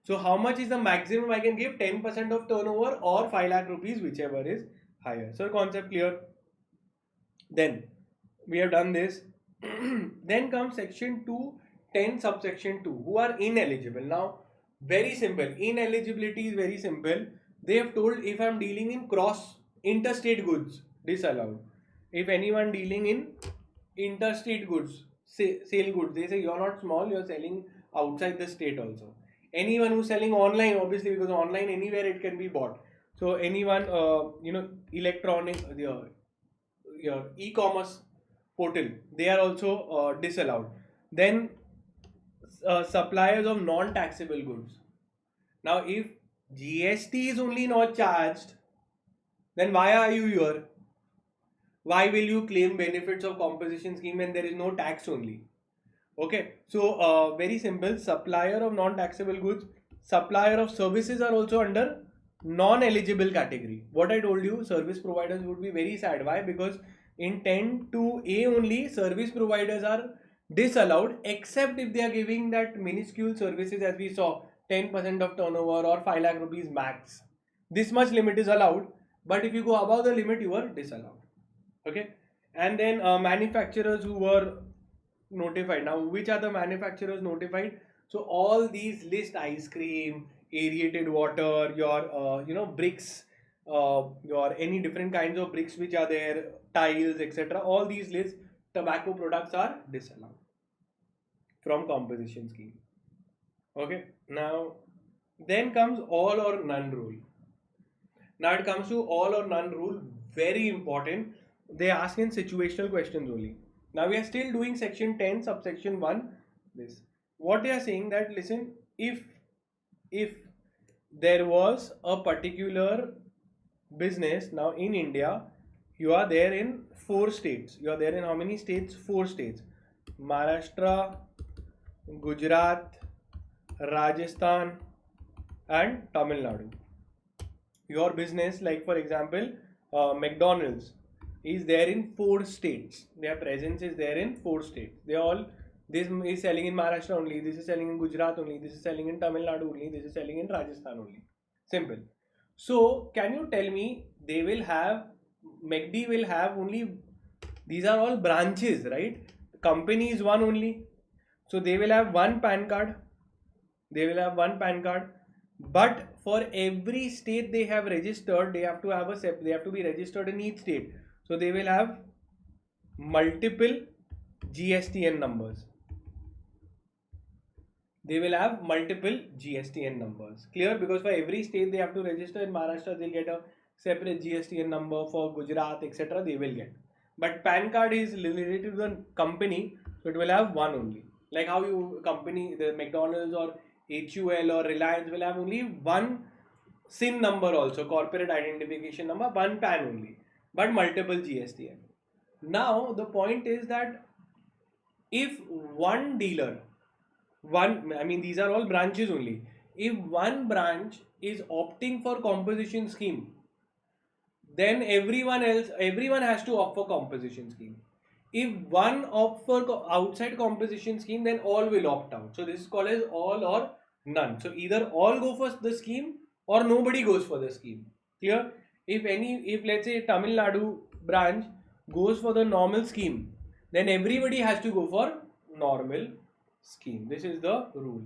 So how much is the maximum I can give? 10% of turnover or 5 lakh rupees, whichever is higher. So concept clear? Then we have done this. Then comes section 210 subsection 2, who are ineligible. Now very simple, ineligibility is very simple. They have told, if I am dealing in cross interstate goods, disallowed. If anyone dealing in interstate goods, sale goods. They say you're not small, you're selling outside the state also. Anyone who's selling online, obviously, because online anywhere it can be bought. So anyone, electronic, your e-commerce portal, they are also disallowed. Then suppliers of non-taxable goods. Now, if GST is only not charged, then why are you here? Why will you claim benefits of composition scheme when there is no tax only? Okay, so very simple. Supplier of non-taxable goods, supplier of services are also under non-eligible category. What I told you, service providers would be very sad. Why? Because in 10 to A only, service providers are disallowed except if they are giving that minuscule services, as we saw, 10% of turnover or 5 lakh rupees max. This much limit is allowed, but if you go above the limit, you are disallowed. Okay, and then manufacturers who were notified. Now, which are the manufacturers notified? So all these list: ice cream, aerated water, your bricks, your any different kinds of bricks which are there, tiles, etc. All these lists, tobacco products are disallowed from composition scheme. Okay, now then comes all or none rule. Now it comes to all or none rule, very important. They ask in situational questions only. Now we are still doing section 10 subsection 1. This, what they are saying, that listen, if there was a particular business, now in India you are there in 4 states. You are there in how many states? 4 states: Maharashtra, Gujarat, Rajasthan and Tamil Nadu. Your business, like for example, McDonald's is there in 4 states. Their presence is there in 4 states. They all, this is selling in Maharashtra only, this is selling in Gujarat only, this is selling in Tamil Nadu only, this is selling in Rajasthan only. Simple. So can you tell me, they will have, McD will have only, these are all branches, right? Company is one only. So they will have one PAN card. They will have one PAN card. But for every state they have registered, they have to have they have to be registered in each state. So they will have multiple GSTN numbers. They will have multiple GSTN numbers. Clear? Because for every state they have to register. In Maharashtra they'll get a separate GSTN number. For Gujarat, etc. they will get. But PAN card is related to the company, so it will have one only. Like how you company, the McDonald's or HUL or Reliance will have only one SIN number, also corporate identification number, one PAN only, but multiple GSTN. Now the point is that if one dealer, these are all branches only. If one branch is opting for composition scheme, then everyone has to opt for composition scheme. If one opt for outside composition scheme, then all will opt out. So this is called as all or none. So either all go for the scheme or nobody goes for the scheme. Clear? If let's say Tamil Nadu branch goes for the normal scheme, then everybody has to go for normal scheme. This is the rule,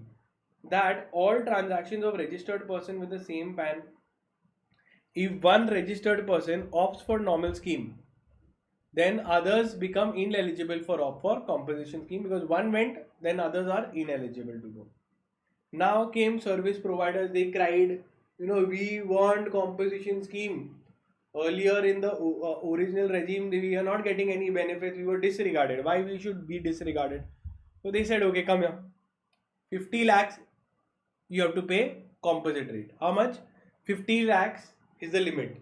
that all transactions of registered person with the same PAN, if one registered person opts for normal scheme, then others become ineligible for opt for composition scheme, because one went, then others are ineligible to go. Now came service providers. They cried, we want composition scheme. Earlier in the original regime, we are not getting any benefits. We were disregarded. Why we should be disregarded? So they said, okay, come here. 50 lakhs you have to pay composite rate. How much? 50 lakhs is the limit.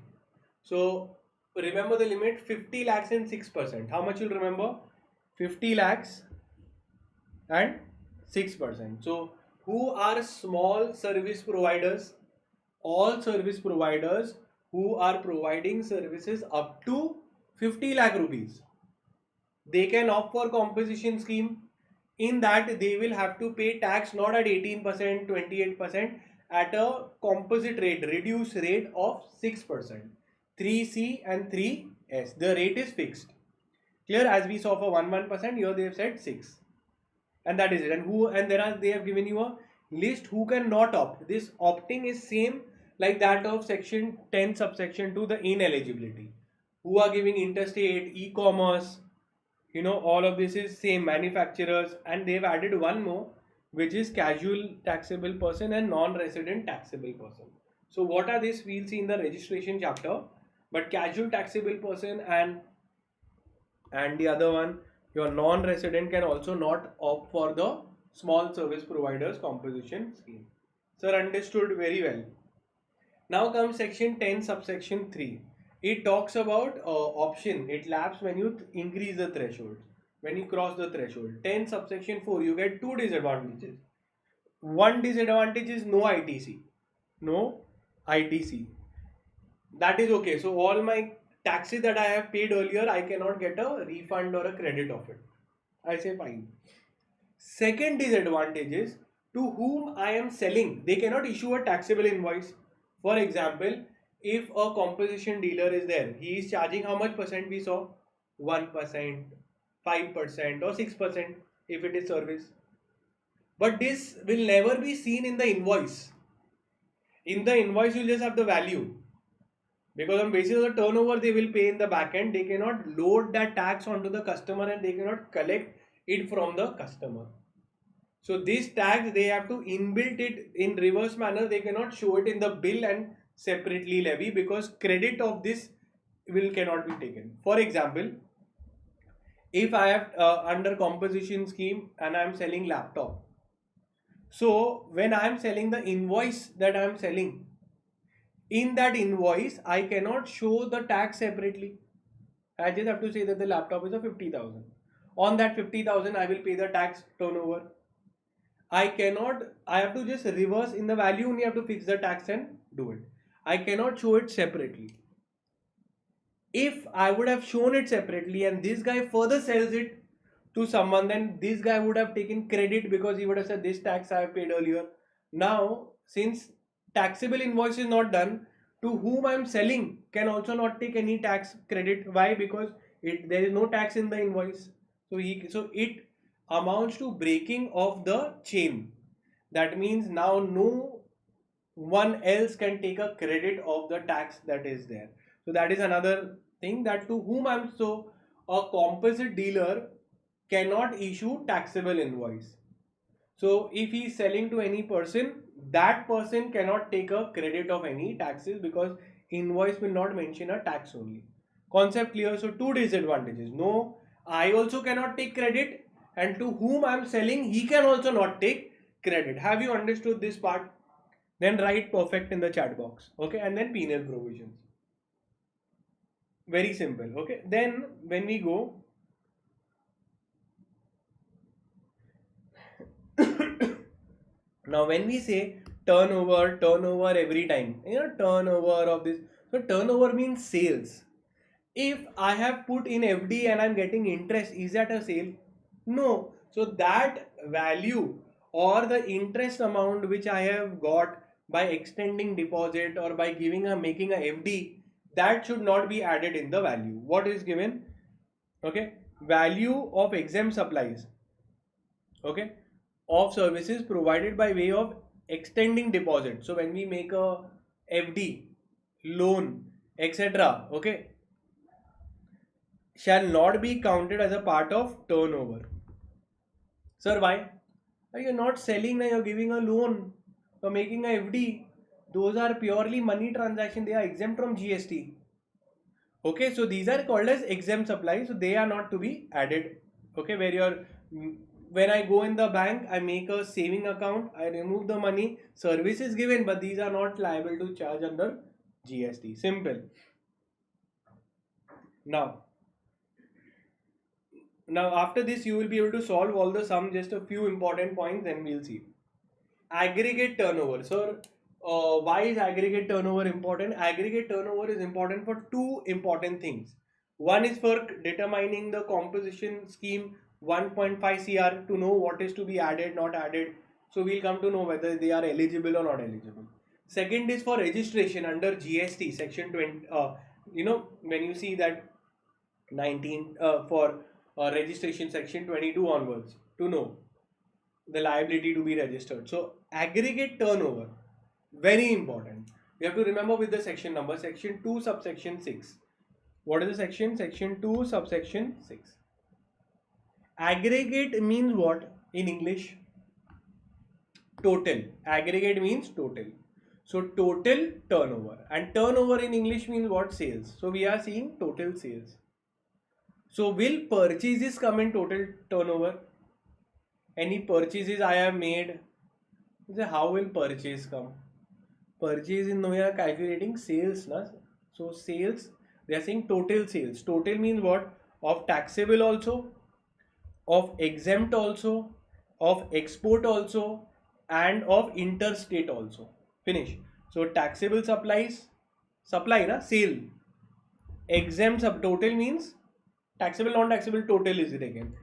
So remember the limit, 50 lakhs and 6%. How much you'll remember? 50 lakhs and 6%. So who are small service providers? All service providers who are providing services up to 50 lakh rupees. They can opt for composition scheme. In that they will have to pay tax not at 18%, 28%, at a composite rate, reduced rate of 6%. 3C and 3S. The rate is fixed. Clear? As we saw for 1%, here they have said 6. And that is it. And they have given you a list who cannot opt. This opting is same like that of section 10 subsection 2, the ineligibility. Who are giving interstate, e-commerce, all of this is same manufacturers, and they've added one more, which is casual taxable person and non-resident taxable person. So what are these? We'll see in the registration chapter. But casual taxable person and the other one, your non-resident, can also not opt for the small service providers composition scheme. Sir, understood very well. Now comes section 10 subsection 3. It talks about option. It lapses when you increase the threshold. When you cross the threshold. 10 subsection 4, you get two disadvantages. One disadvantage is no ITC. No ITC. That is okay. So all my taxes that I have paid earlier, I cannot get a refund or a credit of it. I say fine. Second disadvantage is to whom I am selling, they cannot issue a taxable invoice. For example, if a composition dealer is there, he is charging how much percent we saw? 1%, 5% or 6% if it is service. But this will never be seen in the invoice. In the invoice, you just have the value. Because on basis of the turnover they will pay in the back end, they cannot load that tax onto the customer and they cannot collect it from the customer. So this tax, they have to inbuilt it in reverse manner. They cannot show it in the bill and separately levy, because credit of this will cannot be taken. For example, if I have under composition scheme and I am selling laptop. So when I am selling the invoice that I am selling, in that invoice, I cannot show the tax separately. I just have to say that the laptop is a 50,000. On that 50,000, I will pay the tax turnover. I have to just reverse in the value, and you have to fix the tax and do it. I cannot show it separately. If I would have shown it separately and this guy further sells it to someone, then this guy would have taken credit because he would have said this tax I have paid earlier. Now, since taxable invoice is not done, to whom I am selling can also not take any tax credit. Why? Because there is no tax in the invoice. So it amounts to breaking of the chain. That means now no one else can take a credit of the tax that is there. So that is another thing, that to whom I'm so a composite dealer cannot issue taxable invoice. So if he is selling to any person, that person cannot take a credit of any taxes, because invoice will not mention a tax only. Concept clear? So two disadvantages. No, I also cannot take credit, and to whom I am selling, he can also not take credit. Have you understood this part? Then write perfect in the chat box. Okay, and then penal provisions. Very simple. Okay, then when we go now, when we say turnover every time, turnover of this. So turnover means sales. If I have put in FD and I'm getting interest, is that a sale? No. So that value or the interest amount which I have got by extending deposit or by making a FD, that should not be added in the value. What is given? Okay, value of exempt supplies. Okay, of services provided by way of extending deposit. So when we make a FD, loan, etc., okay, shall not be counted as a part of turnover. Sir, why? You're not selling, you're giving a loan, you're making a FD. Those are purely money transaction. They are exempt from GST. Okay, so these are called as exempt supplies. So they are not to be added. Okay, when I go in the bank, I make a saving account, I remove the money, service is given, but these are not liable to charge under GST. Simple. Now after this, you will be able to solve all the sum. Just a few important points, then we'll see. Aggregate turnover. So why is aggregate turnover important? Aggregate turnover is important for two important things. One is for determining the composition scheme 1.5 CR, to know what is to be added, not added. So we'll come to know whether they are eligible or not eligible. Second is for registration under GST section 20. When you see that 19 for registration section 22 onwards, to know the liability to be registered. So aggregate turnover, very important. You have to remember with the section number, section 2 subsection 6. What is the section? Section 2 subsection 6. Aggregate means what in English? Total. Aggregate means total. So total turnover, and turnover in English means what? Sales. So we are seeing total sales. So will purchases come in total turnover? Any purchases I have made? How will purchase come? Purchase in, we are calculating sales, na? So sales, they are saying total sales. Total means what? Of taxable also, of exempt also, of export also, and of interstate also. Finish. So taxable supplies, supply na, sale. Exempt total means taxable, non-taxable total is it again.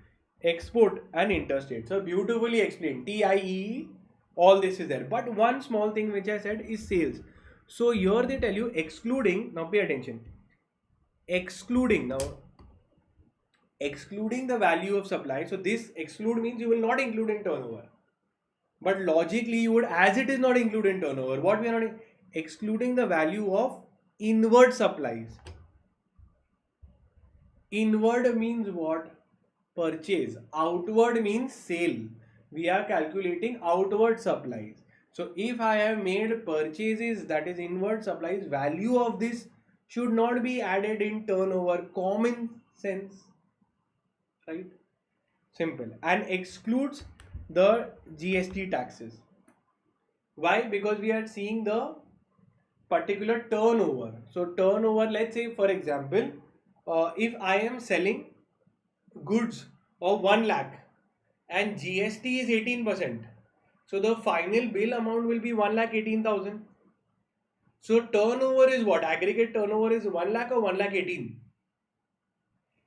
Export and interstate. So beautifully explained. TIE, all this is there. But one small thing which I said is sales. So here they tell you excluding, now pay attention. Excluding the value of supply. So this exclude means you will not include in turnover. But logically you would, as it is not included in turnover, what we are not excluding the value of inward supplies. Inward means what? Purchase. Outward means sale. We are calculating outward supplies. So if I have made purchases, that is inward supplies, value of this should not be added in turnover. Common sense, right? Simple. And excludes the GST taxes. Why? Because we are seeing the particular turnover. So turnover, let's say for example, if I am selling goods of 1 lakh and GST is 18%, so the final bill amount will be 1,18,000. So turnover is what? Aggregate turnover is 1 lakh or 1,18,000.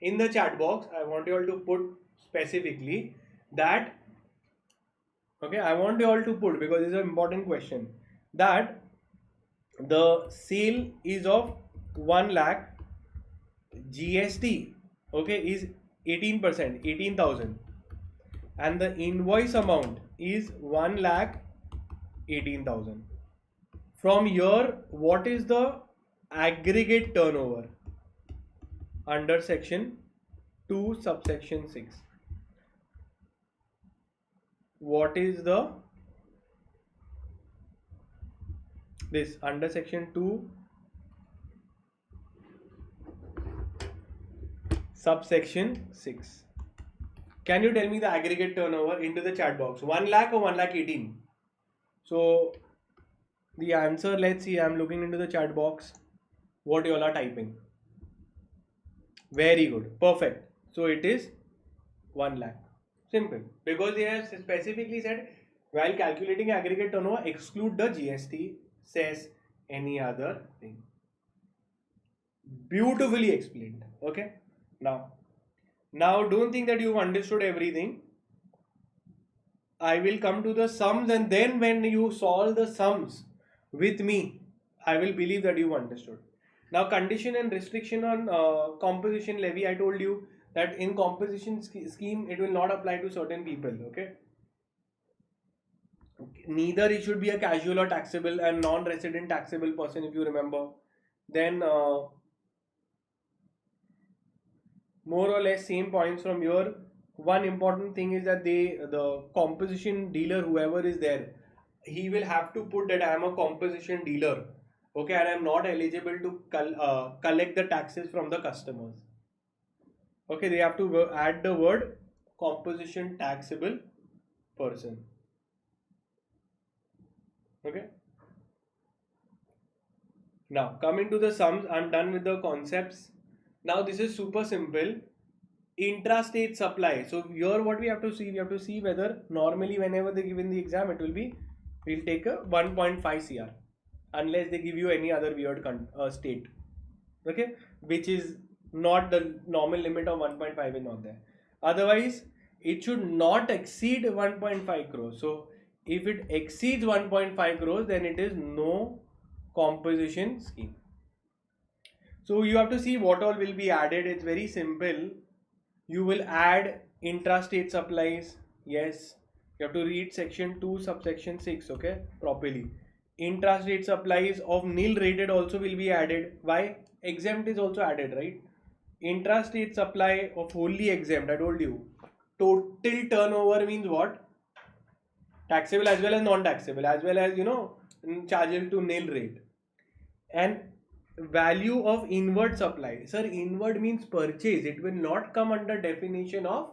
In the chat box, I want you all to put specifically that. Okay, I want you all to put, because this is an important question, that the sale is of 1 lakh, GST, okay, is 18%, 18,000, and the invoice amount is 1,18,000. From here, what is the aggregate turnover under section 2 subsection 6? What is the this under section 2 subsection 6? Can you tell me the aggregate turnover into the chat box? 1 lakh or 1,18,000? So the answer, let's see, I'm looking into the chat box. What you all are typing? Very good. Perfect. So it is 1 lakh. Simple. Because they have specifically said while calculating aggregate turnover, exclude the GST, says any other thing. Beautifully explained. Okay. Now don't think that you've understood everything. I will come to the sums, and then when you solve the sums with me, I will believe that you've understood. Now condition and restriction on composition levy, I told you that in composition scheme it will not apply to certain people. Okay. Neither it should be a casual or taxable and non-resident taxable person, if you remember. Then more or less same points from here. One important thing is that the composition dealer, whoever is there, he will have to put that I am a composition dealer, okay, and I am not eligible to collect the taxes from the customers. Okay, they have to add the word composition taxable person. Okay. Now coming to the sums, I'm done with the concepts. Now this is super simple. Intrastate supply. So here what we have to see whether normally whenever they give in the exam, it will be, we'll take a 1.5 CR unless they give you any other weird state, okay, which is not the normal limit of 1.5 is not there. Otherwise it should not exceed 1.5 crores. So if it exceeds 1.5 crores, then it is no composition scheme. So you have to see what all will be added. It's very simple. You will add intrastate supplies. Yes, you have to read section 2 subsection 6, okay, properly. Intrastate supplies of nil rated also will be added. Why? Exempt is also added, right? Intrastate supply of wholly exempt, I told you. total turnover means what? Taxable as well as non-taxable, as well as chargeable to nil rate. And value of inward supply. Sir, inward means purchase. It will not come under definition of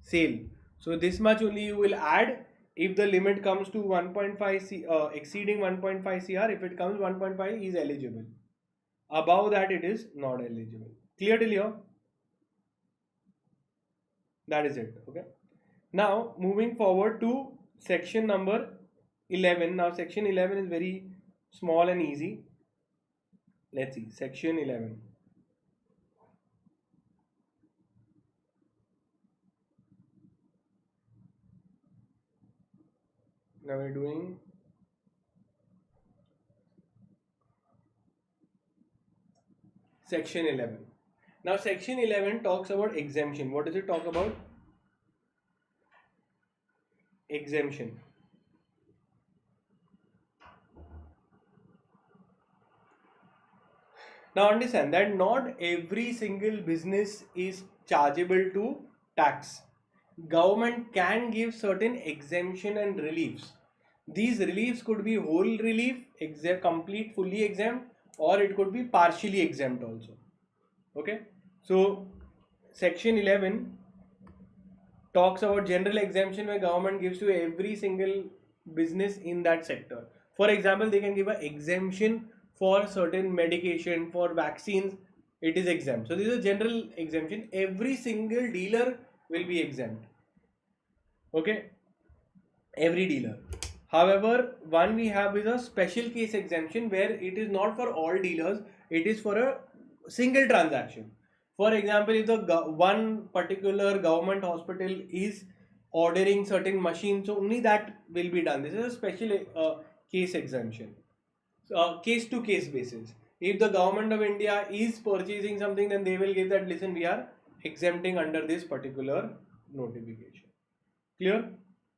sale. So this much only you will add if the limit comes to 1.5 exceeding 1.5 cr. If it comes 1.5 is eligible. Above that it is not eligible. Clear till here? That is it. Okay. Now moving forward to section number 11. Now section 11 is very small and easy. Let's see section 11. Now we're doing section 11. Now section 11 talks about exemption. What does it talk about? Exemption. Now understand that not every single business is chargeable to tax. Government can give certain exemption and reliefs. These reliefs could be whole relief, complete, fully exempt, or it could be partially exempt also. Okay. So section 11 talks about general exemption where government gives to every single business in that sector. For example, they can give an exemption for certain medication, for vaccines, it is exempt. So this is a general exemption. Every single dealer will be exempt. Okay, every dealer. However, one we have is a special case exemption where it is not for all dealers, it is for a single transaction. For example, if the one particular government hospital is ordering certain machines, so only that will be done. This is a special case exemption. Case to case basis. If the government of India is purchasing something, then they will give that, listen, we are exempting under this particular notification. Clear?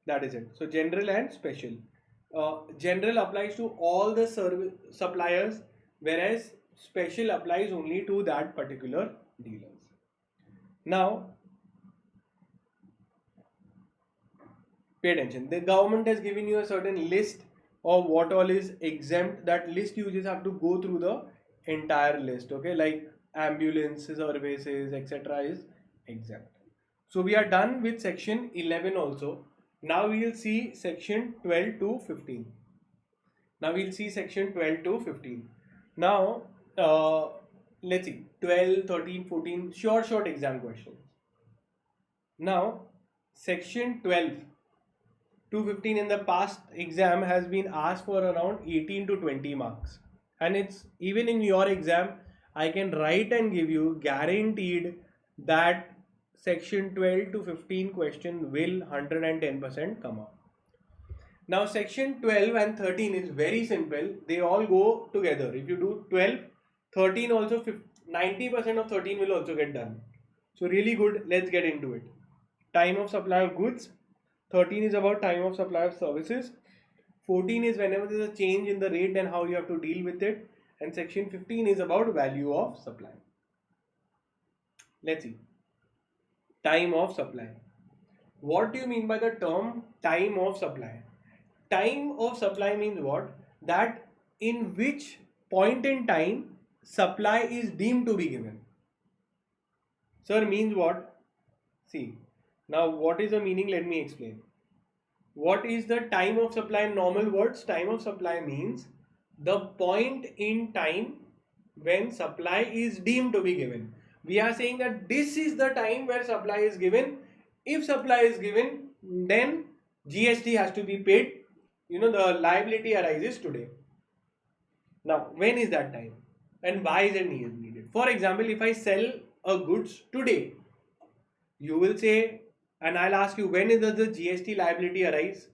That is it. So general and special. General applies to all the suppliers, whereas special applies only to that particular dealers. Now, pay attention. The government has given you a certain list of what all is exempt. That list you just have to go through the entire list. Okay, like ambulance services, etc. is exempt. So we are done with section 11 also. Now we will see section 12 to 15. Now we'll see section 12 to 15. Now let's see 12, 13, 14 short exam questions. Now section 12 to 15 in the past exam has been asked for around 18 to 20 marks, and it's even in your exam I can write and give you guaranteed that section 12 to 15 question will 110% come up. Now section 12 and 13 is very simple, they all go together. If you do 12, 13 also 90% of 13 will also get done. So really good, let's get into it. Time of supply of goods. 13 is about time of supply of services. 14 is whenever there is a change in the rate and how you have to deal with it. And section 15 is about value of supply. Let's see. Time of supply. What do you mean by the term time of supply? Time of supply means what? That in which point in time supply is deemed to be given. Sir, means what? See, now what is the meaning? Let me explain. What is the time of supply in normal words? Time of supply means the point in time when supply is deemed to be given. We are saying that this is the time where supply is given. If supply is given, then GST has to be paid. The liability arises today. Now, when is that time? And why is it needed? For example, if I sell a goods today, you will say, and I'll ask you, when does the GST liability arise?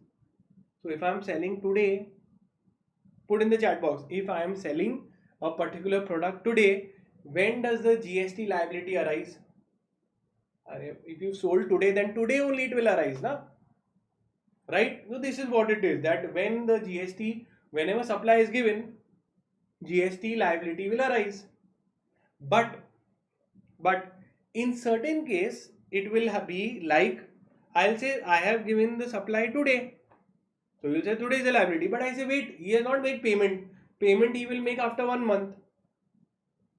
So if I'm selling today, put in the chat box, if I am selling a particular product today, when does the GST liability arise? If you sold today, then today only it will arise, na? Right? So this is what it is, that when the GST, whenever supply is given, GST liability will arise. But In certain case, it will be like, I'll say I have given the supply today. So you'll say today is a liability, but I say wait, he has not made payment. Payment he will make after 1 month.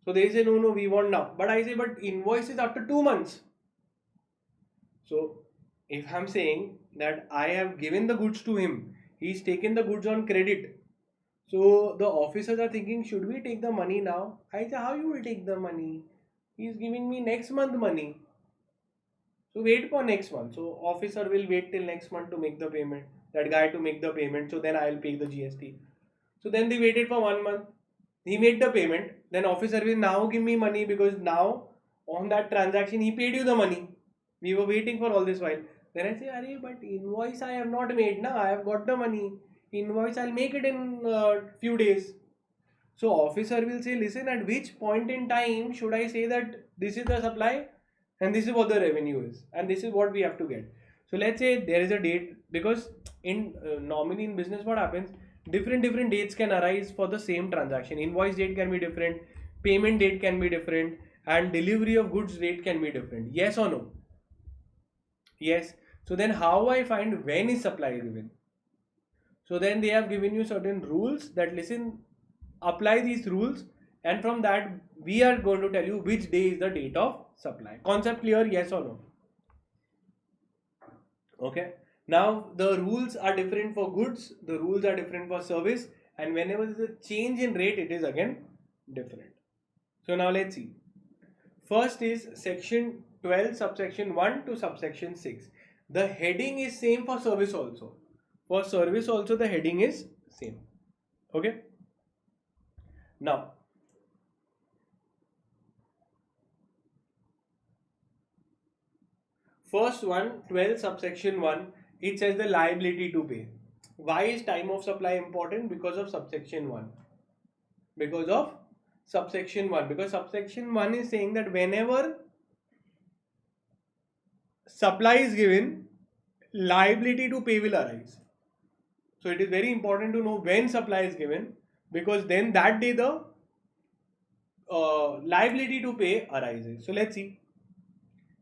So they say no, we want now. But I say but invoice is after 2 months. So if I'm saying that I have given the goods to him, he's taken the goods on credit. So the officers are thinking, should we take the money now? I say, how you will take the money? He's giving me next month money. So wait for next month. So officer will wait till next month to make the payment. That guy to make the payment. So then I will pay the GST. So then they waited for 1 month. He made the payment. Then officer will now give me money because now on that transaction he paid you the money. We were waiting for all this while. Then I say, Arey, but invoice I have not made now. I have got the money. Invoice I'll make it in few days. So officer will say, listen, at which point in time should I say that this is the supply and this is what the revenue is and this is what we have to get. So let's say there is a date, because in normally in business what happens, different dates can arise for the same transaction. Invoice date can be different, payment date can be different, and delivery of goods date can be different. Yes or no? Yes. So then how I find when is supply given? So then they have given you certain rules that listen, apply these rules, and from that we are going to tell you which day is the date of supply. Concept clear? Yes or no? Okay. Now the rules are different for goods, the rules are different for service, and whenever there is a change in rate, it is again different. So now let's see. First is section 12 subsection 1 to subsection 6. The heading is same for service also. For service also the heading is same. Okay. Now first one, 12 subsection 1, it says the liability to pay. Why is time of supply important? Because of subsection 1. Because of subsection 1. Because subsection 1 is saying that whenever supply is given, liability to pay will arise. So it is very important to know when supply is given, because then that day the liability to pay arises. So let's see.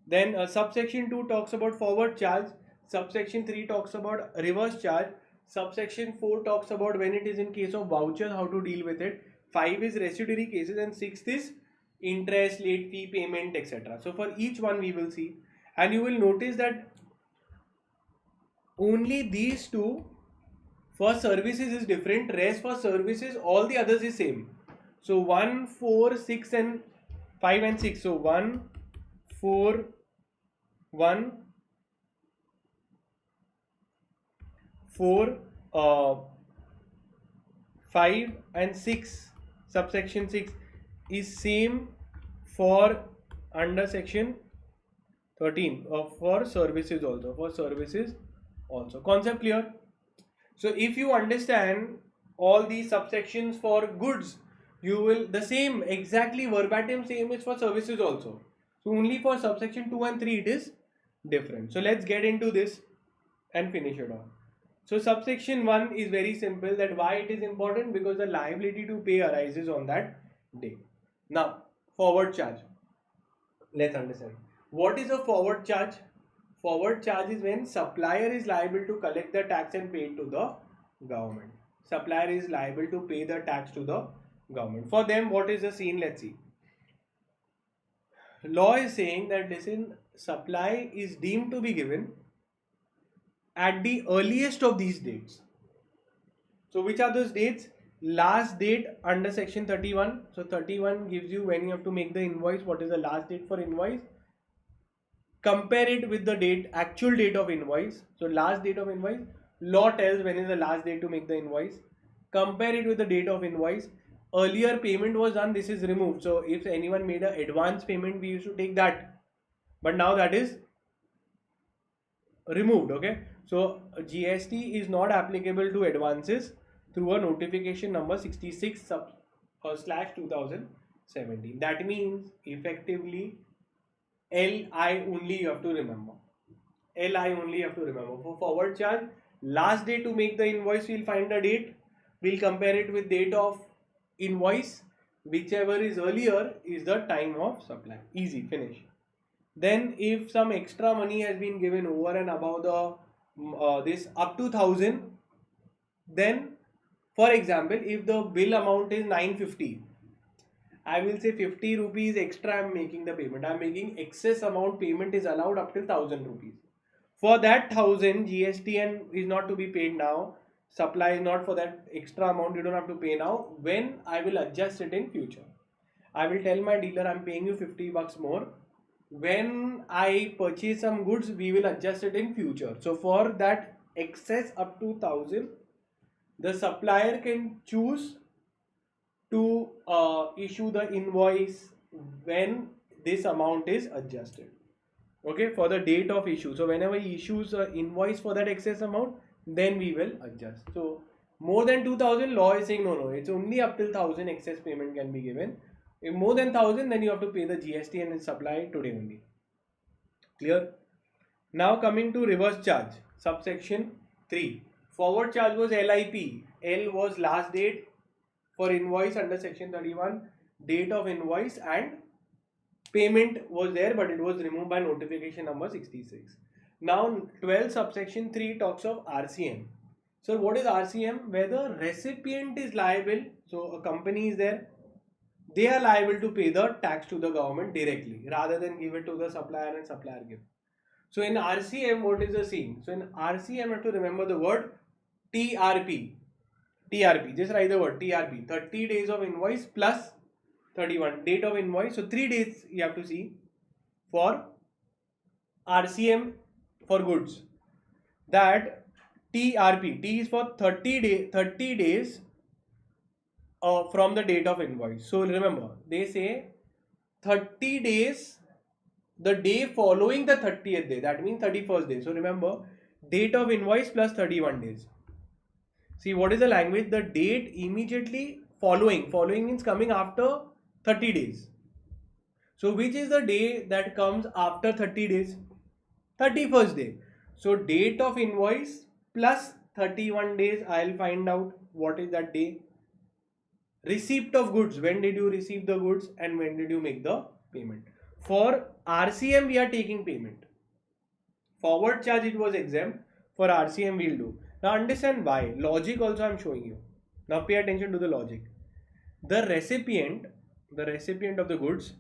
Then subsection 2 talks about forward charge. Subsection 3 talks about reverse charge. Subsection 4 talks about when it is in case of voucher, how to deal with it. 5 is residuary cases, and 6th is interest, late fee payment, etc. So for each one we will see, and you will notice that only these two for services is different. Rest for services, all the others is same. So 1, 4, 6 and 5 and 6. So 1, 4, 1, 4, 5 and 6, subsection 6 is same for under section 13 for services also. For services also. Concept clear? So if you understand all these subsections for goods, you will, the same exactly verbatim same is for services also. So only for subsection 2 and 3 it is different. So let's get into this and finish it off. So subsection 1 is very simple, that why it is important, because the liability to pay arises on that day. Now forward charge. Let's understand. What is a forward charge? Forward charge is when supplier is liable to collect the tax and pay it to the government. Supplier is liable to pay the tax to the government. For them, what is the scene? Let's see. Law is saying that listen, supply is deemed to be given at the earliest of these dates. So which are those dates? Last date under section 31. So 31 gives you when you have to make the invoice, what is the last date for invoice. Compare it with the date, actual date of invoice. So last date of invoice, law tells when is the last date to make the invoice. Compare it with the date of invoice. Earlier payment was done, this is removed. So if anyone made an advance payment, we used to take that. But now that is removed. Okay. So GST is not applicable to advances through a notification number 66/2017. That means effectively LI only you have to remember. LI only you have to remember. For forward charge, last day to make the invoice, we'll find the date. We'll compare it with date of invoice. Whichever is earlier is the time of supply. Easy, finish. Then if some extra money has been given over and above the this up to 1000, then for example, if the bill amount is 950, I will say 50 rupees extra I am making the payment. I am making excess amount payment is allowed up till 1000 rupees. For that 1000, GST and is not to be paid now. Supply is not for that extra amount. You don't have to pay now. When I will adjust it in future, I will tell my dealer I'm paying you 50 bucks more. When I purchase some goods, we will adjust it in future. So for that excess up to 1000, the supplier can choose to issue the invoice when this amount is adjusted, okay, for the date of issue. So whenever he issues an invoice for that excess amount, then we will adjust. So more than 2000, law is saying no, it's only up till 1000 excess payment can be given. If more than 1000, then you have to pay the GST and supply today only. Clear? Now coming to reverse charge, subsection 3. Forward charge was LIP. L was last date for invoice under section 31, date of invoice, and payment was there, but it was removed by notification number 66. Now 12 subsection 3 talks of RCM. So what is RCM? Where the recipient is liable, so a company is there, they are liable to pay the tax to the government directly rather than give it to the supplier and supplier give. So in RCM, what is the scene? So in RCM, you have to remember the word TRP. TRP, just write the word TRP, 30 days of invoice plus 31 date of invoice. So 3 days you have to see for RCM for goods. That TRP, T is for 30 days from the date of invoice. So remember, they say 30 days, the day following the 30th day, that means 31st day. So remember, date of invoice plus 31 days. See, what is the language? The date immediately following. Following means coming after 30 days. So which is the day that comes after 30 days? 31st day. So date of invoice plus 31 days, I'll find out what is that day. Receipt of goods. When did you receive the goods and when did you make the payment? For RCM, we are taking payment. Forward charge, it was exempt. For RCM, we'll do. Now understand why. Logic also I'm showing you. Now pay attention to the logic. The recipient of the goods,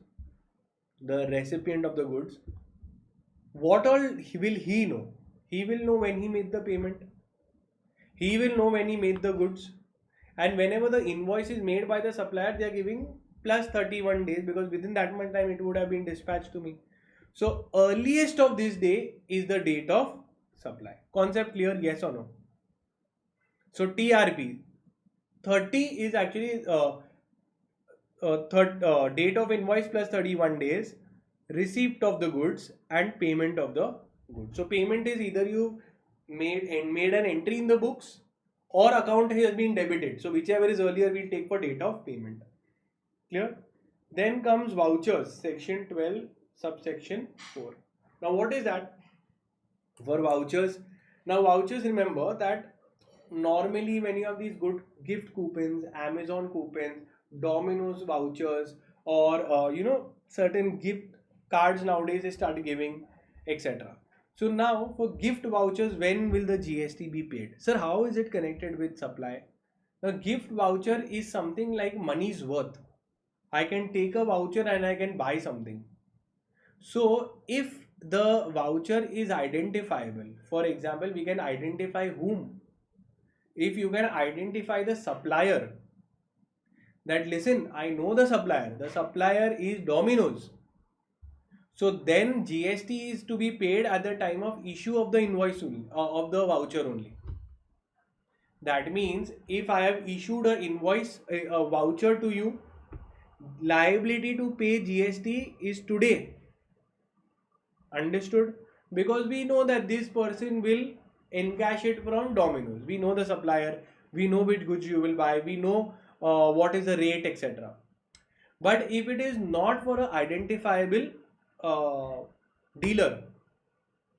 what all will he know? He will know when he made the payment. He will know when he made the goods. And whenever the invoice is made by the supplier, they are giving plus 31 days, because within that much time it would have been dispatched to me. So earliest of this day is the date of supply. Concept clear? Yes or no? So TRP 30 is actually date of invoice plus 31 days, receipt of the goods and payment of the goods. So payment is either you made an entry in the books or account has been debited. So whichever is earlier, we'll take for date of payment. Clear? Then comes vouchers, section 12, subsection 4. Now what is that? For vouchers, now vouchers, remember that normally when you have these good gift coupons, Amazon coupons, Domino's vouchers, or certain gift cards nowadays they start giving, etc. So now for gift vouchers, when will the GST be paid? Sir, how is it connected with supply? The gift voucher is something like money's worth. I can take a voucher and I can buy something. So if the voucher is identifiable, for example, we can identify whom. If you can identify the supplier, that listen, I know the supplier is Domino's. So then GST is to be paid at the time of issue of the invoice only, of the voucher only. That means if I have issued a invoice, a voucher to you, liability to pay GST is today. Understood? Because we know that this person will encash it from Domino's. We know the supplier, we know which goods you will buy, we know what is the rate, etc. But if it is not for an identifiable dealer,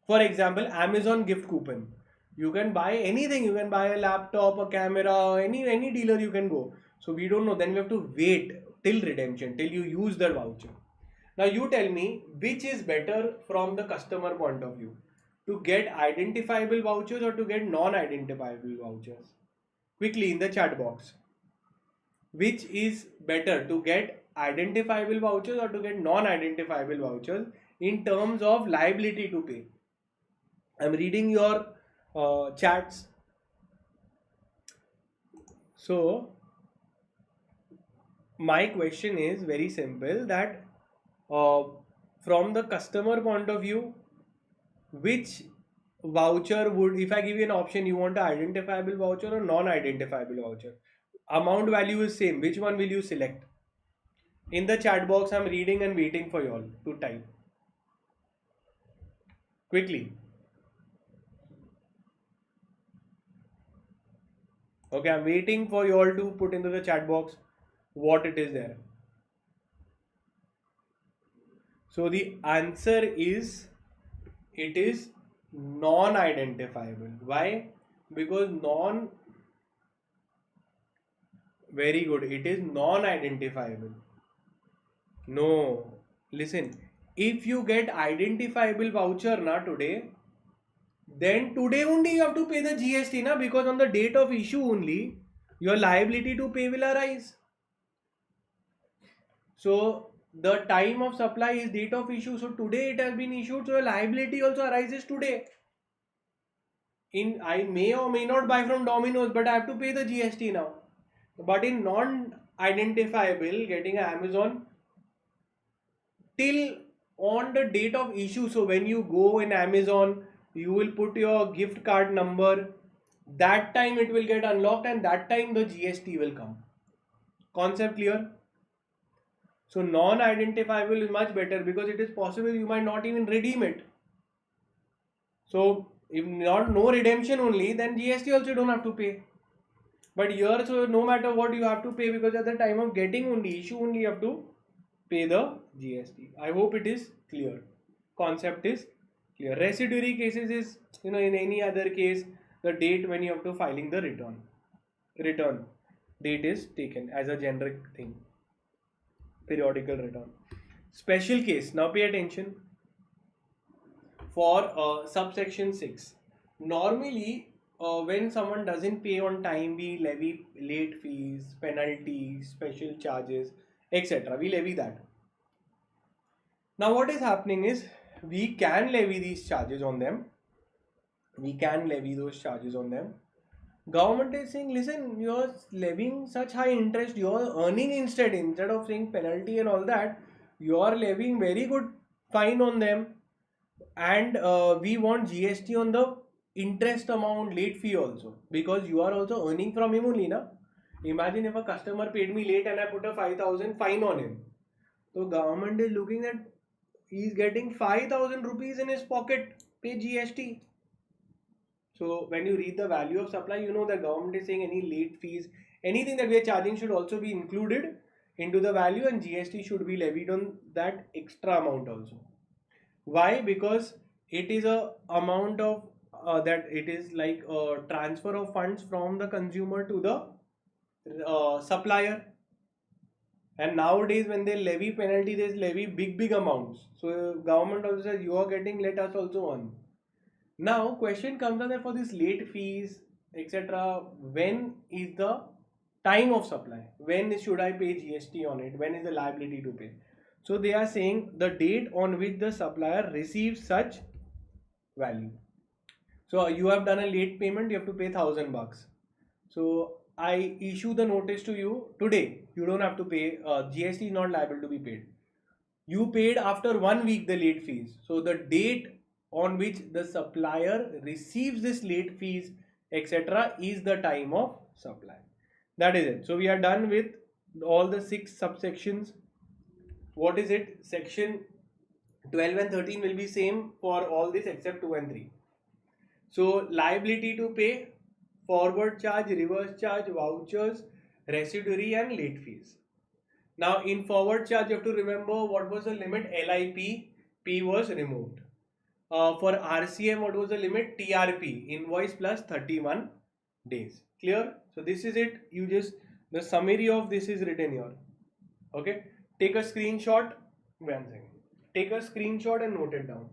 for example, Amazon gift coupon, you can buy anything, you can buy a laptop, a camera, any dealer you can go. So we don't know, then we have to wait till redemption, till you use the voucher. Now you tell me which is better from the customer point of view, to get identifiable vouchers or to get non-identifiable vouchers. Quickly in the chat box. Which is better, to get identifiable vouchers or to get non-identifiable vouchers in terms of liability to pay? I'm reading your chats. So my question is very simple, that uh, from the customer point of view, which voucher would, if I give you an option, you want an identifiable voucher or non-identifiable voucher, amount value is same, which one will you select? In the chat box I'm reading and waiting for you all to type quickly. Okay, I'm waiting for you all to put into the chat box what it is there. So the answer is, it is non-identifiable. Why? Because very good, it is non-identifiable. No, listen, if you get identifiable voucher today, then today only you have to pay the GST because on the date of issue only your liability to pay will arise. So the time of supply is date of issue. So today it has been issued, so your liability also arises today. I may or may not buy from Domino's, but I have to pay the GST now. But in non-identifiable, getting an Amazon till on the date of issue. So when you go in Amazon, you will put your gift card number. That time it will get unlocked, and that time the GST will come. Concept clear? So non-identifiable is much better because it is possible you might not even redeem it. So if not no redemption only, then GST also you don't have to pay. But here, so no matter what you have to pay, because at the time of getting only issue only you have to pay the GST. I hope it is clear. Concept is clear. Residuary cases is, in any other case, the date when you have to filing the return. Return date is taken as a generic thing. Periodical return. Special case. Now pay attention. For subsection 6. Normally, when someone doesn't pay on time, we levy late fees, penalties, special charges, etc. We levy that. Now what is happening is, we can levy these charges on them. We can levy those charges on them. Government is saying, listen, you're levying such high interest, you're earning instead of saying penalty and all that, you're levying very good fine on them, and we want GST on the interest amount, late fee also, because you are also earning from him only, na? Imagine if a customer paid me late and I put a 5,000 fine on him. So government is looking at, he's getting 5,000 rupees in his pocket, pay GST. So when you read the value of supply, you know the government is saying any late fees, anything that we are charging should also be included into the value, and GST should be levied on that extra amount also. Why? Because it is a amount of that it is like a transfer of funds from the consumer to the supplier. And nowadays when they levy penalty, they levy big amounts. So government also says you are getting, let us also earn. Now question comes on that for these late fees, etc. When is the time of supply? When should I pay GST on it? When is the liability to pay? So they are saying the date on which the supplier receives such value. So you have done a late payment, you have to pay $1,000. So I issue the notice to you today. You don't have to pay. GST is not liable to be paid. You paid after 1 week the late fees. So the date on which the supplier receives this late fees, etc., is the time of supply. That is it. So we are done with all the 6 subsections. What is it? Section 12 and 13 will be same for all this except 2 and 3. So liability to pay, forward charge, reverse charge, vouchers, residuary and late fees. Now in forward charge you have to remember what was the limit. LIP, P was removed. For RCM, what was the limit? TRP, invoice plus 31 days. Clear? So this is it. You just, the summary of this is written here. Okay, take a screenshot. One second. take a screenshot and note it down.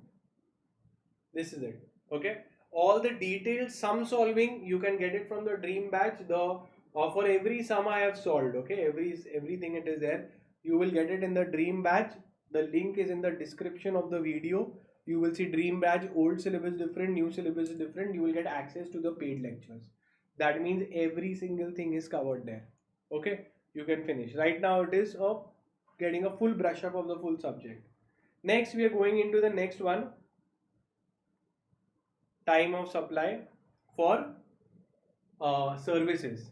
This is it. Okay. All the detailed sum solving you can get it from the dream batch. For every sum I have solved. Okay. Everything it is there. You will get it in the dream batch. The link is in the description of the video. You will see dream batch, old syllabus different, new syllabus is different. You will get access to the paid lectures. That means every single thing is covered there. Okay. You can finish. Right now it is getting a full brush up of the full subject. Next we are going into the next one. Time of supply for services.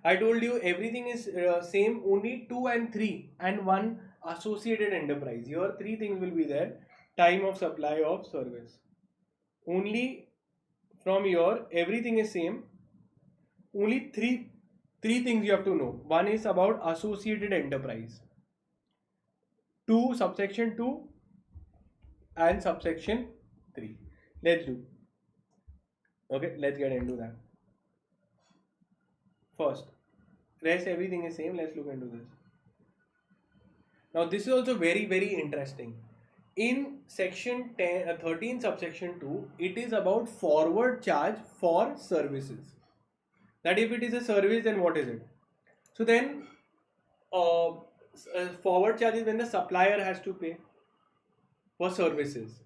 I told you everything is same, only 2 and 3 and 1 associated enterprise. Here 3 things will be there. Time of supply of service. Only from your everything is same. Only three things you have to know. One is about associated enterprise. 2 subsection 2 and subsection 3. Let's do. Okay, let's get into that. First, rest everything is same. Let's look into this. Now, this is also very, very interesting. In section 13 subsection 2, it is about forward charge for services. That if it is a service, then what is it? So then, forward charge is when the supplier has to pay for services.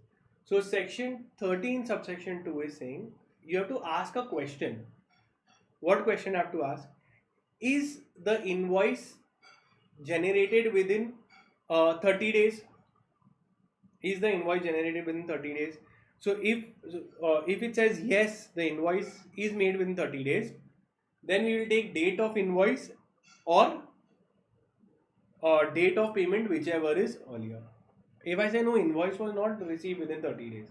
So section 13 subsection 2 is saying, you have to ask a question. What question I have to ask? Is the invoice generated within 30 days? Is the invoice generated within 30 days? So if it says yes, the invoice is made within 30 days, then we will take date of invoice or date of payment, whichever is earlier. If I say no, invoice was not received within 30 days,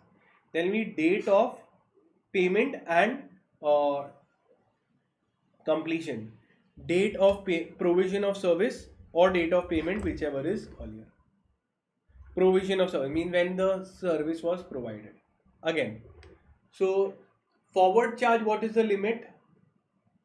then we date of payment and completion, date of provision of service or date of payment, whichever is earlier. Provision of service means when the service was provided. Again, so forward charge, what is the limit?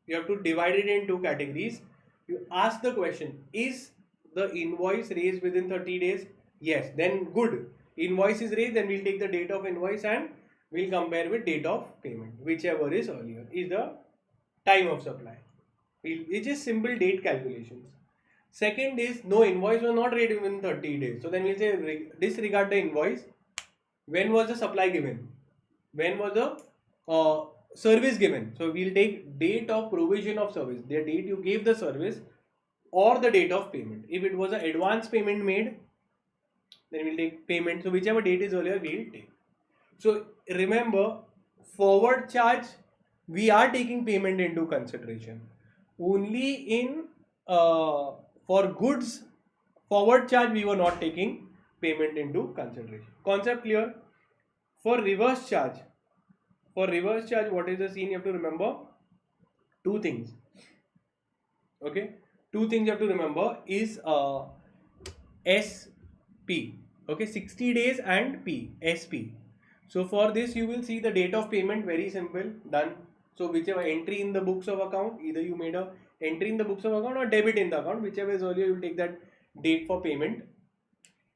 You have to divide it in 2 categories. You ask the question, is the invoice raised within 30 days? Yes, then good. Invoice is raised, then we'll take the date of invoice and we'll compare with date of payment. Whichever is earlier is the time of supply. It's just simple date calculations. Second is no, invoice was not raised within 30 days. So then we'll say disregard the invoice. When was the supply given? When was the service given? So we'll take date of provision of service, the date you gave the service or the date of payment. If it was an advance payment made, then we'll take payment. So whichever date is earlier, we'll take. So remember, forward charge, we are taking payment into consideration. Only in for goods, forward charge we were not taking payment into consideration. Concept clear? For reverse charge, what is the scene? You have to remember 2 things. Okay, 2 things you have to remember is SP. Okay, 60 days and SP. So for this you will see the date of payment, very simple, done. So whichever entry in the books of account, either you made a entry in the books of account or debit in the account, whichever is earlier, you will take that date for payment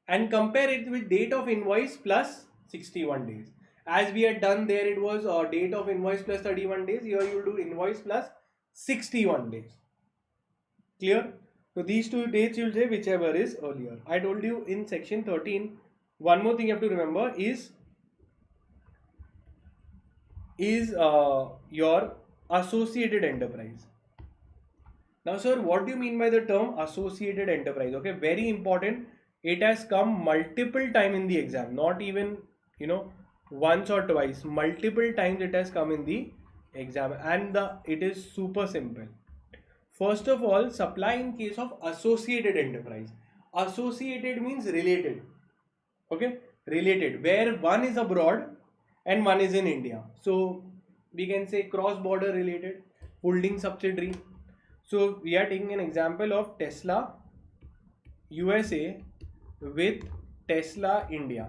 and compare it with date of invoice plus 61 days. As we had done there, it was date of invoice plus 31 days. Here you will do invoice plus 61 days. Clear? So these 2 dates you will say whichever is earlier. I told you in section 13, one more thing you have to remember is your associated enterprise. Now sir, what do you mean by the term associated enterprise? Okay, very important. It has come multiple times in the exam, not even once or twice, multiple times it has come in the exam, and it is super simple. First of all, supply in case of associated enterprise. Associated means related. Okay, related, where one is abroad and one is in India. So we can say cross-border related, holding subsidiary. So we are taking an example of Tesla USA with Tesla India.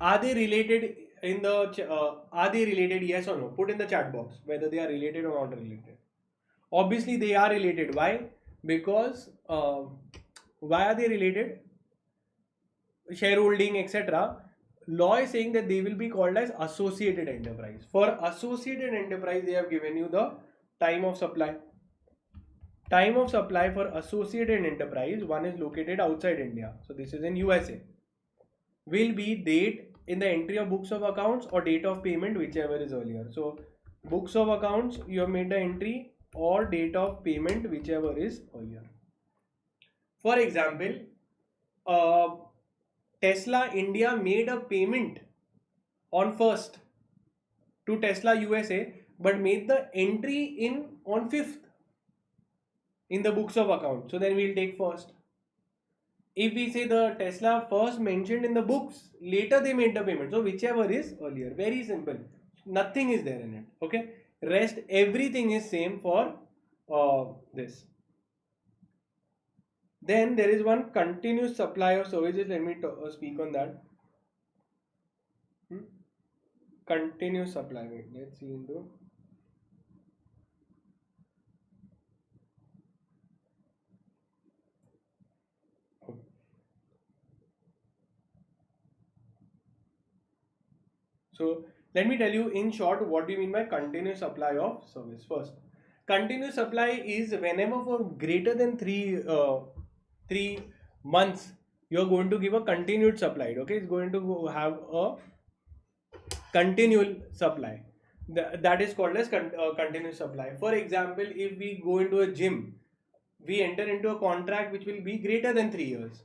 Are they related in the are they related, yes or no? Put in the chat box whether they are related or not related. Obviously they are related. Why? Because Why are they related? Shareholding, etc. Law is saying that they will be called as associated enterprise. For associated enterprise, they have given you the time of supply. Time of supply for associated enterprise, one is located outside India, so this is in USA, will be date in the entry of books of accounts or date of payment, whichever is earlier. So books of accounts, you have made the entry, or date of payment, whichever is earlier. For example, uh, Tesla India made a payment on 1st to Tesla USA, but made the entry in on 5th in the books of account. So then we'll take first. If we say the Tesla first mentioned in the books, later they made the payment. So whichever is earlier. Very simple. Nothing is there in it. Okay. Rest everything is same for this. Then there is one continuous supply of services. Let me speak on that. Continuous supply. Wait, let's see into. So let me tell you in short what do you mean by continuous supply of service. First, continuous supply is whenever for greater than 3 months you are going to give a continued supply. Okay, it's going to have a continual supply. That is called as continuous supply. For example, if we go into a gym, we enter into a contract which will be greater than 3 years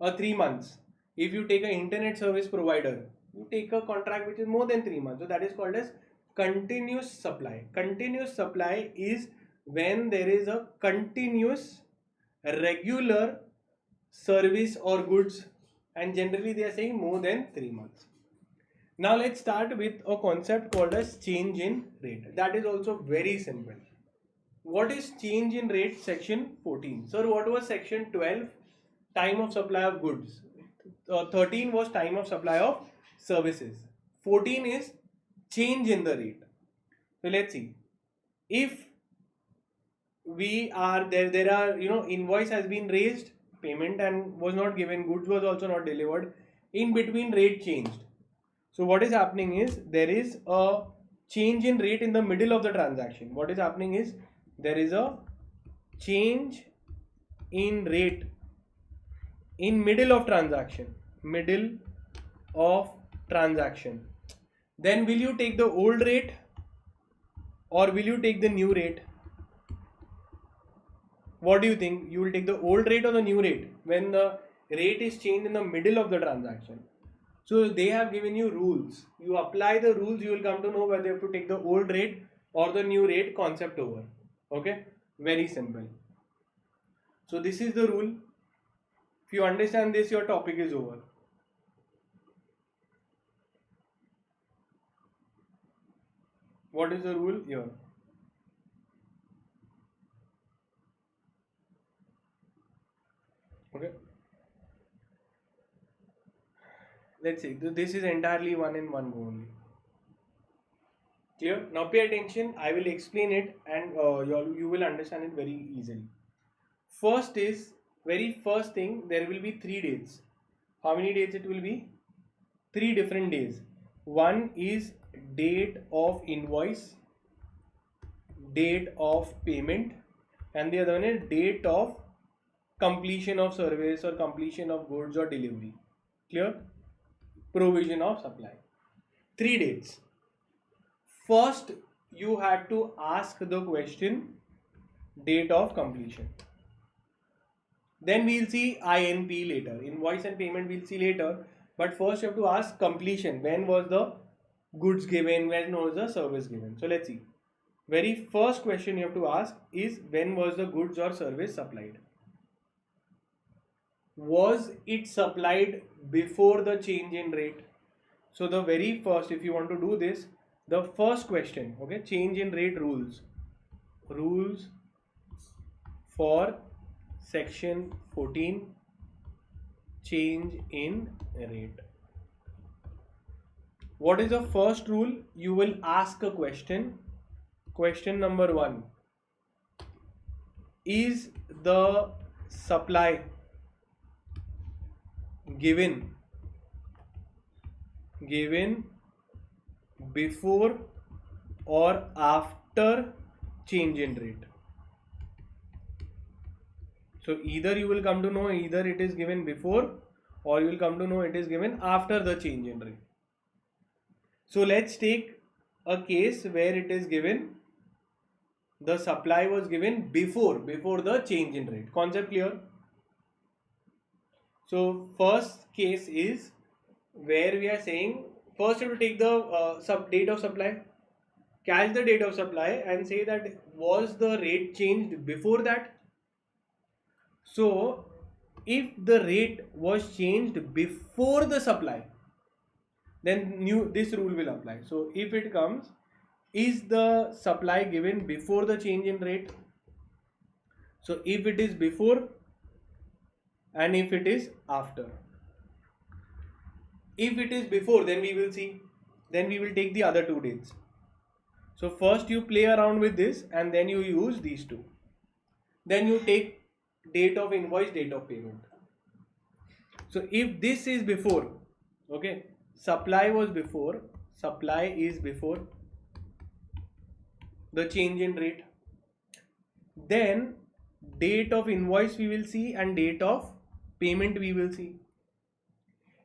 or 3 months. If you take an internet service provider, you take a contract which is more than 3 months. So that is called as continuous supply. Continuous supply is when there is a continuous, regular service or goods, and generally they are saying more than 3 months. Now let's start with a concept called as change in rate. That is also very simple. What is change in rate? Section 14. Sir, what was section 12? Time of supply of goods. 13 was time of supply of services. 14 is change in the rate. So let's see. If we are there are invoice has been raised, payment and was not given, goods was also not delivered, in between rate changed. So what is happening is there is a change in rate in the middle of the transaction. What is happening is there is a change in rate in middle of transaction. Then will you take the old rate or will you take the new rate? What do you think? You will take the old rate or the new rate when the rate is changed in the middle of the transaction? So they have given you rules. You apply the rules, you will come to know whether you have to take the old rate or the new rate concept over. Okay, very simple. So this is the rule. If you understand this, your topic is over. What is the rule here? Okay. Let's see. This is entirely one in one go only. Clear? Now pay attention. I will explain it and you will understand it very easily. Very first thing, there will be 3 dates. How many dates it will be? 3 different days. One is date of invoice, date of payment, and the other one is date of completion of service or completion of goods or delivery. Clear? Provision of supply. 3 dates. First, you had to ask the question date of completion. Then we'll see INP later. Invoice and payment we'll see later. But first you have to ask completion. When was the goods given? When was the service given? So let's see. Very first question you have to ask is when was the goods or service supplied? Was it supplied before the change in rate? So the very first, if you want to do this, the first question, okay, change in rate rules. Rules for section 14, change in rate. What is the first rule? You will ask a question. Question number 1. Is the supply given before or after change in rate. So either you will come to know either it is given before or you will come to know it is given after the change in rate. So let's take a case where it is given the supply was given before the change in rate. Concept clear? So first case is where we are saying first you have to take the date of supply, catch the date of supply and say that was the rate changed before that. So if the rate was changed before the supply, then this rule will apply. So if it comes, is the supply given before the change in rate? So if it is before and if it is after. If it is before, then we will see, then we will take the other two dates. So first you play around with this and then you use these two. Then you take date of invoice, date of payment. So if this is before, okay, supply was before, supply is before the change in rate, then date of invoice we will see and date of payment we will see.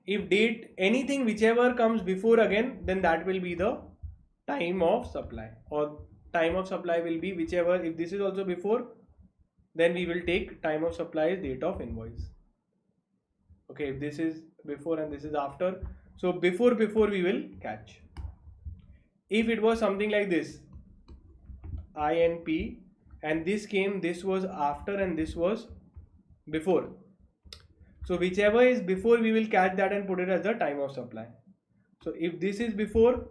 If date anything whichever comes before again, then that will be the time of supply, or time of supply will be whichever. If this is also before, then we will take time of supply is date of invoice. Okay, if this is before and this is after, so before we will catch. If it was something like this, I and P, and this came, this was after and this was before. So whichever is before we will catch that and put it as the time of supply. So if this is before,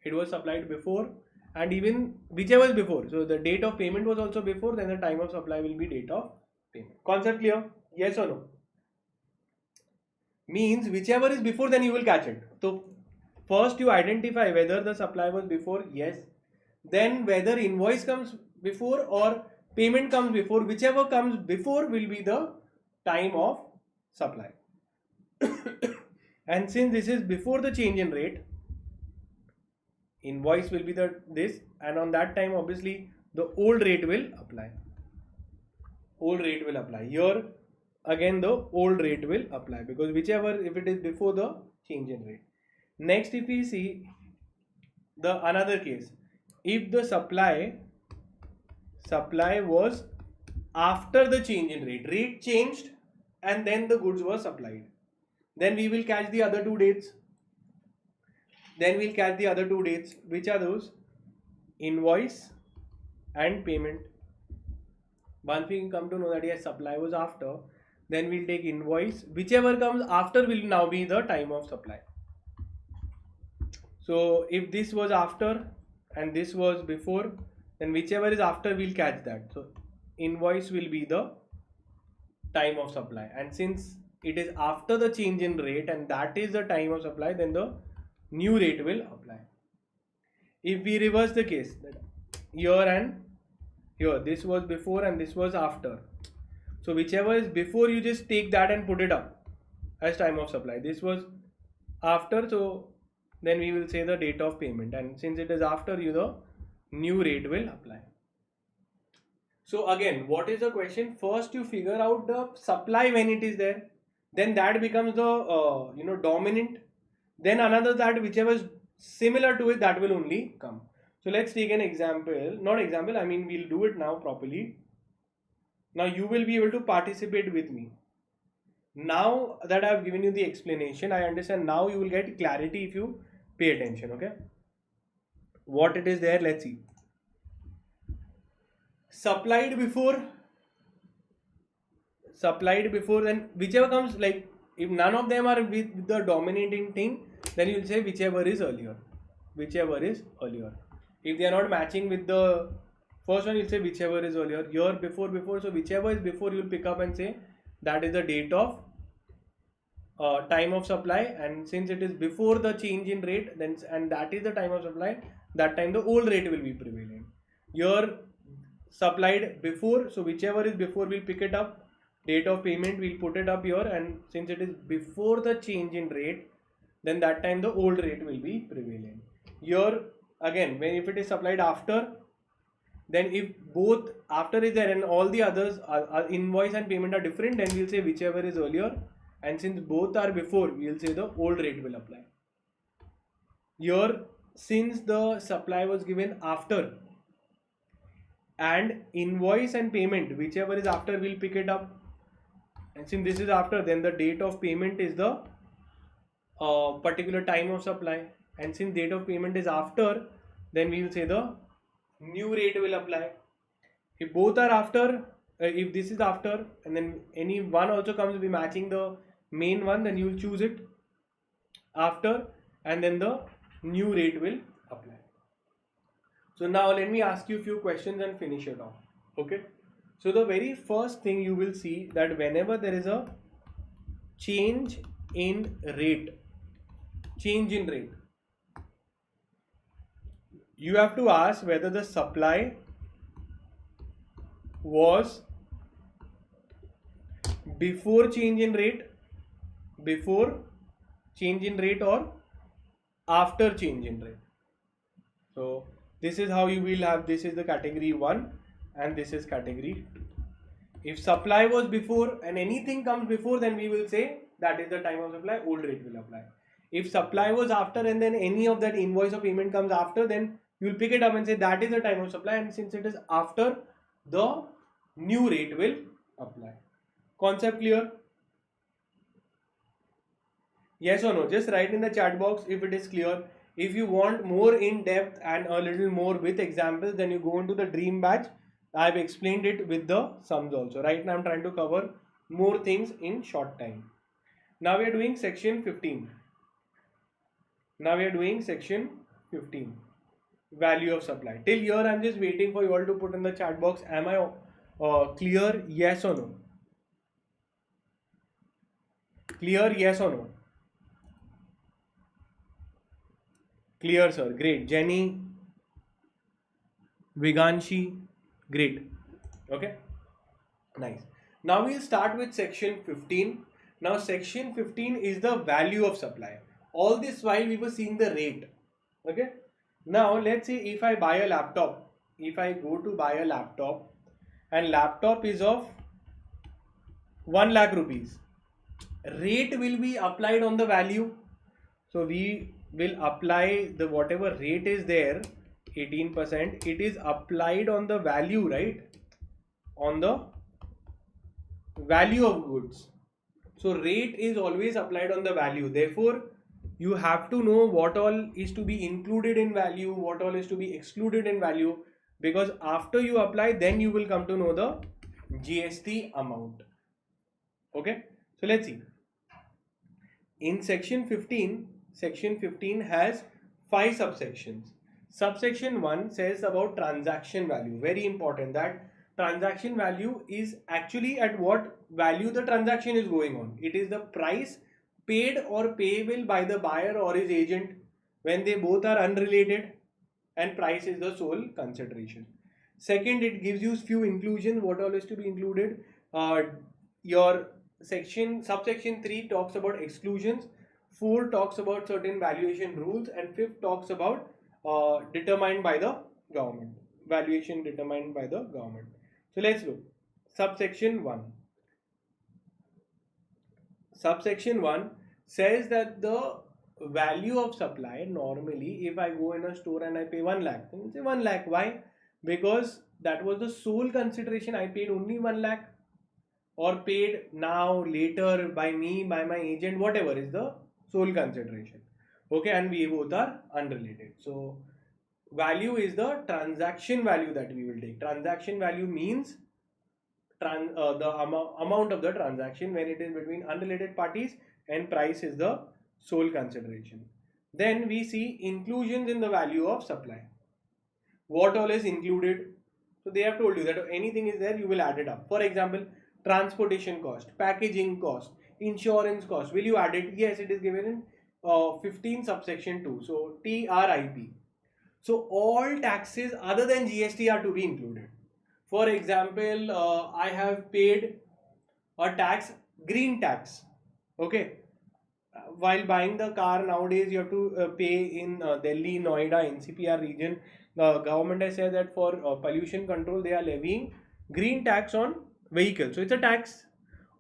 it was supplied before, and even whichever is before, so the date of payment was also before, then the time of supply will be date of payment. Concept clear? Yes or no? Means whichever is before, then you will catch it. So first you identify whether the supply was before, yes. Then whether invoice comes before or payment comes before, whichever comes before will be the time of supply. And since this is before the change in rate, invoice will be this, and on that time obviously the old rate will apply. Old rate will apply. Here again the old rate will apply, because whichever, if it is before the change in rate. Next, if we see the another case, if the supply was after the change in rate changed and then the goods were supplied, then we will catch the other two dates. Which are those? Invoice and payment. Once we come to know that yes, supply was after, then we'll take invoice. Whichever comes after will now be the time of supply. So if this was after and this was before, then whichever is after we'll catch that. So invoice will be the time of supply, and since it is after the change in rate and that is the time of supply, then the new rate will apply. If we reverse the case, here and here, this was before and this was after, so whichever is before, you just take that and put it up as time of supply. This was after, so then we will say the date of payment, and since it is after, the new rate will apply. So again, what is the question? First you figure out the supply when it is there, then that becomes the dominant, then another that whichever is similar to it, that will only come. So let's take an example, not example, I mean we'll do it now properly. Now you will be able to participate with me. Now that I have given you the explanation, I understand, now you will get clarity if you pay attention. Okay, what it is there, let's see. Supplied before, then whichever comes, like if none of them are with the dominating thing, then you will say whichever is earlier. If they are not matching with the first one, you'll say whichever is earlier. Here before, so whichever is before, you'll pick up and say that is the date of time of supply, and since it is before the change in rate, then and that is the time of supply, that time the old rate will be prevalent. Here supplied before, so whichever is before we'll pick it up, Date of payment, we'll put it up here, and since it is before the change in rate, then that time the old rate will be prevailing. Here again, when if it is supplied after, then if both after is there and all the others are invoice and payment are different, then we'll say whichever is earlier, and since both are before, we'll say the old rate will apply. Here, since the supply was given after, and invoice and payment, whichever is after, we'll pick it up, and since this is after, then the date of payment is the particular time of supply, and since date of payment is after, then we will say the new rate will apply. If both are after, if this is after and then any one also comes be matching the main one, then you will choose it after, and then the new rate will apply. So now let me ask you a few questions and finish it off. Okay, so the very first thing you will see that whenever there is a change in rate, you have to ask whether the supply was before change in rate, or after change in rate. So this is how you will have, this is the category 1 and this is category 2. If supply was before and anything comes before, then we will say that is the time of supply, old rate will apply. If supply was after and then any of that invoice or payment comes after, then you will pick it up and say that is the time of supply, and since it is after, the new rate will apply. Concept clear? Yes or no? Just write in the chat box if it is clear. If you want more in depth and a little more with examples, then you go into the dream batch. I have explained it with the sums also. Right now I'm trying to cover more things in short time. Now we are doing section 15. Value of supply. Till here I'm just waiting for you all to put in the chat box. Am I clear? Yes or no? Clear? Yes or no? Clear, sir. Great. Jenny, Viganshi, great. Okay, nice. Now we'll start with section 15. Now section 15 is the value of supply. All this while we were seeing the rate. Okay. Now let's say if I buy a laptop, if I go to buy a laptop and laptop is of 1 lakh rupees, rate will be applied on the value. So we will apply the whatever rate is there, 18%, it is applied on the value, right? On the value of goods. So rate is always applied on the value. Therefore, you have to know what all is to be included in value, what all is to be excluded in value, because after you apply, then you will come to know the GST amount. Okay, so let's see. In section 15 has 5 subsections. Subsection 1 says about transaction value. Very important, that transaction value is actually at what value the transaction is going on. It is the price paid or payable by the buyer or his agent when they both are unrelated, and price is the sole consideration. Second, it gives you few inclusions, what all is to be included. Your subsection 3 talks about exclusions, 4 talks about certain valuation rules, and 5th talks about determined by the government, valuation determined by the government. So let's look. Subsection 1 says that the value of supply, normally if I go in a store and I pay 1 lakh, then say 1 lakh. Why? Because that was the sole consideration. I paid only 1 lakh, or paid now, later, by me, by my agent, whatever is the sole consideration. Okay, and we both are unrelated. So value is the transaction value that we will take. Transaction value means the amount of the transaction when it is between unrelated parties, and price is the sole consideration. Then we see inclusions in the value of supply. What all is included? So they have told you that anything is there, you will add it up. For example, transportation cost, packaging cost, insurance cost. Will you add it? Yes, it is given in 15 subsection 2. So TRIP. So all taxes other than GST are to be included. For example, I have paid a tax, green tax. Okay. While buying the car nowadays, you have to pay in Delhi, Noida, NCPR region. The government has said that for pollution control, they are levying green tax on vehicles. So it's a tax.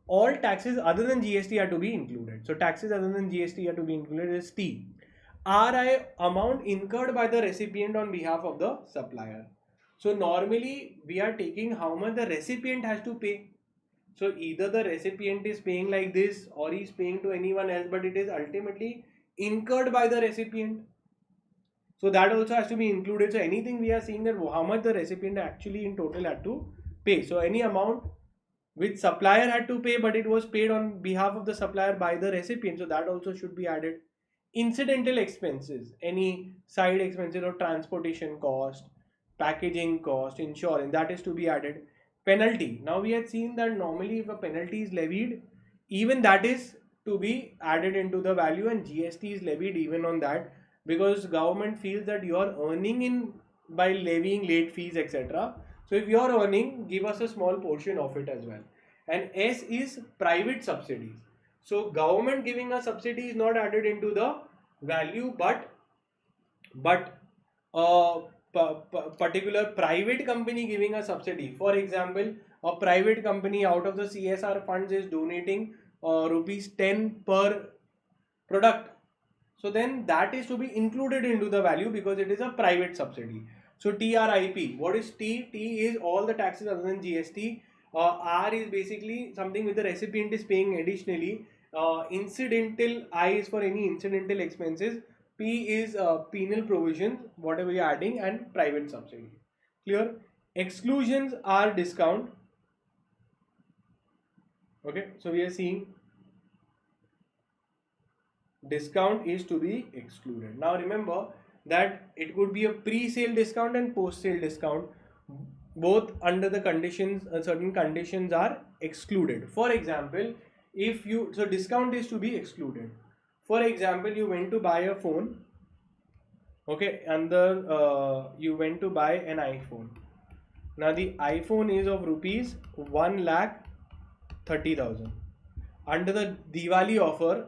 All taxes other than GST are to be included. So taxes other than GST are to be included is T. RI, amount incurred by the recipient on behalf of the supplier. So normally we are taking how much the recipient has to pay. So either the recipient is paying like this or he's paying to anyone else, but it is ultimately incurred by the recipient. So that also has to be included. So anything we are seeing that how much the recipient actually in total had to pay. So any amount which supplier had to pay, but it was paid on behalf of the supplier by the recipient. So that also should be added. Incidental expenses, any side expenses or transportation cost, packaging cost, insurance, that is to be added. Penalty, now we had seen that normally if a penalty is levied, even that is to be added into the value, and GST is levied even on that, because government feels that you are earning in by levying late fees, etc. So if you are earning, give us a small portion of it as well. And S is private subsidies. So government giving a subsidy is not added into the value, but a particular private company giving a subsidy. For example, a private company out of the CSR funds is donating rupees 10 per product. So then that is to be included into the value because it is a private subsidy. So TRIP, what is T? T is all the taxes other than GST. R is basically something which the recipient is paying additionally. Incidental, I is for any incidental expenses. P is penal provisions, whatever you're adding, and private subsidy. Clear? Exclusions are discount. Okay, so we are seeing discount is to be excluded. Now remember that it could be a pre-sale discount and post-sale discount. Both under the conditions, certain conditions are excluded. For example, if you, so discount is to be excluded. For example, you went to buy a phone, okay, and you went to buy an iPhone. Now the iPhone is of rupees 1,30,000. Under the Diwali offer,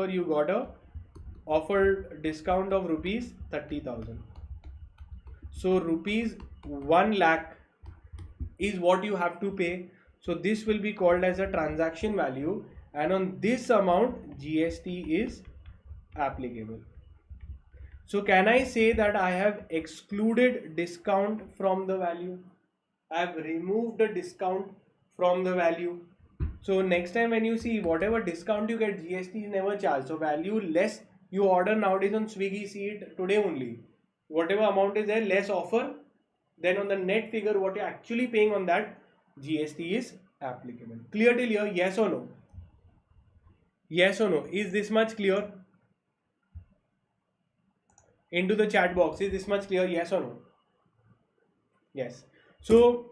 you got a offer discount of rupees 30,000. So rupees 1 lakh is what you have to pay. So this will be called as a transaction value, and on this amount GST is applicable. So can I say that I have excluded discount from the value? I have removed the discount from the value. So next time when you see whatever discount you get, GST is never charged. So value less you order nowadays on Swiggy, see it today only. Whatever amount is there, less offer. Then on the net figure, what you're actually paying on that, GST is applicable. Clear till here? Yes or no? Yes or no? Is this much clear? Into the chat box. Is this much clear? Yes or no? Yes. So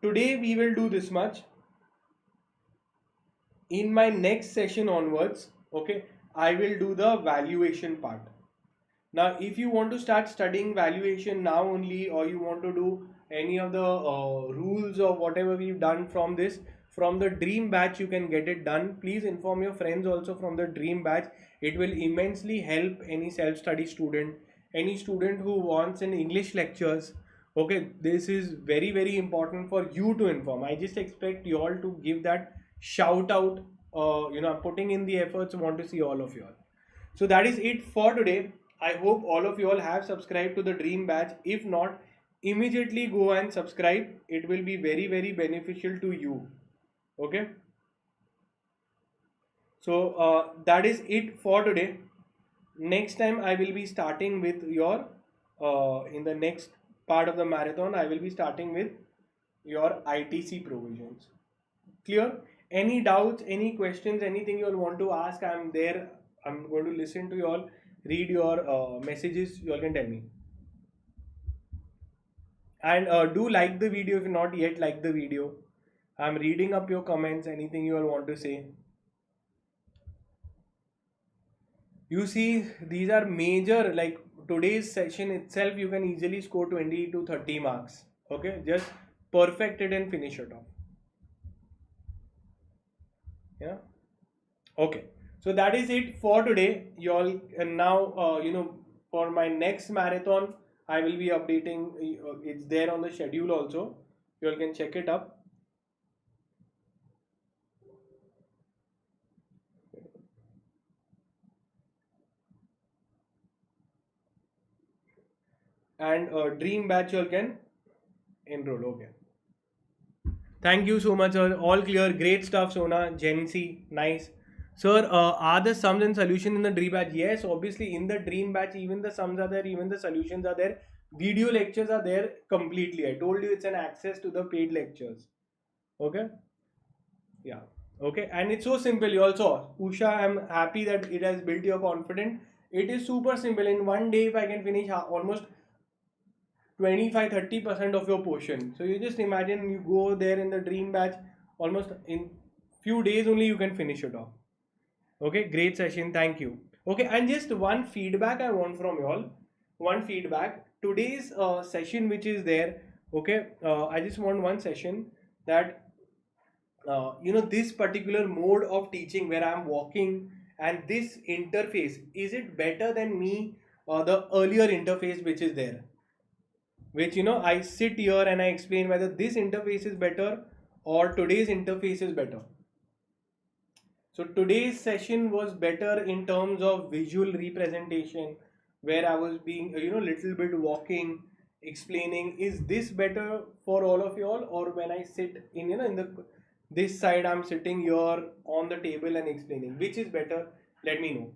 today we will do this much. In my next session onwards, okay, I will do the valuation part. Now if you want to start studying valuation now only, or you want to do any of the rules or whatever we've done from the dream batch, you can get it done. Please inform your friends also from the dream batch. It will immensely help any self-study student, any student who wants an English lectures. Okay, this is very, very important for you to inform. I just expect you all to give that shout out. I'm putting in the efforts, want to see all of you all. So that is it for today. I hope all of you all have subscribed to the dream batch. If not, immediately go and subscribe. It will be very, very beneficial to you. Okay. So that is it for today. Next time I will be starting with your in the next part of the marathon, I will be starting with your ITC provisions. Clear? Any doubts, any questions, anything you all want to ask, I'm there. I'm going to listen to you all, read your messages. You all can tell me. And do like the video if not yet like the video. I'm reading up your comments, anything you all want to say. You see, these are major, like today's session itself, you can easily score 20 to 30 marks. Okay, just perfect it and finish it off. Yeah. Okay. So that is it for today. You all can now, for my next marathon, I will be updating. It's there on the schedule also. You all can check it up. And dream batch you all can enroll. Okay. Thank you so much, sir. All clear. Great stuff, Sona. Gen Z. Nice. Sir, are the sums and solution in the dream batch? Yes, obviously in the dream batch, even the sums are there, even the solutions are there. Video lectures are there completely. I told you it's an access to the paid lectures. Okay. Yeah. Okay. And it's so simple. You also, Usha, I'm happy that it has built your confidence. It is super simple. In one day, if I can finish almost 25-30% of your portion. So you just imagine you go there in the dream batch, almost in few days only you can finish it off. Okay, great session. Thank you. Okay, and just one feedback I want from you all. One feedback. Today's session which is there. Okay, I just want one session that this particular mode of teaching where I'm walking and this interface, is it better than me or the earlier interface which is there? Which I sit here and I explain whether this interface is better or today's interface is better. So today's session was better in terms of visual representation, where I was being little bit walking, explaining. Is this better for all of you all, or when I sit in the this side, I'm sitting here on the table and explaining? Which is better? Let me know.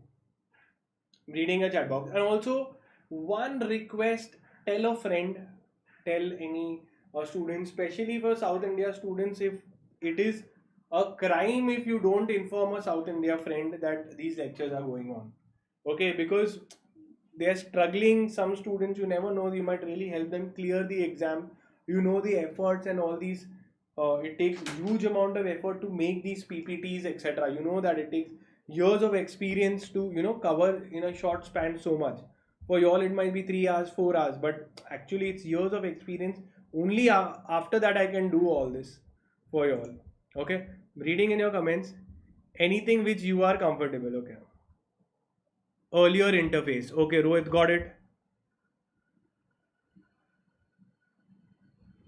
Reading a chat box. And also one request: tell a friend, tell any student, especially for South India students, if it is a crime if you don't inform a South India friend that these lectures are going on. Okay, because they are struggling. Some students, you never know, you might really help them clear the exam. The efforts and all these. It takes huge amount of effort to make these PPTs, etc. You know that it takes years of experience to cover in a short span so much. For you all, it might be 3 hours, 4 hours, but actually, it's years of experience. Only after that, I can do all this for you all. Okay, reading in your comments anything which you are comfortable. Okay, earlier interface. Okay, Rohit got it.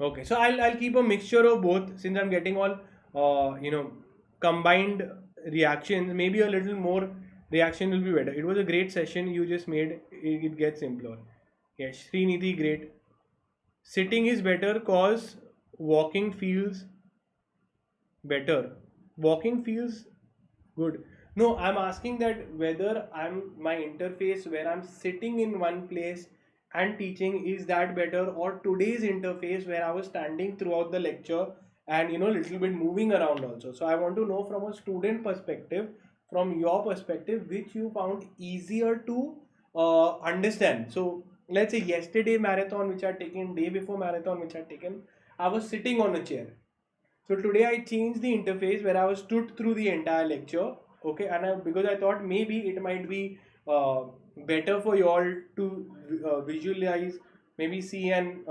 Okay, so I'll keep a mixture of both since I'm getting all combined reactions. Maybe a little more reaction will be better. It was a great session you just made. It gets simpler. Yes, Srinidhi, great. Sitting is better cause walking feels better. Walking feels good. No, I'm asking that whether my interface where I'm sitting in one place and teaching, is that better, or today's interface where I was standing throughout the lecture and little bit moving around also. So I want to know from a student perspective, from your perspective, which you found easier to understand. So let's say yesterday marathon which I taken, day before marathon which I taken, I was sitting on a chair. So today I changed the interface where I was stood through the entire lecture. Okay, and because I thought maybe it might be better for you all to visualize, maybe see and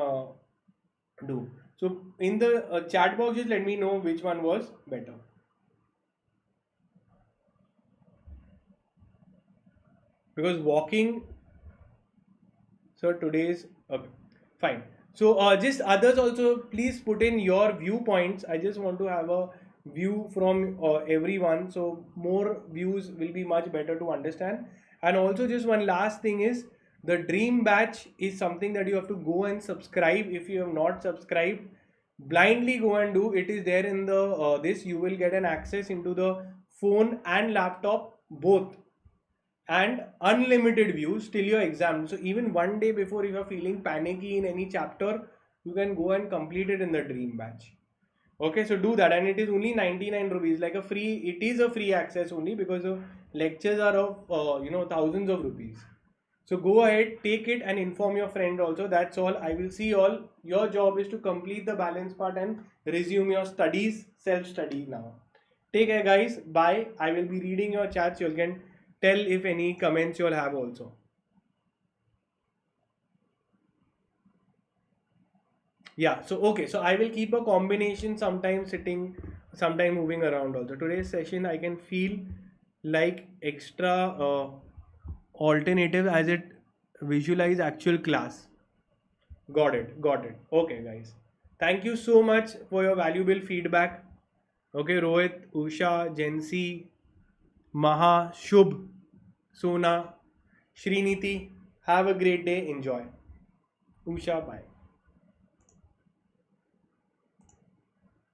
do. So in the chat box, just let me know which one was better. Because walking, so today's okay, fine. So just others also, please put in your viewpoints. I just want to have a view from everyone, so more views will be much better to understand. And also just one last thing is, the dream batch is something that you have to go and subscribe. If you have not subscribed, blindly go and do. It is there in the this. You will get an access into the phone and laptop both, and unlimited views till your exam. So even one day before, if you're feeling panicky in any chapter, you can go and complete it in the dream batch. Okay, so do that, and it is only 99 rupees, like a free. It is a free access only because the lectures are of thousands of rupees. So go ahead, take it and inform your friend also. That's all. I will see you all. Your job is to complete the balance part and resume your studies, self study now. Take care, guys. Bye. I will be reading your chats. You can tell if any comments you'll have also. Yeah, so okay, so I will keep a combination, sometimes sitting sometime moving around also. Today's session I can feel like extra alternative as it visualize actual class. Got it, got it. Okay, guys. Thank you so much for your valuable feedback. Okay, Rohit, Usha, Jensi, Maha, Shubh, Sona, Sriniti. Have a great day. Enjoy. Usha, bye.